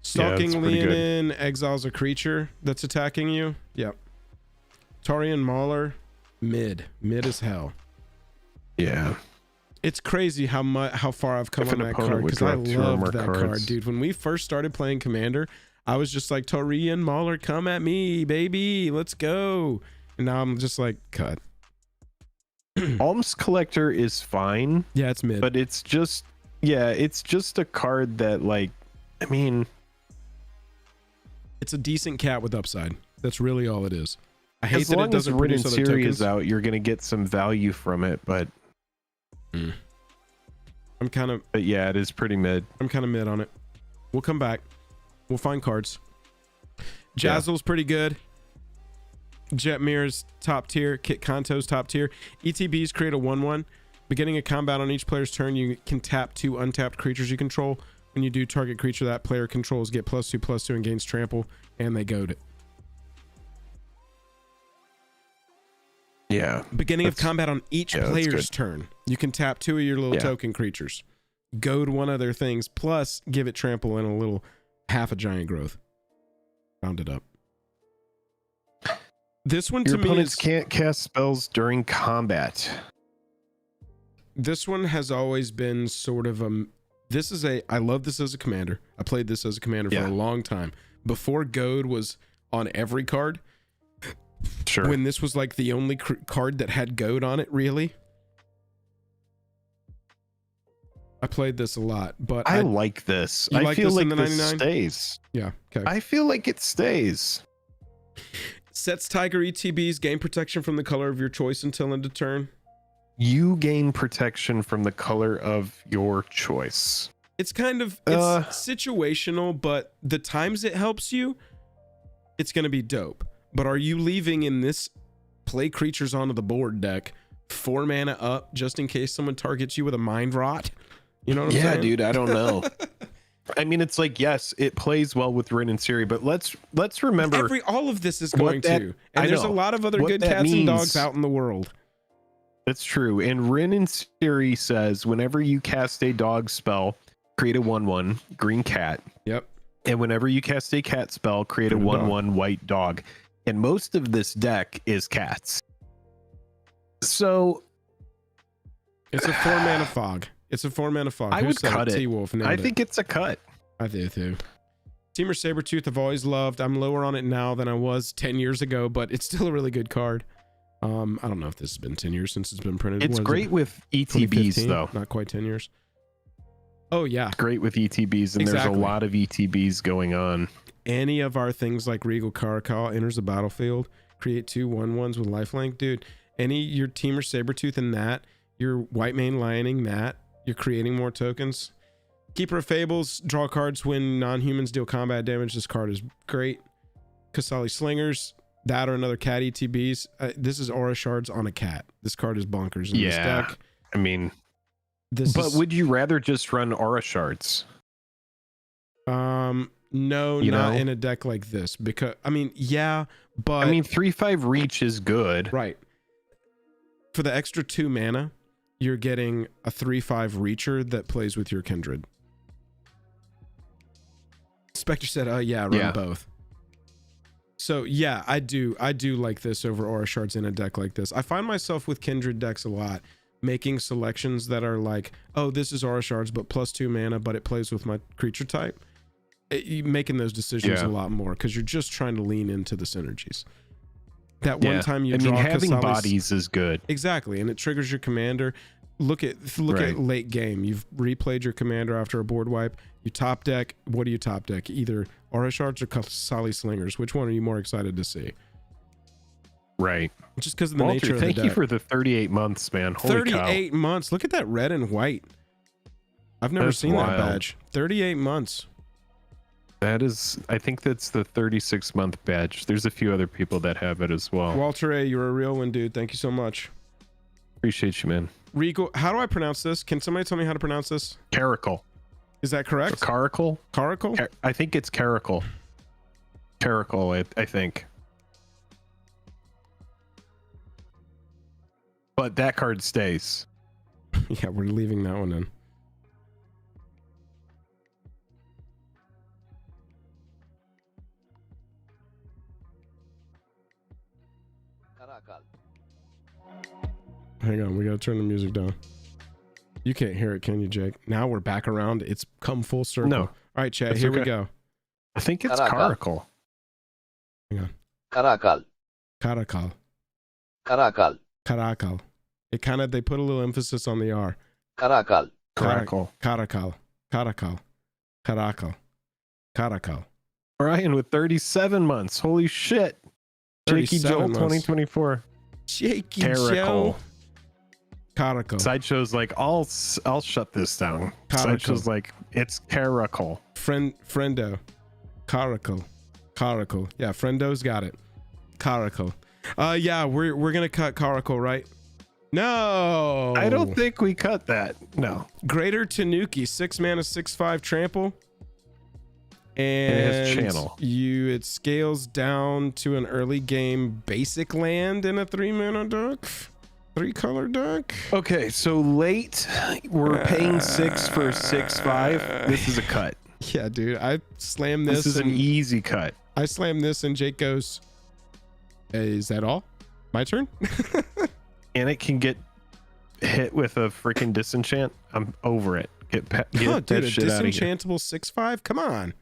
Stalking Leonin exiles a creature that's attacking you. Yep. Taurean Mauler, mid as hell. Yeah. It's crazy how far I've come on that card because I love that card, dude. When we first started playing Commander, I was just like, Taurean Mauler, come at me, baby, let's go. And now I'm just like, cut. Alms Collector is fine. Yeah, it's mid. But it's just a card that, like, I mean, it's a decent cat with upside. That's really all it is. I hate that it doesn't produce other series tokens. Out, you're gonna get some value from it, but But yeah, it is pretty mid. I'm kind of mid on it. We'll come back. We'll find cards. Jazzle's pretty good. Jetmir's top tier. Kit Kanto's top tier. ETBs create a 1/1. Beginning a combat on each player's turn, you can tap 2 untapped creatures you control. When you do, target creature that player controls get +2/+2 and gains trample, and they goad it. Yeah. Beginning of combat on each player's turn, you can tap 2 of your little token creatures, goad 1 of their things, plus give it trample and a little half a giant growth. Round it up. This one to me opponents can't cast spells during combat. This one has always been sort of I love this as a commander. I played this as a commander for a long time, before Goad was on every card. Sure. When this was like the only card that had Goad on it, really. I played this a lot, but I like this. You I like feel this like in the this 99? stays. Yeah. Okay. I feel like it stays. Sets Tiger ETBs, gain protection from the color of your choice until end of turn. You gain protection from the color of your choice. It's kind of it's situational, but the times it helps you, it's going to be dope. But are you leaving in this play creatures onto the board deck 4 mana up just in case someone targets you with a mind rot? You know what I'm saying? Yeah, dude, I don't know. I mean, it's like, yes, it plays well with Rin and Siri, but let's remember all of this is going to. And there's a lot of other good cats and dogs out in the world. That's true. And Rin and Siri says whenever you cast a dog spell, create a 1/1 green cat. Yep. And whenever you cast a cat spell, create a 1/1 white dog. And most of this deck is cats. So it's a 4 mana fog. It's a 4 mana fog. I would cut it. T-Wolf I think it's a cut. I do too. Teamer Sabretooth I've always loved. I'm lower on it now than I was 10 years ago, but it's still a really good card. I don't know if this has been 10 years since it's been printed. It's great with ETBs though. Not quite 10 years. Oh yeah. Great with ETBs, and there's a lot of ETBs going on. Any of our things like Regal Caracal enters the battlefield, create 2 1/1s with lifelink, dude. Your Teamer Sabretooth in that, your White Mane Lioning that, you're creating more tokens. Keeper of Fables, draw cards when non-humans deal combat damage. This card is great. Kasali Slingers, that or another cat ETBs. This is Aura Shards on a cat. This card is bonkers in this deck. I mean, would you rather just run Aura Shards? No, not in a deck like this, because I mean, yeah, but I mean 3/5 reach is good. Right. For the extra 2 mana, you're getting a 3/5 reacher that plays with your Kindred. Spectre said, run both. So yeah, I do like this over Aura Shards in a deck like this. I find myself with Kindred decks a lot, making selections that are like, oh, this is Aura Shards, but plus 2 mana, but it plays with my creature type. Making those decisions a lot more because you're just trying to lean into the synergies. That one time you draw having bodies is good. Exactly, and it triggers your commander. Look at late game. You've replayed your commander after a board wipe. You top deck. What do you top deck? Either Aura Shards or Kasali Slingers. Which one are you more excited to see? Right. Just because of the nature of the deck. Thank you for the 38 months, man. Holy 38 months. Look at that red and white. I've never seen that badge. 38 months. That is, I think that's the 36-month badge. There's a few other people that have it as well. Walter A, you're a real one, dude. Thank you so much. Appreciate you, man. Regal, how do I pronounce this? Can somebody tell me how to pronounce this? Caracal. Is that correct? Caracal? Caracal? I think it's Caracal. Caracal, I think. But that card stays. Yeah, we're leaving that one in. Hang on, we gotta turn the music down. You can't hear it, can you, Jake? Now we're back around. It's come full circle. No. All right, Chad, here we go. I think it's Caracal. Hang on. Caracal. Caracal. Caracal. Caracal. It kind of, they put a little emphasis on the R. Caracal. Caracal. Caracal. Caracal. Caracal. Caracal. Ryan with 37 months. Holy shit. Jakey Joel 2024. Jakey Joel. Caracal. Sideshow's like, I'll shut this down. Sideshow's like, it's Caracal. Friendo. Caracal. Caracal. Yeah, Friendo's got it. Caracal. Yeah, we're gonna cut Caracal, right? No, I don't think we cut that. No. Greater Tanuki, 6 mana, 6/5 trample. And it has channel. It scales down to an early game basic land in a 3 mana deck. 3 color deck. Okay, so late we're paying 6 for 6/5. This is a cut. Yeah, dude. I slammed this. This is an easy cut. I slammed this and Jake goes, is that all? My turn? And it can get hit with a freaking disenchant. I'm over it. Get dude, that a shit out of here. disenchantable 6/5? Come on.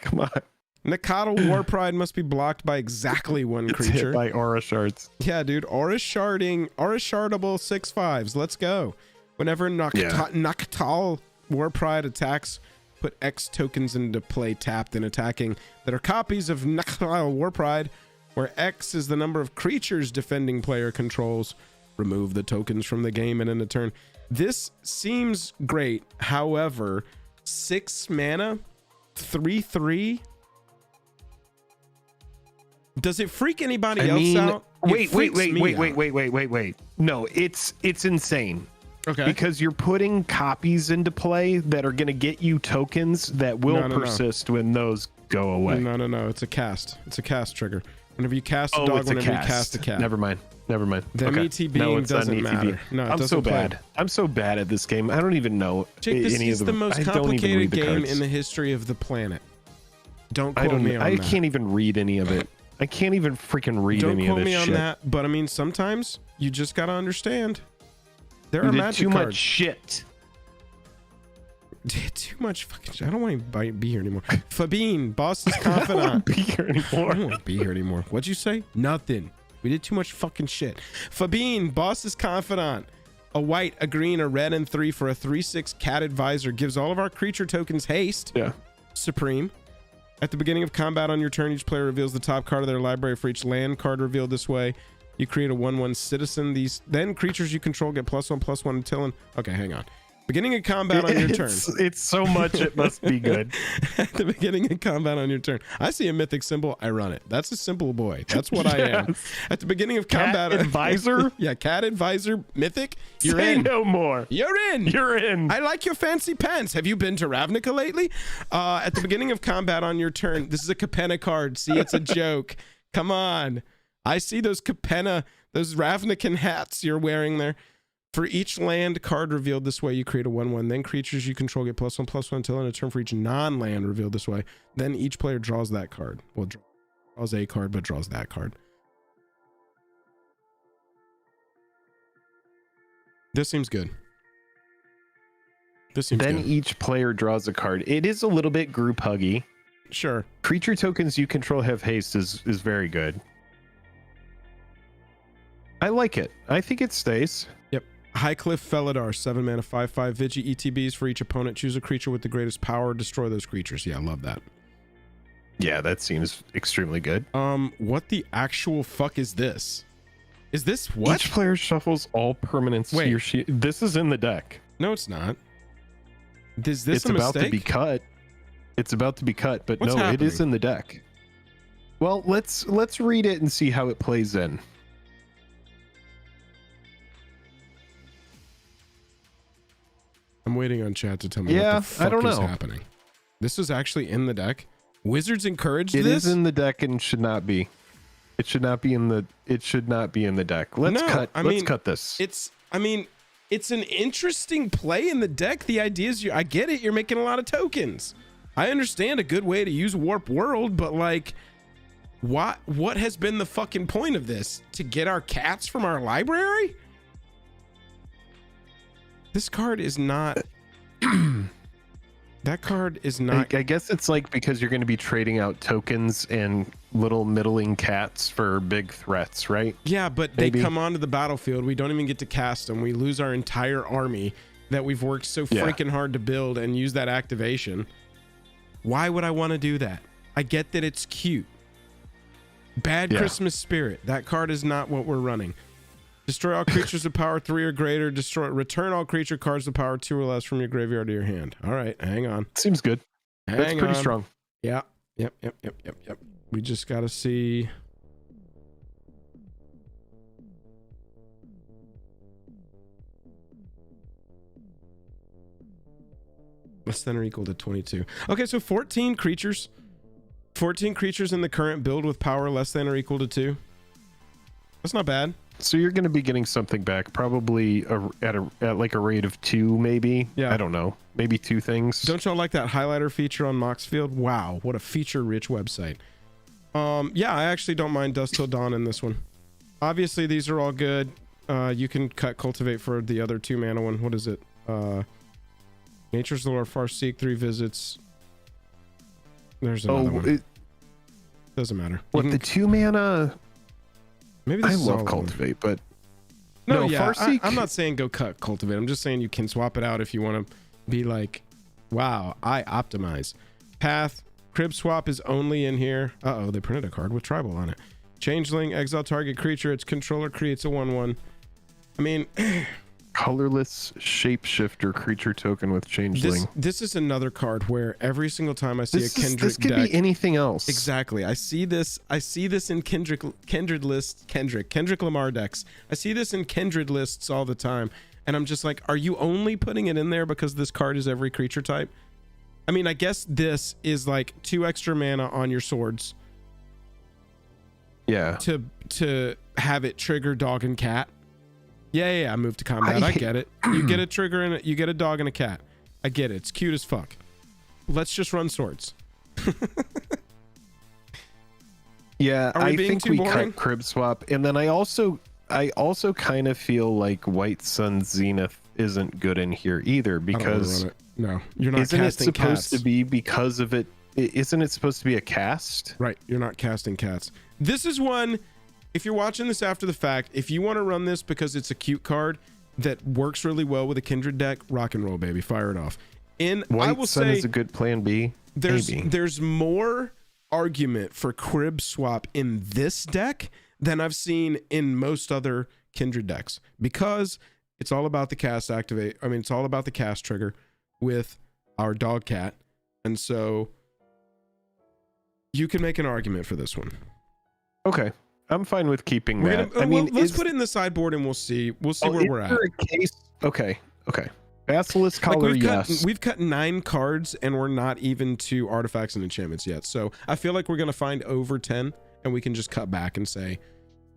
Come on. Nakatl War Pride must be blocked by exactly one It's creature. hit by aura shards. Yeah, dude. Aura shardable 6/5s. Let's go. Whenever Nakatl War Pride attacks, put X tokens into play tapped and attacking that are copies of Nakatl War Pride, where X is the number of creatures defending player controls. Remove the tokens from the game and in a turn. This seems great. However, 6 mana, 3/3. Does it freak anybody else out? Wait. No, it's insane. Okay. Because you're putting copies into play that are going to get you tokens that will persist when those go away. No. It's a cast. It's a cast trigger. Whenever you cast a dog, whenever you cast a cat. Never mind. The MET being doesn't matter. No, it I'm doesn't so play. bad. I'm so bad at this game. I don't even know Jake, this any is of the most I don't even complicated read the game cards. in the history of the planet. Don't quote me on I that. can't even read any of it. I can't even freaking read Don't any of quote this me on shit. that, but I mean, sometimes you just gotta understand. There are You did magic too cards. much shit. Too much fucking shit. I don't want to be here anymore. Fabine, boss's I don't confidant. want to be here I anymore. don't want to be here anymore. What'd you say? Nothing. We did too much fucking shit. Fabine, boss's confidant. A white, a green, a red, and 3 for a 3/6 cat advisor. Gives all of our creature tokens haste. Yeah. Supreme. At the beginning of combat on your turn, each player reveals the top card of their library for each land card revealed this way. You create a 1/1 citizen. Then creatures you control get +1/+1 until okay, hang on. Beginning of combat on your turn. It's so much it must be good. At the beginning of combat on your turn, I see a mythic symbol, I run it. That's a simple boy. That's what I am. Yes. At the beginning of combat, advisor? Yeah, cat advisor, mythic. You're Say in. no more. You're in. You're in. I like your fancy pants. Have you been to Ravnica lately? At the beginning of combat on your turn, this is a Capenna card. See, it's a joke. Come on. I see those Capenna, those Ravnican hats you're wearing there. For each land card revealed this way, you create a 1/1. Then creatures you control get +1/+1 until in a turn for each non-land revealed this way. Then each player draws that card. Well, draws a card, but draws that card. This seems good. This seems Then good. each player draws a card. It is a little bit group huggy. Sure. Creature tokens you control have haste is very good. I like it. I think it stays. Yep. Highcliff Felidar, 7 mana, 5/5 Vigi ETBs for each opponent. Choose a creature with the greatest power. Destroy those creatures. Yeah, I love that. Yeah, that seems extremely good. What the actual fuck is this? Is this what? Each player shuffles all permanents Wait. he or she. This is in the deck. No, it's not. Is this It's a about mistake? to be cut. It's about to be cut, but What's no, it is happening? in the deck. Well, let's read it and see how it plays in. I'm waiting on chat to tell me Yeah, what the fuck I don't is know. happening. This is actually in the deck. Wizards encouraged It this. is in the deck and should not be. It should not be in the. It should not be in the deck. Let's No, cut. I Let's mean, cut this. It's an interesting play in the deck. The idea is I get it. You're making a lot of tokens. I understand a good way to use Warp World, but like, what has been the fucking point of this? To get our cats from our library? This card is not. That card is not. I guess it's like because you're going to be trading out tokens and little middling cats for big threats, right? Yeah, but Maybe. they come onto the battlefield. We don't even get to cast them. We lose our entire army that we've worked so freaking hard to build and use that activation. Why would I want to do that? I get that it's cute. Bad Yeah. Christmas Spirit. That card is not what we're running. Destroy all creatures of power 3 or greater. Return all creature cards of power 2 or less from your graveyard to your hand. All right, hang on. Seems good. That's Hang pretty on. strong. Yeah. Yep. We just got to see. Less than or equal to 22. Okay, so 14 creatures. 14 creatures in the current build with power less than or equal to 2. That's not bad. So you're going to be getting something back, probably at like a rate of 2, maybe. Yeah. I don't know. Maybe 2 things. Don't y'all like that highlighter feature on Moxfield? Wow, what a feature-rich website. Yeah, I actually don't mind Dusk Till Dawn in this one. Obviously, these are all good. You can cut Cultivate for the other 2 mana one. What is it? Nature's Lore, Farseek, 3 visits. There's another one. Doesn't matter. What, the 2 mana? Maybe this I is love all of them. Cultivate, but No, no, yeah, Farseek. I'm not saying go cut Cultivate. I'm just saying you can swap it out if you want to be like, wow, I optimize. Path, Crib Swap is only in here. Uh-oh, they printed a card with Tribal on it. Changeling, exile target creature. Its controller creates a 1/1. I mean... Colorless shapeshifter creature token with Changeling. This is another card where every single time I see a Kendrick this could deck, be anything else. exactly. I see this in Kendrick Lamar decks. I see this in Kindred lists all the time, and I'm just like, are you only putting it in there because this card is every creature type? I mean, I guess this is like 2 extra mana on your swords. Yeah. To have it trigger dog and cat. Yeah, I moved to combat. I get it. You get a trigger and you get a dog and a cat. I get it. It's cute as fuck. Let's just run swords. Yeah, I think we boring? cut Crib Swap, and then I also kind of feel like White Sun Zenith isn't good in here either, because no, you're not isn't it casting supposed cats. to be because of it? Isn't it supposed to be a cast? Right, you're not casting cats. This is one. If you're watching this after the fact, if you want to run this because it's a cute card that works really well with a Kindred deck, rock and roll, baby, fire it off. White I will Sun say is a good plan B. there's more argument for Crib Swap in this deck than I've seen in most other Kindred decks, because it's all about the cast activate. I mean, it's all about the cast trigger with our dog cat, and so you can make an argument for this one. Okay. I'm fine with keeping that. Let's put it in the sideboard and we'll see where we're at. A case? Okay. Basilisk Collar, yes. We've cut 9 cards and we're not even to artifacts and enchantments yet. So I feel like we're going to find over 10 and we can just cut back and say,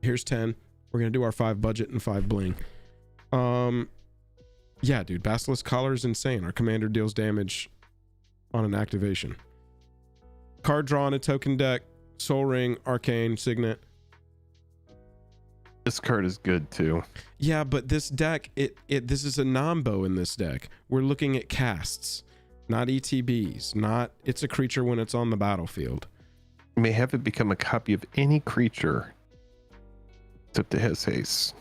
here's 10. We're going to do our 5 budget and 5 bling. Yeah, dude, Basilisk Collar is insane. Our commander deals damage on an activation. Card draw on a token deck, Soul Ring, Arcane, Signet. This card is good too. Yeah, but this deck, this is a Nombo in this deck. We're looking at casts, not ETBs, not it's a creature when it's on the battlefield. You may have it become a copy of any creature except it has haste.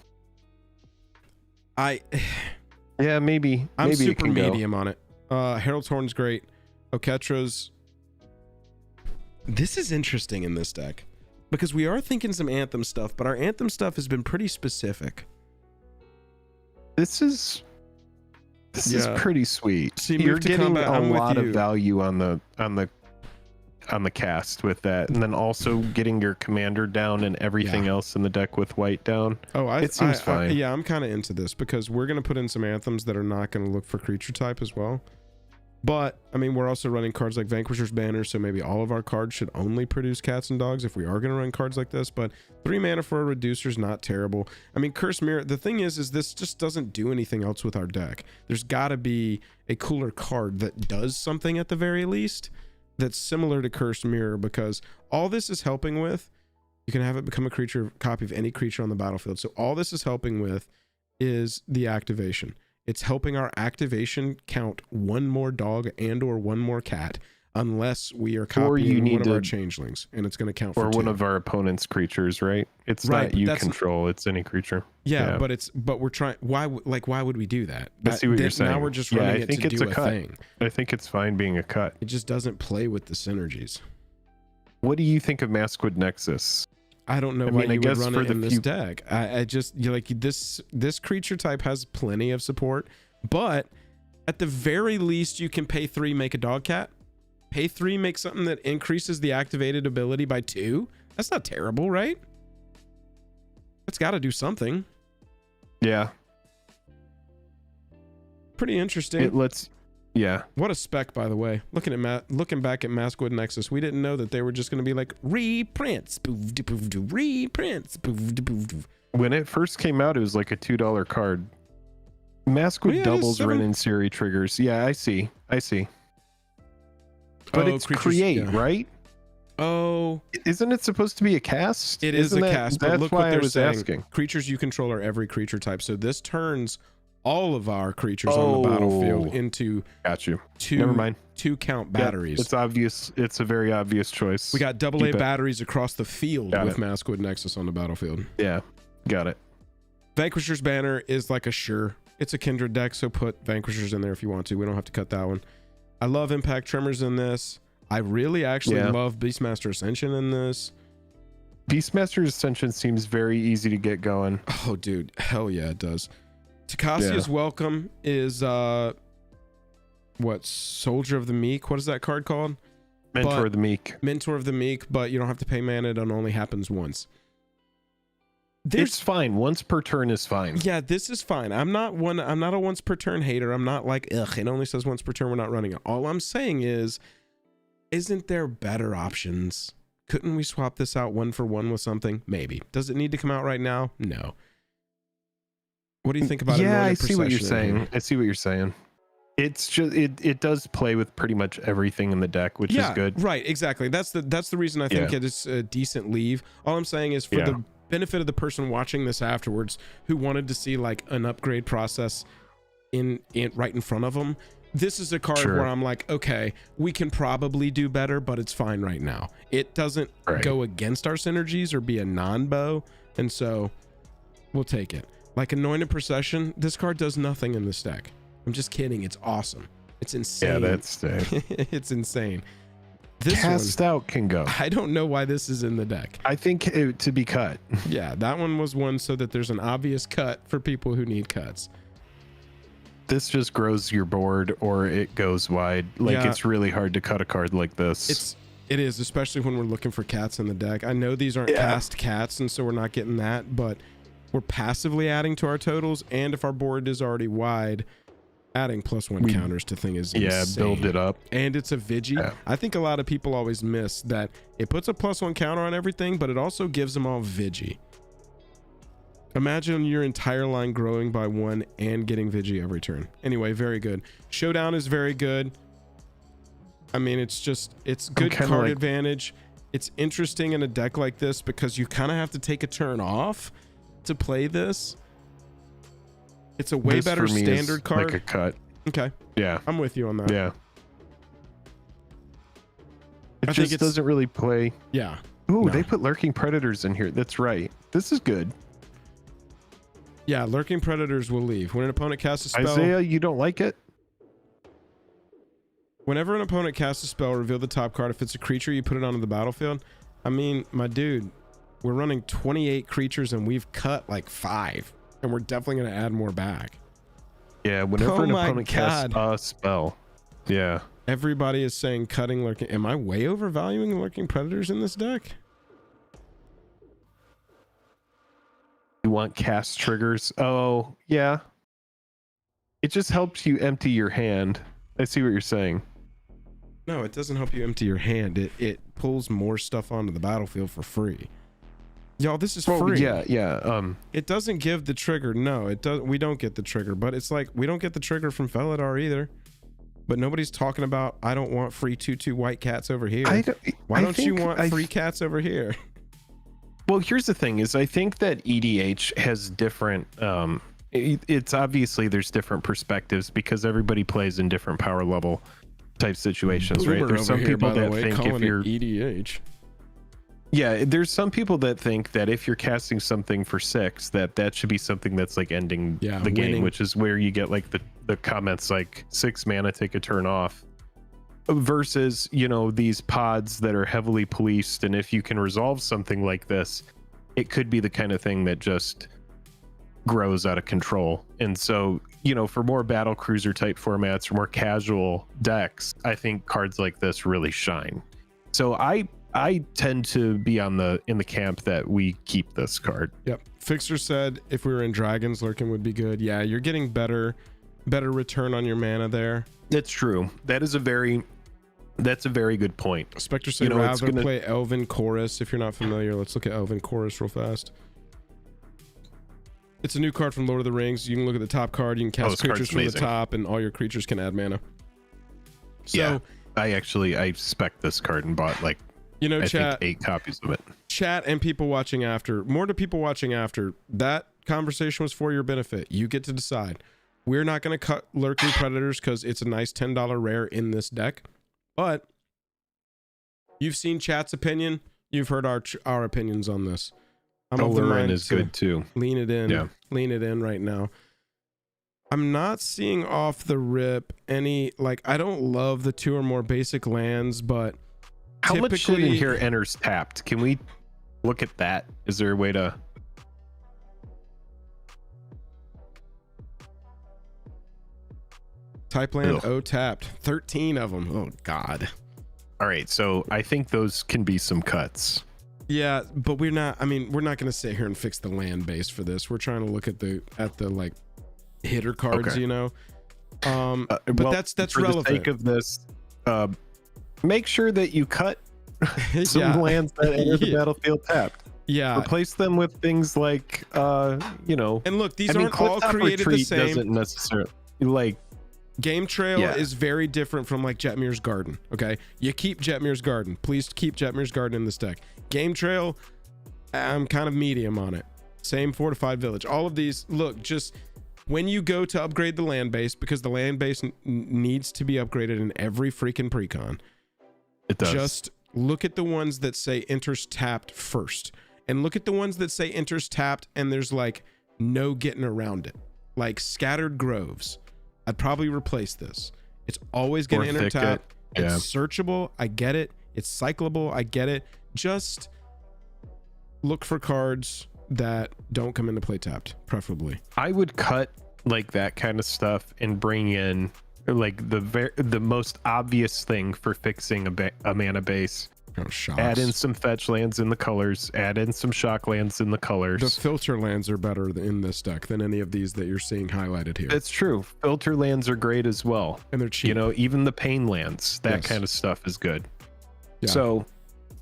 Yeah, maybe. I'm maybe super medium on it. Herald's Horn's great. Oketra's. This is interesting in this deck, because we are thinking some Anthem stuff, but our Anthem stuff has been pretty specific. This is pretty sweet. See, you're getting a lot of you. value on the cast with that, and then also getting your commander down and everything else in the deck with white down. It seems fine. Yeah, I'm kind of into this because we're going to put in some Anthems that are not going to look for creature type as well. But I mean, we're also running cards like Vanquisher's Banner, so maybe all of our cards should only produce cats and dogs if we are going to run cards like this. But 3 mana for a reducer is not terrible. I mean, Curse Mirror, the thing is this just doesn't do anything else with our deck. There's got to be a cooler card that does something at the very least that's similar to Curse Mirror, because all this is helping with, you can have it become a copy of any creature on the battlefield. So all this is helping with is the activation. It's helping our activation count 1 more dog and or 1 more cat, unless we are copying one of our changelings, and it's going to count for 2. Or one of our opponent's creatures, right? It's not you control, it's any creature. Yeah, but we're trying. Why would we do that? I see what you're saying. Now we're just running it to do a cut. thing. I think it's fine being a cut. It just doesn't play with the synergies. What do you think of Maskwood Nexus? I don't know why you would run it in this deck. I just like this creature type has plenty of support, but at the very least you can pay 3, make a dog cat. Pay 3, make something that increases the activated ability by 2. That's not terrible, right? It's got to do something. Yeah. Pretty interesting. It lets. Yeah. What a spec, by the way. Looking back at Maskwood Nexus, we didn't know that they were just going to be like reprints, reprints. When it first came out, it was like a $2 card. Maskwood doubles Ren and Siri triggers. Yeah, I see. But it's create, right? Oh, isn't it supposed to be a cast? It is a cast, but look what they're saying. Asking. Creatures you control are every creature type. So this turns all of our creatures on the battlefield into got you. Never mind. 2 count batteries. It's obvious. It's a very obvious choice. We got double A batteries across the field with Maskwood Nexus on the battlefield. Yeah, got it. Vanquisher's Banner is like a sure. It's a Kindred deck, so put Vanquishers in there if you want to. We don't have to cut that one. I love Impact Tremors in this. I really actually love Beastmaster Ascension in this. Beastmaster Ascension seems very easy to get going. Oh, dude. Hell yeah, it does. Takacia's Welcome is what, Soldier of the Meek? What is that card called? Mentor of the Meek. Mentor of the Meek, but you don't have to pay mana. It only happens once. It's fine. Once per turn is fine. Yeah, this is fine. I'm not a once per turn hater. I'm not like, ugh, it only says once per turn, we're not running it. All I'm saying is, isn't there better options? Couldn't we swap this out 1-for-1 with something? Maybe. Does it need to come out right now? No. What do you think about it? Yeah, I see what you're saying. I see what you're saying. It's just it does play with pretty much everything in the deck, which is good. Right, exactly. That's the reason I think it is a decent leave. All I'm saying is for the benefit of the person watching this afterwards who wanted to see like an upgrade process in right in front of them, this is a card where I'm like, okay, we can probably do better, but it's fine right now. It doesn't go against our synergies or be a non-bow, and so we'll take it. Like Anointed Procession, this card does nothing in this deck. I'm just kidding. It's awesome. It's insane. Yeah, that's it's insane. This Cast Out can go. I don't know why this is in the deck. I think to be cut. Yeah, that one was one so that there's an obvious cut for people who need cuts. This just grows your board or it goes wide. Like it's really hard to cut a card like this. It is, especially when we're looking for cats in the deck. I know these aren't cast cats, and so we're not getting that, but we're passively adding to our totals, and if our board is already wide, adding +1 counters to thing is insane. Build it up. And it's a Vigi. I think a lot of people always miss that it puts a +1 counter on everything, but it also gives them all Vigi. Imagine your entire line growing by 1 and getting Vigi every turn. Anyway, very good. Showdown is very good. I mean, it's good card advantage. It's interesting in a deck like this because you kind of have to take a turn off to play this. It's a way better standard card. Like a cut. Okay. Yeah. I'm with you on that. Yeah. It just doesn't really play. Yeah. Ooh, they put Lurking Predators in here. That's right. This is good. Yeah, Lurking Predators will leave. When an opponent casts a spell... Isaiah, you don't like it? Whenever an opponent casts a spell, reveal the top card. If it's a creature, you put it onto the battlefield. I mean, my dude, we're running 28 creatures and we've cut like 5. And we're definitely going to add more back. Yeah, whenever an opponent casts a spell. Yeah. Everybody is saying cutting Lurking. Am I way overvaluing Lurking Predators in this deck? You want cast triggers? Oh, yeah. It just helps you empty your hand. I see what you're saying. No, it doesn't help you empty your hand. It pulls more stuff onto the battlefield for free. Y'all, this is free. Yeah. It doesn't give the trigger. No, it does. We don't get the trigger, but it's like we don't get the trigger from Felidar either. But nobody's talking about I don't want free 2/2 white cats over here. Why don't you want free cats over here? Well, here's the thing: is I think that EDH has different. It's obviously there's different perspectives because everybody plays in different power level type situations, right? There's some people that think if you're EDH. Yeah, there's some people that think that if you're casting something for 6, that should be something that's like ending the game, which is where you get like the comments like 6 mana, take a turn off, versus, you know, these pods that are heavily policed. And if you can resolve something like this, it could be the kind of thing that just grows out of control. And so, you know, for more battle cruiser type formats or more casual decks, I think cards like this really shine. So I tend to be in the camp that we keep this card. Yep. Fixer said if we were in Dragons, Lurking would be good. Yeah, you're getting better return on your mana there. That's true. That's a very good point. Spectre said rather play Elven Chorus. If you're not familiar, let's look at Elven Chorus real fast. It's a new card from Lord of the Rings. You can look at the top card. You can cast creatures from the top, and all your creatures can add mana. So, yeah, I spec this card and bought like, you know, I think 8 copies of it. Chat and people watching after, more to people watching after. That conversation was for your benefit. You get to decide. We're not going to cut Lurking Predators because it's a nice $10 rare in this deck. But you've seen chat's opinion. You've heard our opinions on this. I'm of the mind is good too. Lean it in. Yeah. Lean it in right now. I'm not seeing off the rip any, like, I don't love the 2 or more basic lands, but how much shit in here enters tapped? Can we look at that? Is there a way to... Type land tapped. 13 of them. Oh, God. All right, so I think those can be some cuts. Yeah, but we're not, I mean, we're not going to sit here and fix the land base for this. We're trying to look at the like hitter cards, you know. But well, that's for relevant. For the sake of this, make sure that you cut some lands that enter the battlefield tapped. Yeah, replace them with things like you know. And look, these aren't all created the same. Doesn't necessarily like Game Trail is very different from like Jetmir's Garden. Okay, you keep Jetmir's Garden. Please keep Jetmir's Garden in this deck. Game Trail, I'm kind of medium on it. Same Fortified Village. All of these, look, just when you go to upgrade the land base, because the land base needs to be upgraded in every freaking precon. It does. Just look at the ones that say enters tapped first, and look at the ones that say enters tapped and there's like no getting around it, like Scattered Groves. I'd probably replace this. It's always going to enter tap. It's searchable. I get it. It's cyclable. I get it. Just look for cards that don't come into play tapped, preferably. I would cut like that kind of stuff and bring in like the most obvious thing for fixing a mana base. Add in some fetch lands in the colors. Add in some shock lands in the colors. The filter lands are better in this deck than any of these that you're seeing highlighted here. That's true. Filter lands are great as well, and they're cheap. You know, even the pain lands, that kind of stuff is good. Yeah. So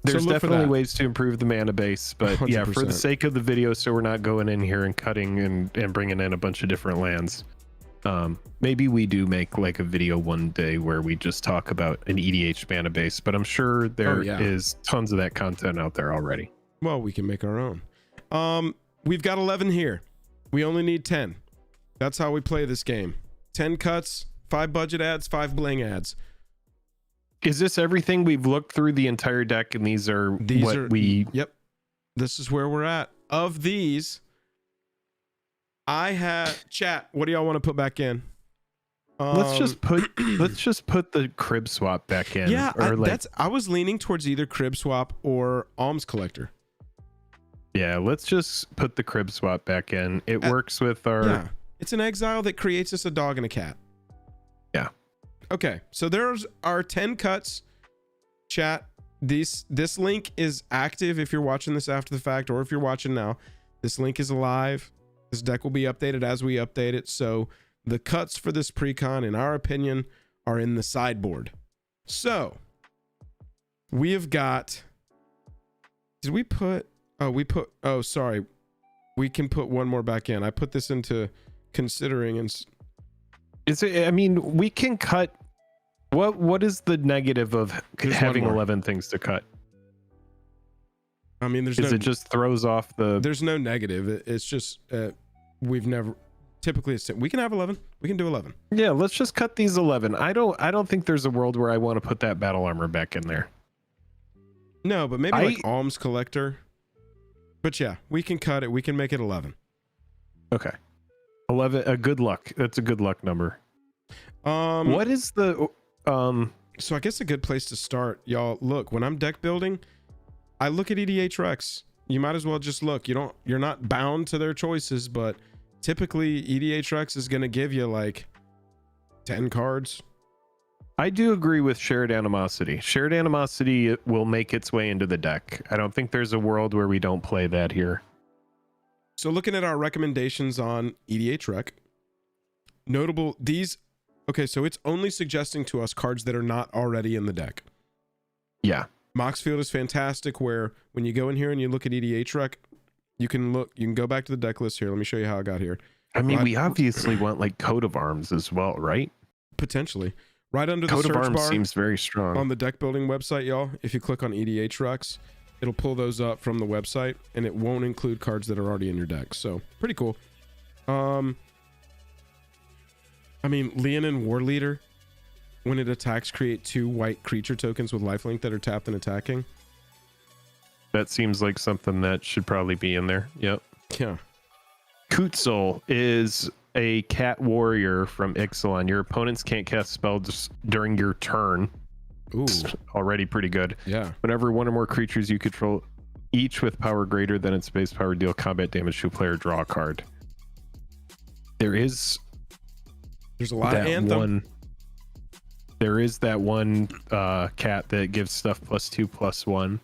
there's definitely ways to improve the mana base, but 100%. Yeah, for the sake of the video, so we're not going in here and cutting and bringing in a bunch of different lands. Maybe we do make like a video one day where we just talk about an EDH mana base, but I'm sure there is tons of that content out there already. Well, we can make our own. We've got 11 here. We only need 10. That's how we play this game. 10 cuts, 5 budget ads, 5 bling ads. Is this everything? We've looked through the entire deck and these are Yep. This is where we're at. Of these, I have chat. What do y'all want to put back in? Let's just put the crib swap back in. Yeah, I was leaning towards either crib swap or alms collector. Yeah, let's just put the crib swap back in. It works with our. Yeah, it's an exile that creates us a dog and a cat. Yeah. Okay, so there's our 10 cuts. Chat. This link is active if you're watching this after the fact, or if you're watching now. This link is alive. This deck will be updated as we update it. So the cuts for this precon, in our opinion, are in the sideboard. So we have got. Did we put? Oh, sorry. We can put one more back in. I put this into considering and. I mean, we can cut. What is the negative of having 11 things to cut? I mean, it just throws off the. There's no negative. It's just we've never. Typically, we can have 11. We can do 11. Yeah, let's just cut these 11. I don't think there's a world where I want to put that battle armor back in there. No, but maybe like alms collector. But yeah, we can cut it. We can make it 11. Okay. 11. A good luck. That's a good luck number. What is the So I guess a good place to start, y'all. Look, when I'm deck building, I look at EDH Rex. You might as well just look. You're not bound to their choices, but typically EDH Rex is going to give you like 10 cards. I do agree with Shared Animosity. Shared Animosity will make its way into the deck. I don't think there's a world where we don't play that here. So looking at our recommendations on EDH Rec, notable these. Okay, so it's only suggesting to us cards that are not already in the deck. Yeah. Moxfield is fantastic, where when you go in here and you look at EDH Rec, you can go back to the deck list here. Let me show you how I got here. I mean, we obviously want like Coat of Arms as well, right? Potentially. Right under the Coat search of Arms bar seems very strong. On the deck building website, y'all, if you click on EDH Recs, it'll pull those up from the website, and it won't include cards that are already in your deck. So pretty cool. I mean, Leonin War Leader, when it attacks, create 2 white creature tokens with lifelink that are tapped and attacking. That seems like something that should probably be in there. Yep. Yeah. Kutzil is a cat warrior from Ixalan. Your opponents can't cast spells during your turn. Ooh. It's already pretty good. Yeah. Whenever one or more creatures you control, each with power greater than its base power, deal combat damage to a player, draw a card. There's a lot of Anthem. There is that one cat that gives stuff +2/+1.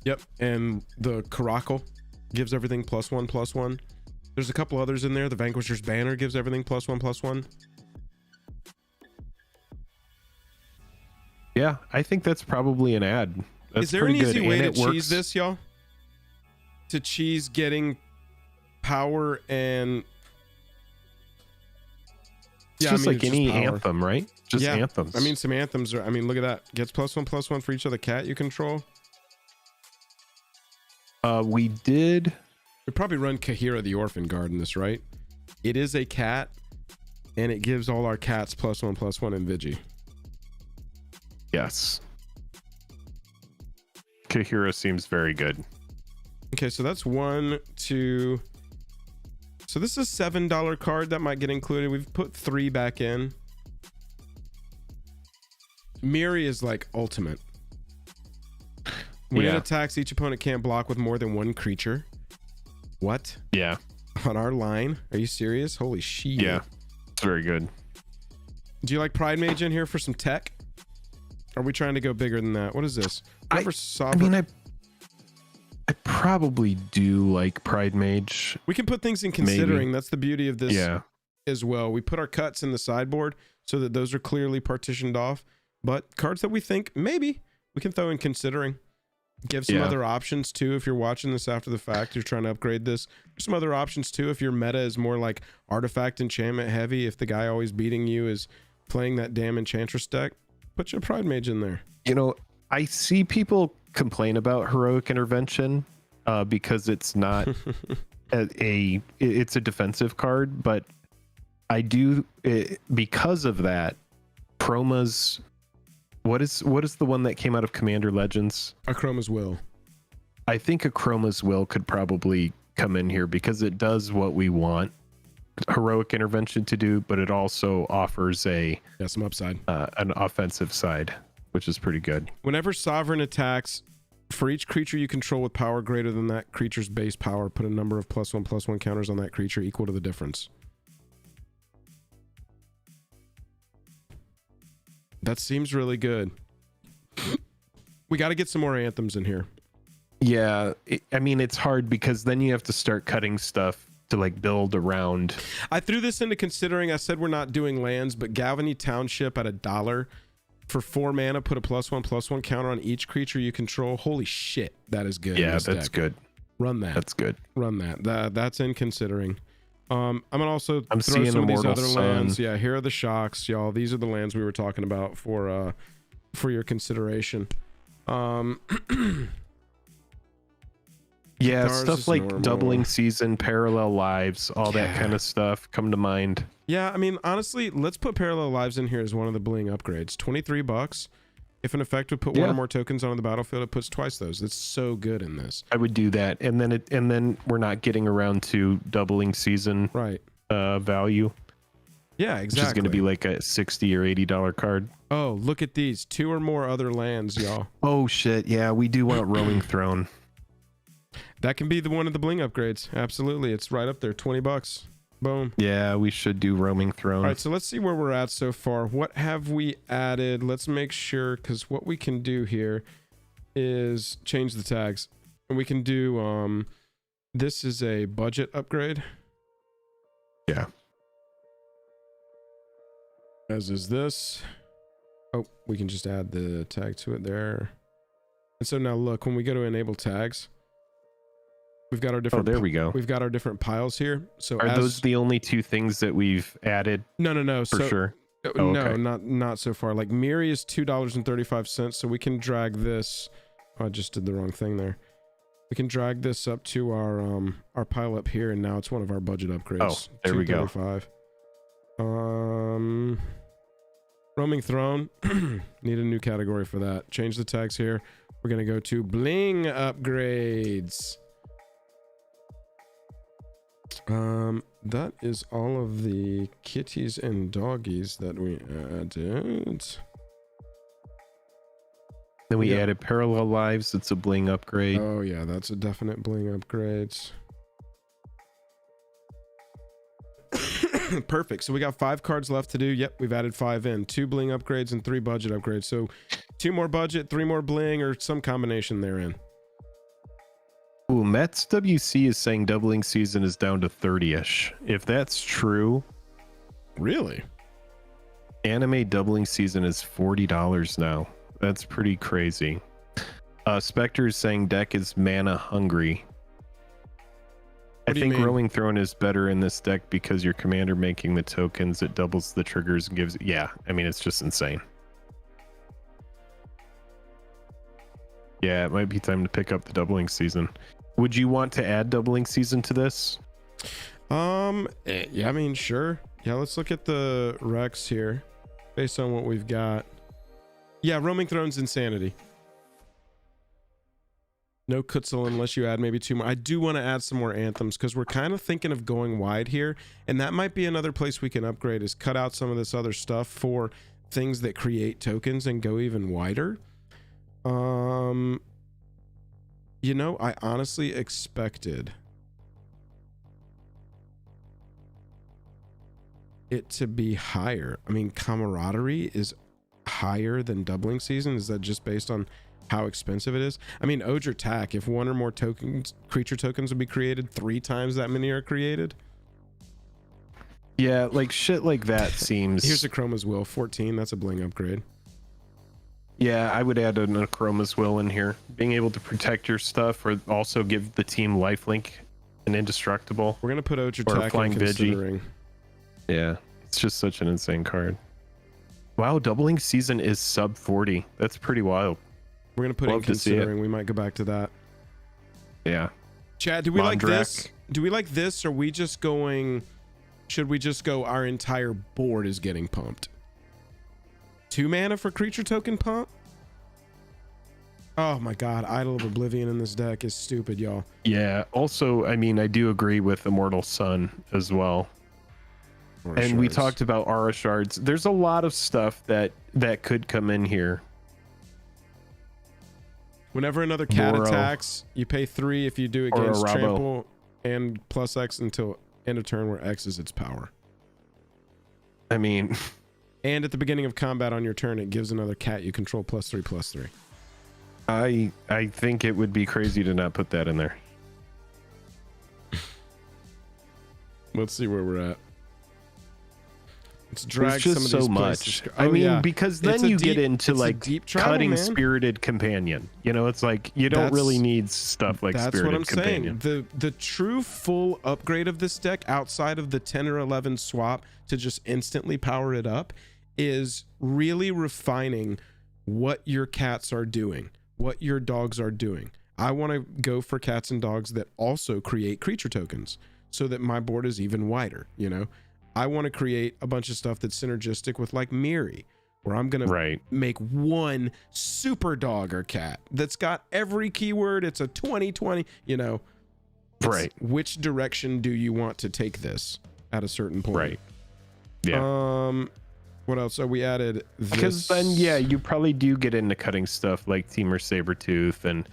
Yep, and the Caracal gives everything +1/+1. There's a couple others in there. The Vanquisher's Banner gives everything +1/+1. Yeah, I think that's probably an ad. That's is there an pretty easy good, way and to it works. cheese this, y'all? To cheese getting power and... It's just like any anthem, right? Just anthems. I mean, some anthems are... I mean, look at that. Gets +1/+1 for each other cat you control. We did... We probably run Kahira the Orphan Guard in this, right? It is a cat, and it gives all our cats +1/+1 in Vigi. Yes. Kahira seems very good. Okay, so that's 1, 2... So this is a $7 card that might get included. We've put 3 back in. Miri is like ultimate. When it attacks, each opponent can't block with more than 1 creature. What? Yeah. On our line? Are you serious? Holy shit. Yeah. It's very good. Do you like Pride Mage in here for some tech? Are we trying to go bigger than that? What is this? I probably do like Pride Mage. We can put things in considering. Maybe. That's the beauty of this as well. We put our cuts in the sideboard so that those are clearly partitioned off. But cards that we think maybe we can throw in considering. Give some other options too. If you're watching this after the fact, you're trying to upgrade this. There's some other options too. If your meta is more like artifact enchantment heavy, if the guy always beating you is playing that damn enchantress deck, put your Pride Mage in there. You know, I see people complain about heroic intervention because it's not it's a defensive card, but I do because of that. Chroma's what is the one that came out of Commander Legends? A Chroma's Will. I think a Chroma's Will could probably come in here because it does what we want heroic intervention to do, but it also offers some upside, an offensive side, which is pretty good. Whenever Sovereign attacks, for each creature you control with power greater than that creature's base power, put a number of +1/+1 counters on that creature equal to the difference. That seems really good. We got to get some more anthems in here. Yeah, I mean, it's hard because then you have to start cutting stuff to like build around. I threw this into considering. I said we're not doing lands, but Galvany Township at $1 for 4 mana, put a +1/+1 counter on each creature you control. Holy shit, that is good. Yeah, that's good. Run that. That's good. Run that. That's in considering. I'm gonna also I'm throw seeing some of these Immortal other Sun. lands. Yeah, here are the shocks, y'all. These are the lands we were talking about for your consideration. Yeah, Stars stuff is like normal. doubling season, parallel lives, all that kind of stuff come to mind. Yeah, I mean, honestly, let's put Parallel Lives in here as one of the bling upgrades. $23. If an effect would put one or more tokens onto the battlefield, it puts twice those. That's so good in this. I would do that, and then we're not getting around to doubling season value. Yeah, exactly. Which is going to be like a $60 or $80 card. Oh, look at these 2 or more other lands, y'all. Oh shit! Yeah, we do want Roaming Throne. That can be the one of the bling upgrades. Absolutely, it's right up there. $20. Boom. Yeah, we should do Roaming Throne. All right, so let's see where we're at so far. What have we added? Let's make sure, because what we can do here is change the tags. And we can do, this is a budget upgrade. Yeah. As is this. Oh, we can just add the tag to it there. And so now look, when we go to enable tags, we've got our different. Oh, there we go. We've got our different piles here. So are those the only 2 things that we've added? No. For sure. No, okay. not so far. Like Miri is $2.35, so we can drag this. Oh, I just did the wrong thing there. We can drag this up to our pile up here, and now it's one of our budget upgrades. Oh, there we go. Roaming Throne. Need a new category for that. Change the tags here. We're gonna go to bling upgrades. That is all of the kitties and doggies that we added. Then we added Parallel Lives. It's a bling upgrade. Oh yeah, that's a definite bling upgrade. Perfect. So we got 5 cards left to do. Yep, we've added 5 in. 2 bling upgrades and 3 budget upgrades. So 2 more budget, 3 more bling, or some combination therein. Ooh, Mets WC is saying doubling season is down to 30-ish. If that's true, Really? anime doubling season is $40 now. That's pretty crazy. Spectre is saying deck is mana hungry. I What do you think mean? Rolling Throne is better in this deck because your commander making the tokens, it doubles the triggers and gives. Yeah, I mean, it's just insane. Yeah, it might be time to pick up the doubling season. Would you want to add doubling season to this? Yeah, I mean, sure. Yeah, let's look at the Rex here based on what we've got. Yeah, Roaming Throne's insanity. No Kutzel unless you add maybe 2 more. I do want to add some more anthems because we're kind of thinking of going wide here, and that might be another place we can upgrade, is cut out some of this other stuff for things that create tokens and go even wider. You know, I honestly expected it to be higher. I mean, camaraderie is higher than doubling season. Is that just based on how expensive it is? I mean, Odra Tack, if 1 or more tokens, creature tokens would be created, 3 times that many are created. Yeah, like shit like that seems. Here's a Chroma's Will, 14. That's a bling upgrade. Yeah, I would add a Chroma's Will in here. Being able to protect your stuff or also give the team lifelink and indestructible. We're gonna put Odra Or Tack Flying in Vigi. considering. Yeah, it's just such an insane card. Wow, doubling season is sub 40. That's pretty wild. We're gonna put Love in to see it. considering. We might go back to that. Yeah. Chad, do we like Mondrak. this? Do we like this? Or are we just going? Should we just go? Our entire board is getting pumped. 2 mana for creature token pump. Oh my god, Idol of Oblivion in this deck is stupid, y'all. Yeah. Also, I mean, I do agree with Immortal Sun as well. And we talked about Aura Shards. There's a lot of stuff that could come in here. Whenever another cat Moro. attacks, you pay 3 if you do Or against Arabo. trample and plus X until end of turn, where X is its power. I mean, And at the beginning of combat on your turn, it gives another cat you control +3/+3. I think it would be crazy to not put that in there. Let's see where we're at. Let's drag It's just some of so these much. places. I Oh, mean, yeah. because It's then a you get deep- into it's a like deep travel, cutting man. Spirited Companion. You know, it's like you don't That's- really need stuff like That's Spirited what I'm Companion. saying. The true full upgrade of this deck, outside of the 10 or 11 swap to just instantly power it up, is really refining what your cats are doing, what your dogs are doing. I want to go for cats and dogs that also create creature tokens so that my board is even wider, you know? I want to create a bunch of stuff that's synergistic with like Miri, where I'm going to Right. make 1 super dog or cat that's got every keyword. It's a 20/20, you know. It's Right. which direction do you want to take this at a certain point? Right. Yeah. What else? So we added this. Because then, yeah, you probably do get into cutting stuff like Teamer Sabretooth and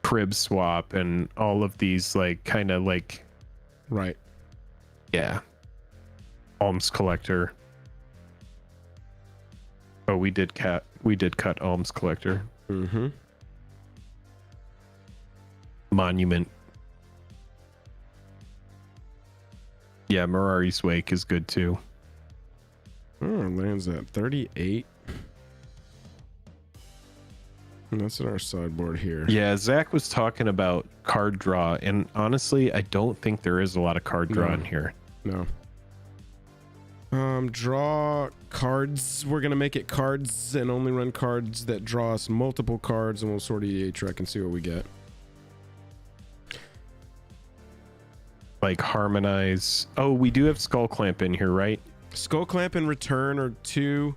Crib Swap and all of these, like, kind of like, Right. yeah. Alms Collector. Oh, we did cut Alms Collector. Mm-hmm. Monument. Yeah, Mirari's Wake is good too. Oh, lands at 38. And that's in our sideboard here. Yeah, Zach was talking about card draw, and honestly, I don't think there is a lot of card draw No. in here. No. Draw cards. We're gonna make it cards and only run cards that draw us multiple cards, and we'll sort of EA track and see what we get. Like Harmonize. Oh, we do have Skull Clamp in here, right? Skull Clamp and Return are 2.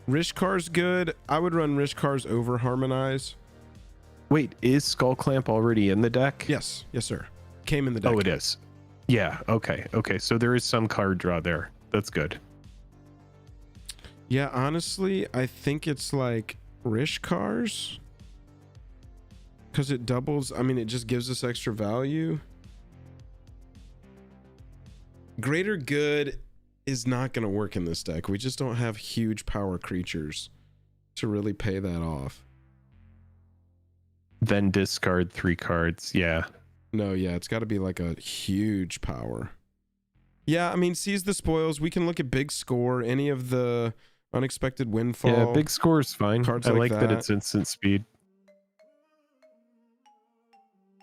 Rishkar's good. I would run Rishkar's over Harmonize. Wait, is Skull Clamp already in the deck? Yes, sir. Came in the deck. Oh, it is. Yeah. Okay. So there is some card draw there. That's good. Yeah, honestly, I think it's like Rishkar's, because it doubles. I mean, it just gives us extra value. Greater Good is not going to work in this deck. We just don't have huge power creatures to really pay that off. Then discard 3 cards. Yeah. No, yeah, it's got to be like a huge power. Yeah, I mean, Seize the Spoils. We can look at Big Score, any of the Unexpected Windfall. Yeah, Big Score is fine. Cards I like like that it's instant speed.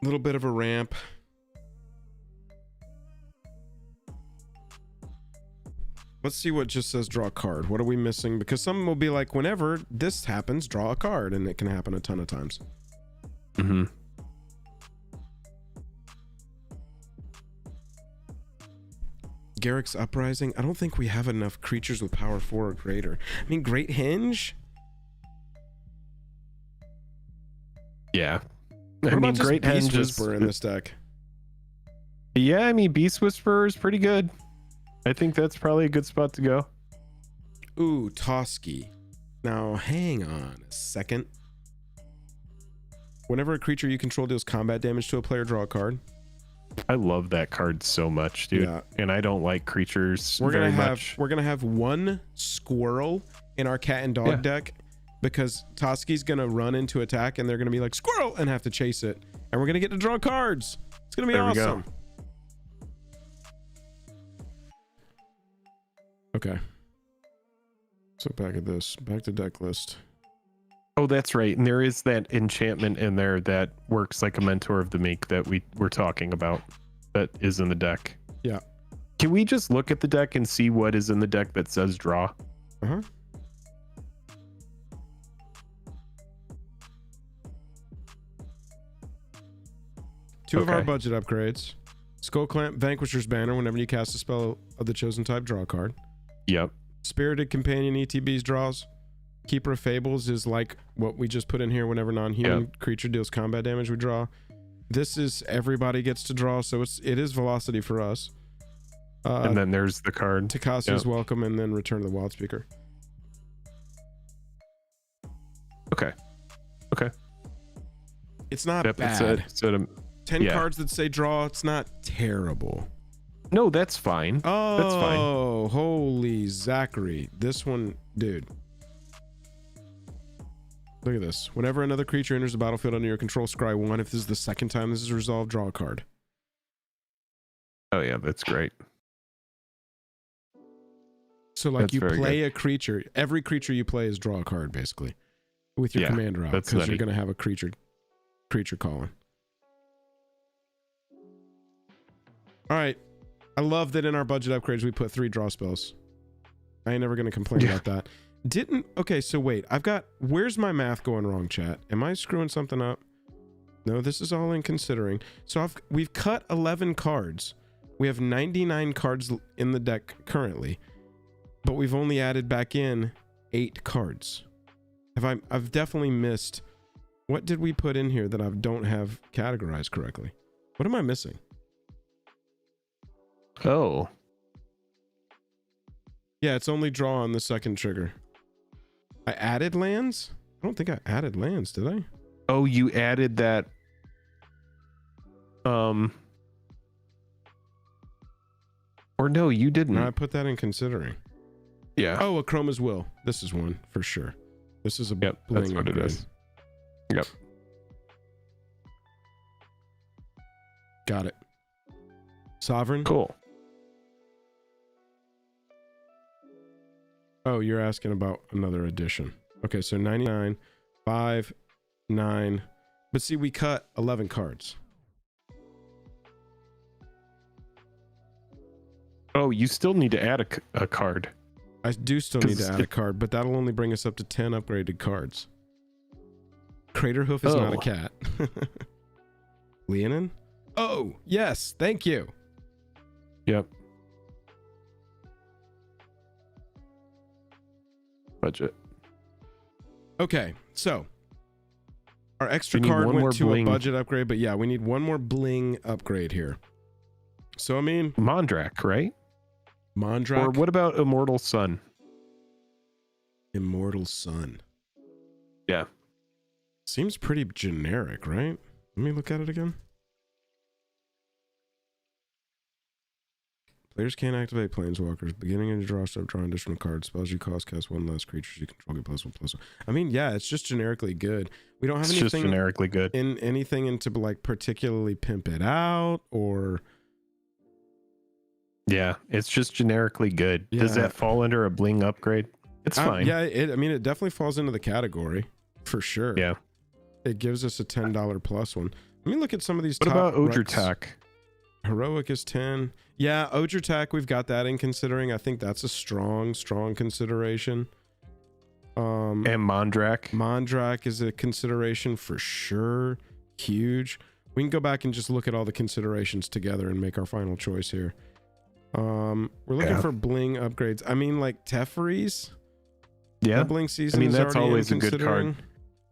A little bit of a ramp. Let's see what just says draw a card. What are we missing? Because some will be like, whenever this happens, draw a card, and it can happen a ton of times. Mm-hmm. Garrick's Uprising. I don't think we have enough creatures with power 4 or greater. I mean, Great Hinge. Yeah. What I about mean, just Great Beast Hinge Whisperer in this deck? Yeah, I mean, Beast Whisperer is pretty good. I think that's probably a good spot to go. Ooh, Toski. Now, hang on a second. Whenever a creature you control deals combat damage to a player, draw a card. I love that card so much, dude. Yeah. And I don't like creatures We're very gonna have much. we're gonna have 1 squirrel in our cat and dog deck, because Toski's gonna run into attack and they're gonna be like squirrel and have to chase it, and we're gonna get to draw cards. It's gonna be There we go. awesome. Okay. So back at this, back to deck list. Oh, that's right. And there is that enchantment in there that works like a Mentor of the Meek that we were talking about that is in the deck. Yeah. Can we just look at the deck and see what is in the deck that says draw? Uh-huh. Two of our budget upgrades. Skull Clamp, Vanquisher's Banner. Whenever you cast a spell of the chosen type, draw a card. Yep. Spirited Companion, ETBs draws. Keeper of Fables is like what we just put in here. Whenever non-human creature deals combat damage, we draw. This is everybody gets to draw, so it is velocity for us. And then there's the card. Takasu's Welcome, and then Return of the Wild Speaker. Okay. It's not Yep, bad. it's a 10 cards that say draw. It's not terrible. No, that's fine. Oh, That's fine. Holy Zachary. This one, dude. Look at this. Whenever another creature enters the battlefield under your control, scry 1. If this is the second time this is resolved, draw a card. Oh yeah, that's great. So like, That's you very play a creature. Every creature you play is draw a card, basically, with your commander out, that's because you're nutty. going to have a creature calling. All right. I love that in our budget upgrades we put 3 draw spells. I ain't never going to complain about that. Okay, so wait. Where's my math going wrong, chat? Am I screwing something up? No, this is all in considering. So we've cut 11 cards. We have 99 cards in the deck currently, but we've only added back in 8 cards. I've definitely missed. What did we put in here that I don't have categorized correctly? What am I missing? Oh. Yeah, it's only draw on the second trigger. I added lands? I don't think I added lands, did I? Oh, you added that. Or no, you didn't. No, I put that in considering. Yeah. Oh, Chroma's Will. This is one for sure. This is a Yep, that's bling what it upgrade. is. Yep. Got it. Sovereign. Cool. Oh, you're asking about another edition. Okay, so 99, 5, 9. But see, we cut 11 cards. Oh, you still need to add a card. I do still need to add a card, but that'll only bring us up to 10 upgraded cards. Craterhoof is not a cat. Leonin? Oh, yes. Thank you. Yep. budget. Okay, so our extra We need card one more went to bling. a budget upgrade, but yeah, we need one more bling upgrade here. So I mean, Mondrak, right? Mondrak, Or what about Immortal Sun? Immortal Sun. Yeah. Seems pretty generic, right? Let me look at it again. Players can't activate planeswalkers. Beginning of your draw step, draw additional cards. Spells you cost, cast one less. Creatures you control get +1/+1. I mean, yeah, it's just generically good. We don't have It's just anything generically good. in anything into like particularly pimp it out or Yeah, it's just generically good. Does Yeah. that fall under a bling upgrade? It's fine. Yeah, I mean, it definitely falls into the category for sure. Yeah. It gives us a $10 plus one. Let me look at some of these. What top about recs. Odgertak? Heroic is 10. Yeah, Odgertak, we've got that in considering. I think that's a strong consideration. And Mondrak? Mondrak is a consideration for sure. Huge. We can go back and just look at all the considerations together and make our final choice here. We're looking for bling upgrades. I mean, like Teferi's. Yeah. The bling season. I mean, is that's already in always a good considering. card.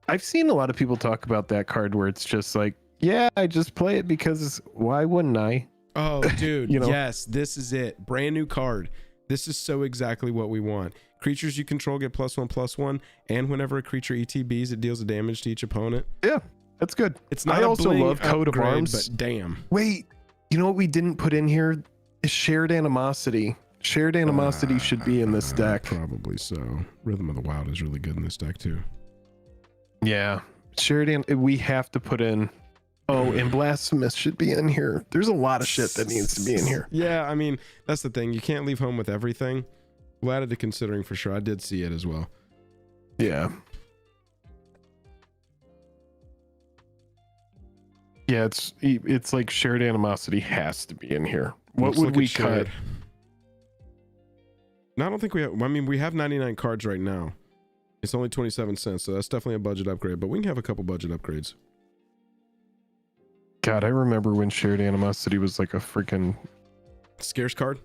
I've seen a lot of people talk about that card where it's just like, yeah, I just play it because why wouldn't I? Oh, dude. You know? Yes, this is it. Brand new card. This is so exactly what we want. Creatures you control get +1/+1, and whenever a creature ETBs, it deals a damage to each opponent. Yeah, that's good. It's not I a also bling love Coat of upgrade, Arms. but damn. Wait, you know what we didn't put in here? Is Shared Animosity. Shared Animosity should be in this deck. Probably so. Rhythm of the Wild is really good in this deck too. Yeah. We have to put in. Oh, and Blasphemous should be in here. There's a lot of shit that needs to be in here. Yeah, I mean, that's the thing. You can't leave home with everything. We'll add it to considering for sure. I did see it as well. Yeah. Yeah, it's like Shared Animosity has to be in here. What Let's would look we at cut? shared. No, I don't think we have. I mean, we have 99 cards right now. It's only 27 cents, so that's definitely a budget upgrade, but we can have a couple budget upgrades. God, I remember when Shared Animosity was like a freaking. Scarce card?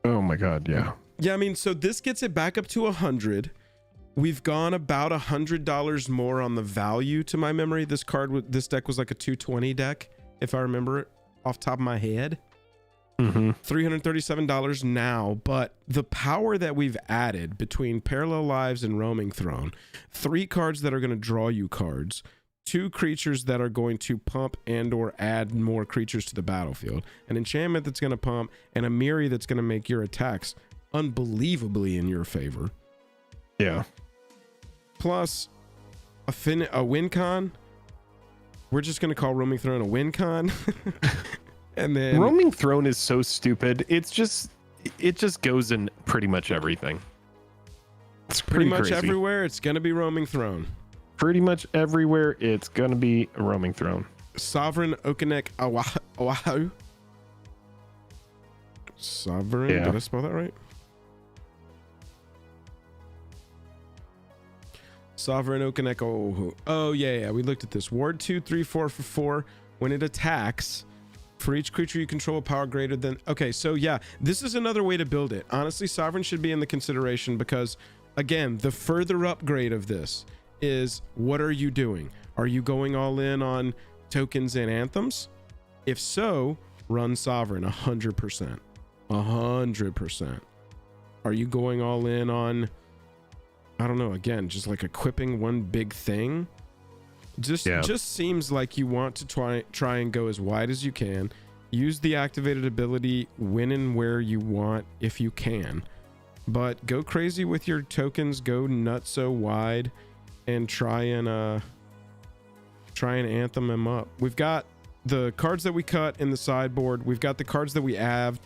Oh my God, yeah. Yeah, I mean, so this gets it back up to 100. We've gone about $100 more on the value to my memory. This deck was like a 220 deck, if I remember it off the top of my head. Mm-hmm. $337 now, but the power that we've added between Parallel Lives and Roaming Throne, 3 cards that are going to draw you cards, 2 creatures that are going to pump and or add more creatures to the battlefield, an enchantment that's going to pump, and a Miri that's going to make your attacks unbelievably in your favor. Yeah. Plus a win con. We're just going to call Roaming Throne a win con. And then Roaming Throne is so stupid. It just goes in pretty much everything. It's pretty much crazy. everywhere it's going to be Roaming Throne. Pretty much everywhere it's gonna be a Roaming Throne. Sovereign Okenek Oahu. Sovereign, Yeah. did I spell that right? Sovereign Okenek Oahu. Oh yeah, we looked at this. Ward 2, 3, 4 for 4. When it attacks, for each creature you control, power greater than. Okay, so yeah, this is another way to build it. Honestly, Sovereign should be in the consideration because, again, the further upgrade of this is what are you doing? Are you going all in on tokens and anthems? If so, run Sovereign 100%. 100%. Are you going all in on, I don't know, again, just like equipping one big thing? Just seems like you want to try and go as wide as you can. Use the activated ability when and where you want if you can. But go crazy with your tokens, go nuts so wide, and try and anthem them up. We've got the cards that we cut in the sideboard. We've got the cards that we have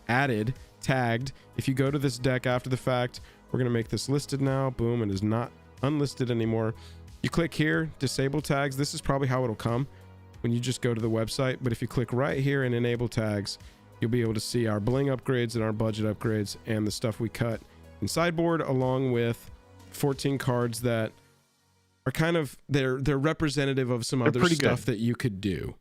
added, tagged. If you go to this deck after the fact, we're going to make this listed now. Boom, it is not unlisted anymore. You click here, disable tags. This is probably how it'll come when you just go to the website. But if you click right here and enable tags, you'll be able to see our bling upgrades and our budget upgrades and the stuff we cut in sideboard, along with 14 cards that are kind of they're representative of some other stuff that you could do.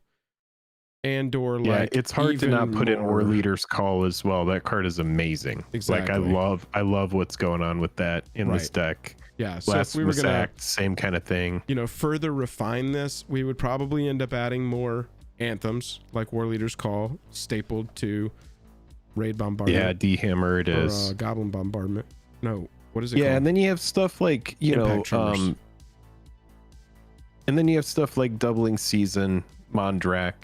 and or Yeah, like it's hard to not even put in more- War Leader's Call as well. That card is amazing. Exactly. Like I love what's going on with that in this deck. Yeah, so Last if we were gonna, Act, same kind of thing. you know, further refine this, we would probably end up adding more anthems like War Leader's Call, stapled to Raid Bombardment. Yeah, D-Hammer it or, is. Goblin Bombardment. No, what is it Yeah, called? and then you have stuff like, Impact Tremors. and then you have stuff like Doubling Season, Mondrak,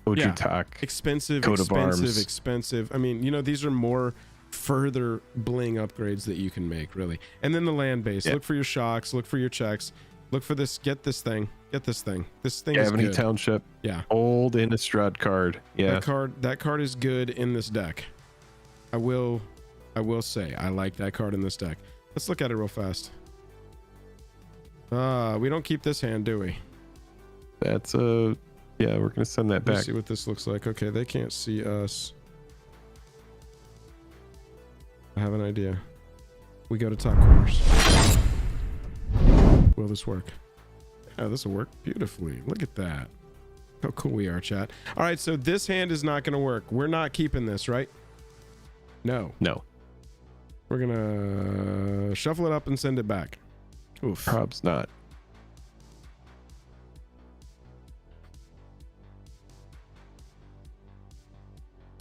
Ojutak. Expensive, Coat of Arms. expensive. I mean, you know, these are more further bling upgrades that you can make, really. And then the land base. Yeah. Look for your shocks. Look for your checks. Look for this. Get this thing. Get this thing. This thing is Gavany good. Township. Yeah. Old Innistrad card. Yeah. That card is good in this deck. I will say I like that card in this deck. Let's look at it real fast. We don't keep this hand, do we? That's yeah, we're gonna send that Let's back. see what this looks like. Okay, they can't see us. I have an idea. We go to top corners. Will this work? Yeah, this will work beautifully. Look at that. How cool we are, chat. All right, so this hand is not going to work. We're not keeping this, right? No. No. We're going to shuffle it up and send it back. Oof. Probs not.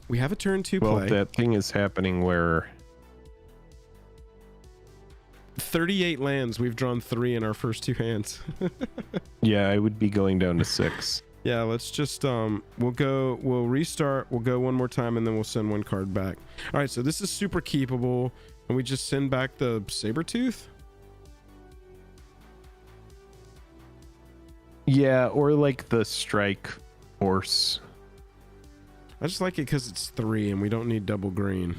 We have a turn 2 Well, play. that thing is happening where 38 lands. We've drawn 3 in our first 2 hands. yeah, I would be going down to 6. Yeah, let's just we'll restart, we'll go one more time, and then we'll send 1 card back. All right, so this is super keepable, and we just send back the Sabertooth. Yeah, or like the Strike Force. I just like it because it's 3 and we don't need double green,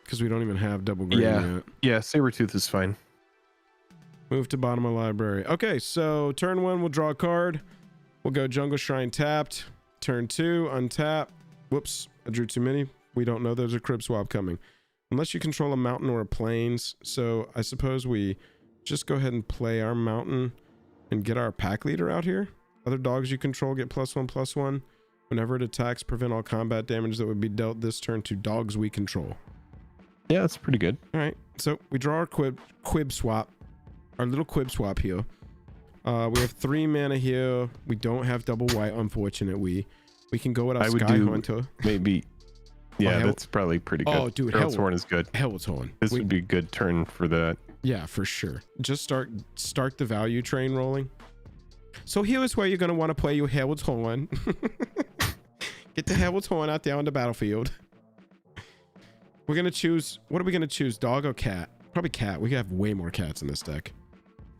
because we don't even have double green yet. Yeah, Sabertooth is fine. Move to bottom of library. Okay, so turn 1 we'll draw a card. We'll go Jungle Shrine tapped. Turn 2 untap. Whoops, I drew too many. We don't know there's a crib swap coming unless you control a mountain or a plains. So I suppose we just go ahead and play our mountain and get our pack leader out here. Other dogs you control get +1/+1 whenever it attacks. Prevent all combat damage that would be dealt this turn to dogs we control. Yeah, that's pretty good. All right, so we draw our quib swap, our little quib swap here. We have 3 mana here. We don't have double white, unfortunately. We can go with our I would Sky do Hunter. maybe. Yeah, Hell- that's probably pretty good. Oh, dude, Herald's Hell- Horn is good. Hell's Horn. This would be a good turn for that. Yeah, for sure. Just start the value train rolling. So here is where you're gonna want to play your Herald's Horn. Get the Herald's Horn out there on the battlefield. We're gonna choose. What are we gonna choose? Dog or cat? Probably cat. We have way more cats in this deck.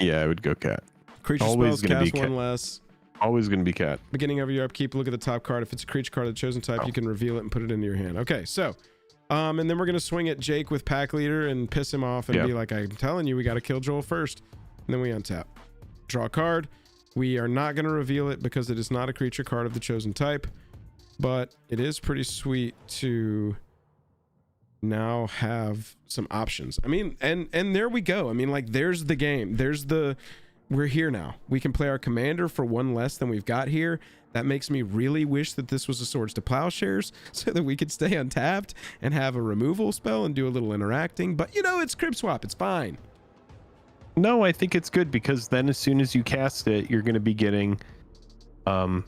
Yeah, I would go cat. Creature Always spells gonna be cast 1 cat. less. Always going to be cat. Beginning of your upkeep, look at the top card. If it's a creature card of the chosen type, you can reveal it and put it into your hand. Okay, so, and then we're gonna swing at Jake with Pack Leader and piss him off and Yep. be like, "I'm telling you, we got to kill Joel first." And then we untap, draw a card. We are not gonna reveal it because it is not a creature card of the chosen type, but it is pretty sweet to now have some options. I mean, and there we go. I mean, like, there's the game. We're here now. We can play our commander for 1 less than we've got here. That makes me really wish that this was a Swords to Plowshares so that we could stay untapped and have a removal spell and do a little interacting. But, you know, it's crib swap. It's fine. No, I think it's good because then as soon as you cast it, you're going to be getting a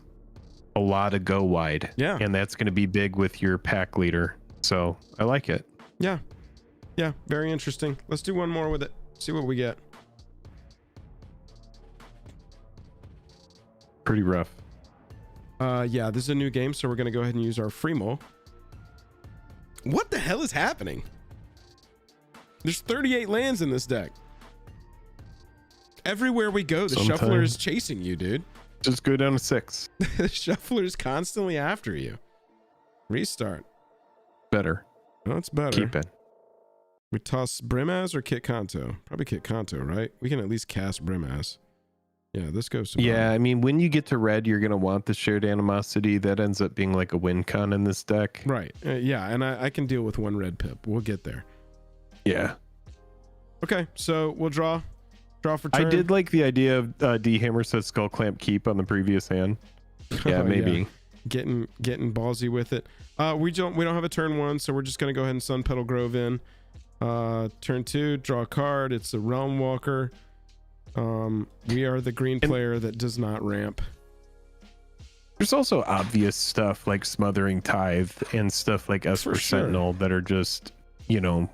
lot of go wide. Yeah. And that's going to be big with your pack leader. So I like it. Yeah. Yeah. Very interesting. Let's do one more with it. See what we get. Pretty rough. Yeah, this is a new game, so we're going to go ahead and use our Freemole. What the hell is happening? There's 38 lands in this deck. Everywhere we go, the shuffler is chasing you, dude. Just go down to 6. The shuffler is constantly after you. Restart. Better. Oh, it's better. Keep it. We toss Brimaz or Kit Kanto? Probably Kit Kanto, right? We can at least cast Brimaz. Yeah, this goes to Yeah, I mean, when you get to red, you're going to want the shared animosity. That ends up being like a win con in this deck. Right. Yeah, and I can deal with 1 red pip. We'll get there. Yeah. Okay, so we'll draw for turn. I did like the idea of D Hammer said Skull Clamp Keep on the previous hand. Yeah, Oh, maybe. getting ballsy with it. We don't have a turn 1, so we're just gonna go ahead and Sun Petal Grove in. Turn 2, draw a card. It's a Realm Walker. We are the green player that does not ramp. There's also obvious stuff like Smothering Tithe and stuff like Esper Sentinel that are just, you know,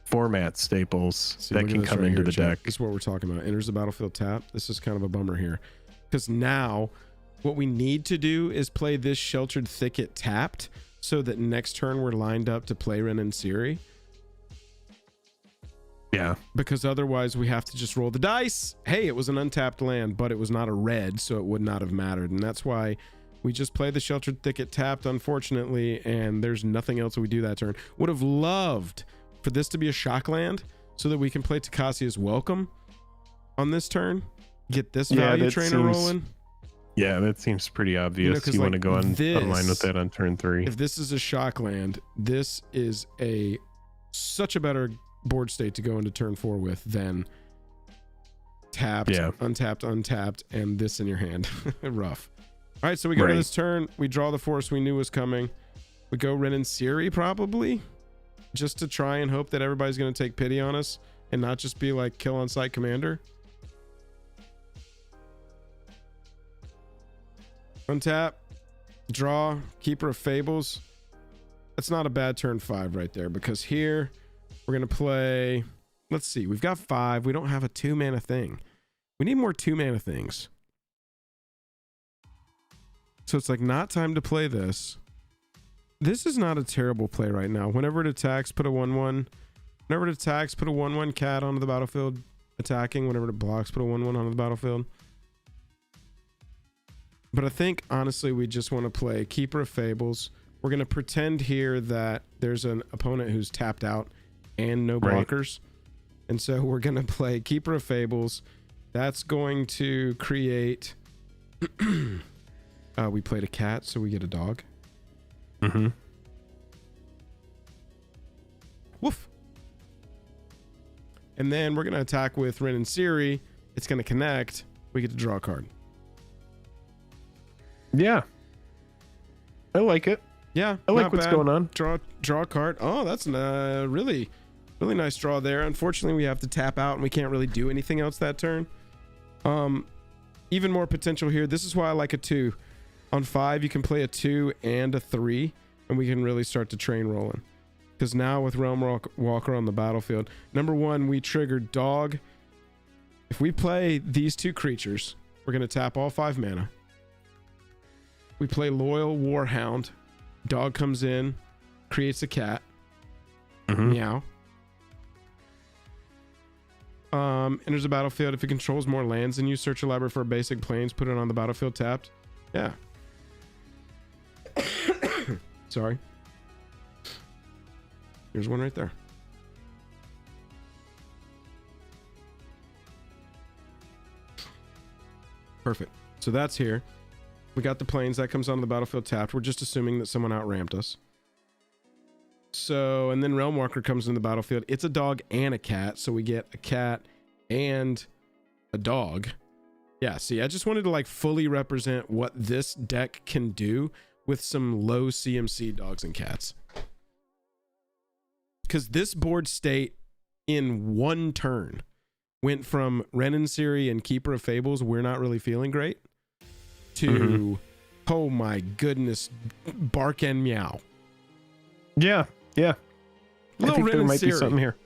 format staples that can come into the deck. This is what we're talking about. Enters the battlefield tap. This is kind of a bummer here, because now what we need to do is play this Sheltered Thicket tapped, so that next turn we're lined up to play Ren and Siri. Yeah, because otherwise we have to just roll the dice. Hey, it was an untapped land, but it was not a red, so it would not have mattered. And that's why we just play the Sheltered Thicket tapped, unfortunately, and there's nothing else we do that turn. Would have loved for this to be a shock land so that we can play Takacia's Welcome on this turn, get this value trainer rolling. Yeah, that seems pretty obvious. You want to go online with that on turn 3. If this is a shock land, this is such a better board state to go into turn 4 with than tapped, untapped, and this in your hand. Rough. All right, so we go to this turn. We draw the force we knew was coming. We go Ren and Siri probably, just to try and hope that everybody's going to take pity on us and not just be like kill on sight commander. Untap, draw, Keeper of Fables. That's not a bad turn 5 right there, because here we're going to play, let's see, we've got 5. We don't have a 2-mana thing. We need more 2-mana things. So it's like not time to play this. This is not a terrible play right now. Whenever it attacks, put a 1/1. Whenever it attacks, put a 1/1 cat onto the battlefield attacking. Whenever it blocks, put a 1/1 onto the battlefield. But I think, honestly, we just want to play Keeper of Fables. We're going to pretend here that there's an opponent who's tapped out and no blockers. And so we're going to play Keeper of Fables. That's going to create... we played a cat, so we get a dog. Mm-hmm. Woof. And then we're going to attack with Ren and Siri. It's going to connect. We get to draw a card. Yeah. I like it. Yeah. I like what's going on. Draw a card. Oh, that's a really nice draw there. Unfortunately, we have to tap out and we can't really do anything else that turn. Even more potential here. This is why I like a 2. On 5, you can play a 2 and a 3, and we can really start the train rolling. Because now with Realm Walker on the battlefield, number 1, we triggered Dog. If we play these 2 creatures, we're going to tap all 5 mana. We play Loyal Warhound. Dog comes in, creates a cat. Meow. Enters the battlefield. If it controls more lands than you, search your library for basic planes, put it on the battlefield tapped. Yeah. Sorry. Here's one right there. Perfect. So that's here. We got the planes. That comes onto the battlefield tapped. We're just assuming that someone outramped us. So, and then Realm Walker comes into the battlefield. It's a dog and a cat. So we get a cat and a dog. Yeah, see, I just wanted to like fully represent what this deck can do with some low CMC dogs and cats. Because this board state in one turn went from Ren and Siri and Keeper of Fables, we're not really feeling great, to, oh my goodness, Bark and Meow. Yeah. I think there might be something here.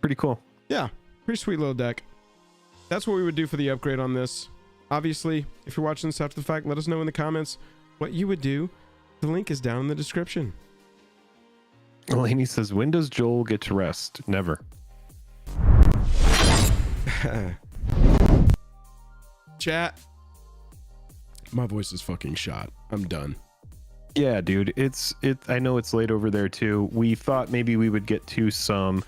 Pretty cool. Yeah, pretty sweet little deck. That's what we would do for the upgrade on this. Obviously, if you're watching this after the fact, let us know in the comments what you would do. The link is down in the description. Laney says, when does Joel get to rest? Never. Chat. My voice is fucking shot. I'm done. Yeah, dude. I know it's late over there too. We thought maybe we would get to some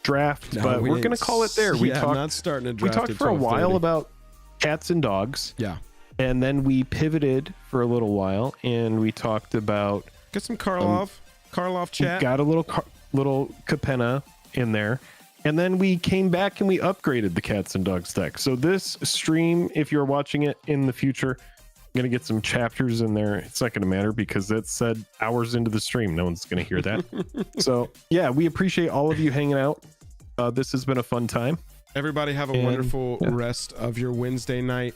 draft, but we're gonna call it there. Not starting a draft. We talked for a while about cats and dogs. Yeah. And then we pivoted for a little while and we talked about get some Karlov chat. Got a little Capenna in there. And then we came back and we upgraded the cats and dogs deck. So this stream, if you're watching it in the future, gonna get some chapters in there. It's not gonna matter because that's said hours into the stream. No one's gonna hear that. So yeah, we appreciate all of you hanging out. This has been a fun time. Everybody have a wonderful rest of your Wednesday night.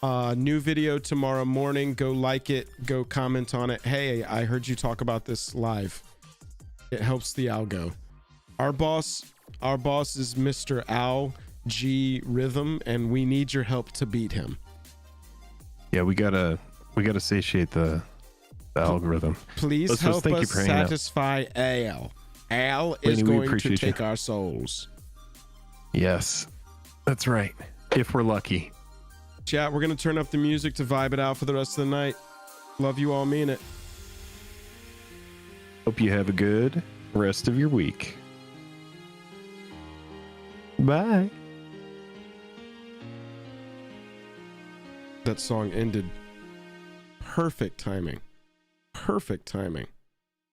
New video tomorrow morning. Go like it. Go comment on it. Hey, I heard you talk about this live. It helps the algo. Our boss is Mr. Al G Rhythm, and we need your help to beat him. Yeah, we gotta satiate the algorithm. Please help us satisfy Al. Al is going to take our souls. Yes, that's right. If we're lucky. Chat, we're gonna turn up the music to vibe it out for the rest of the night. Love you all, mean it. Hope you have a good rest of your week. Bye. That song ended. Perfect timing. Perfect timing.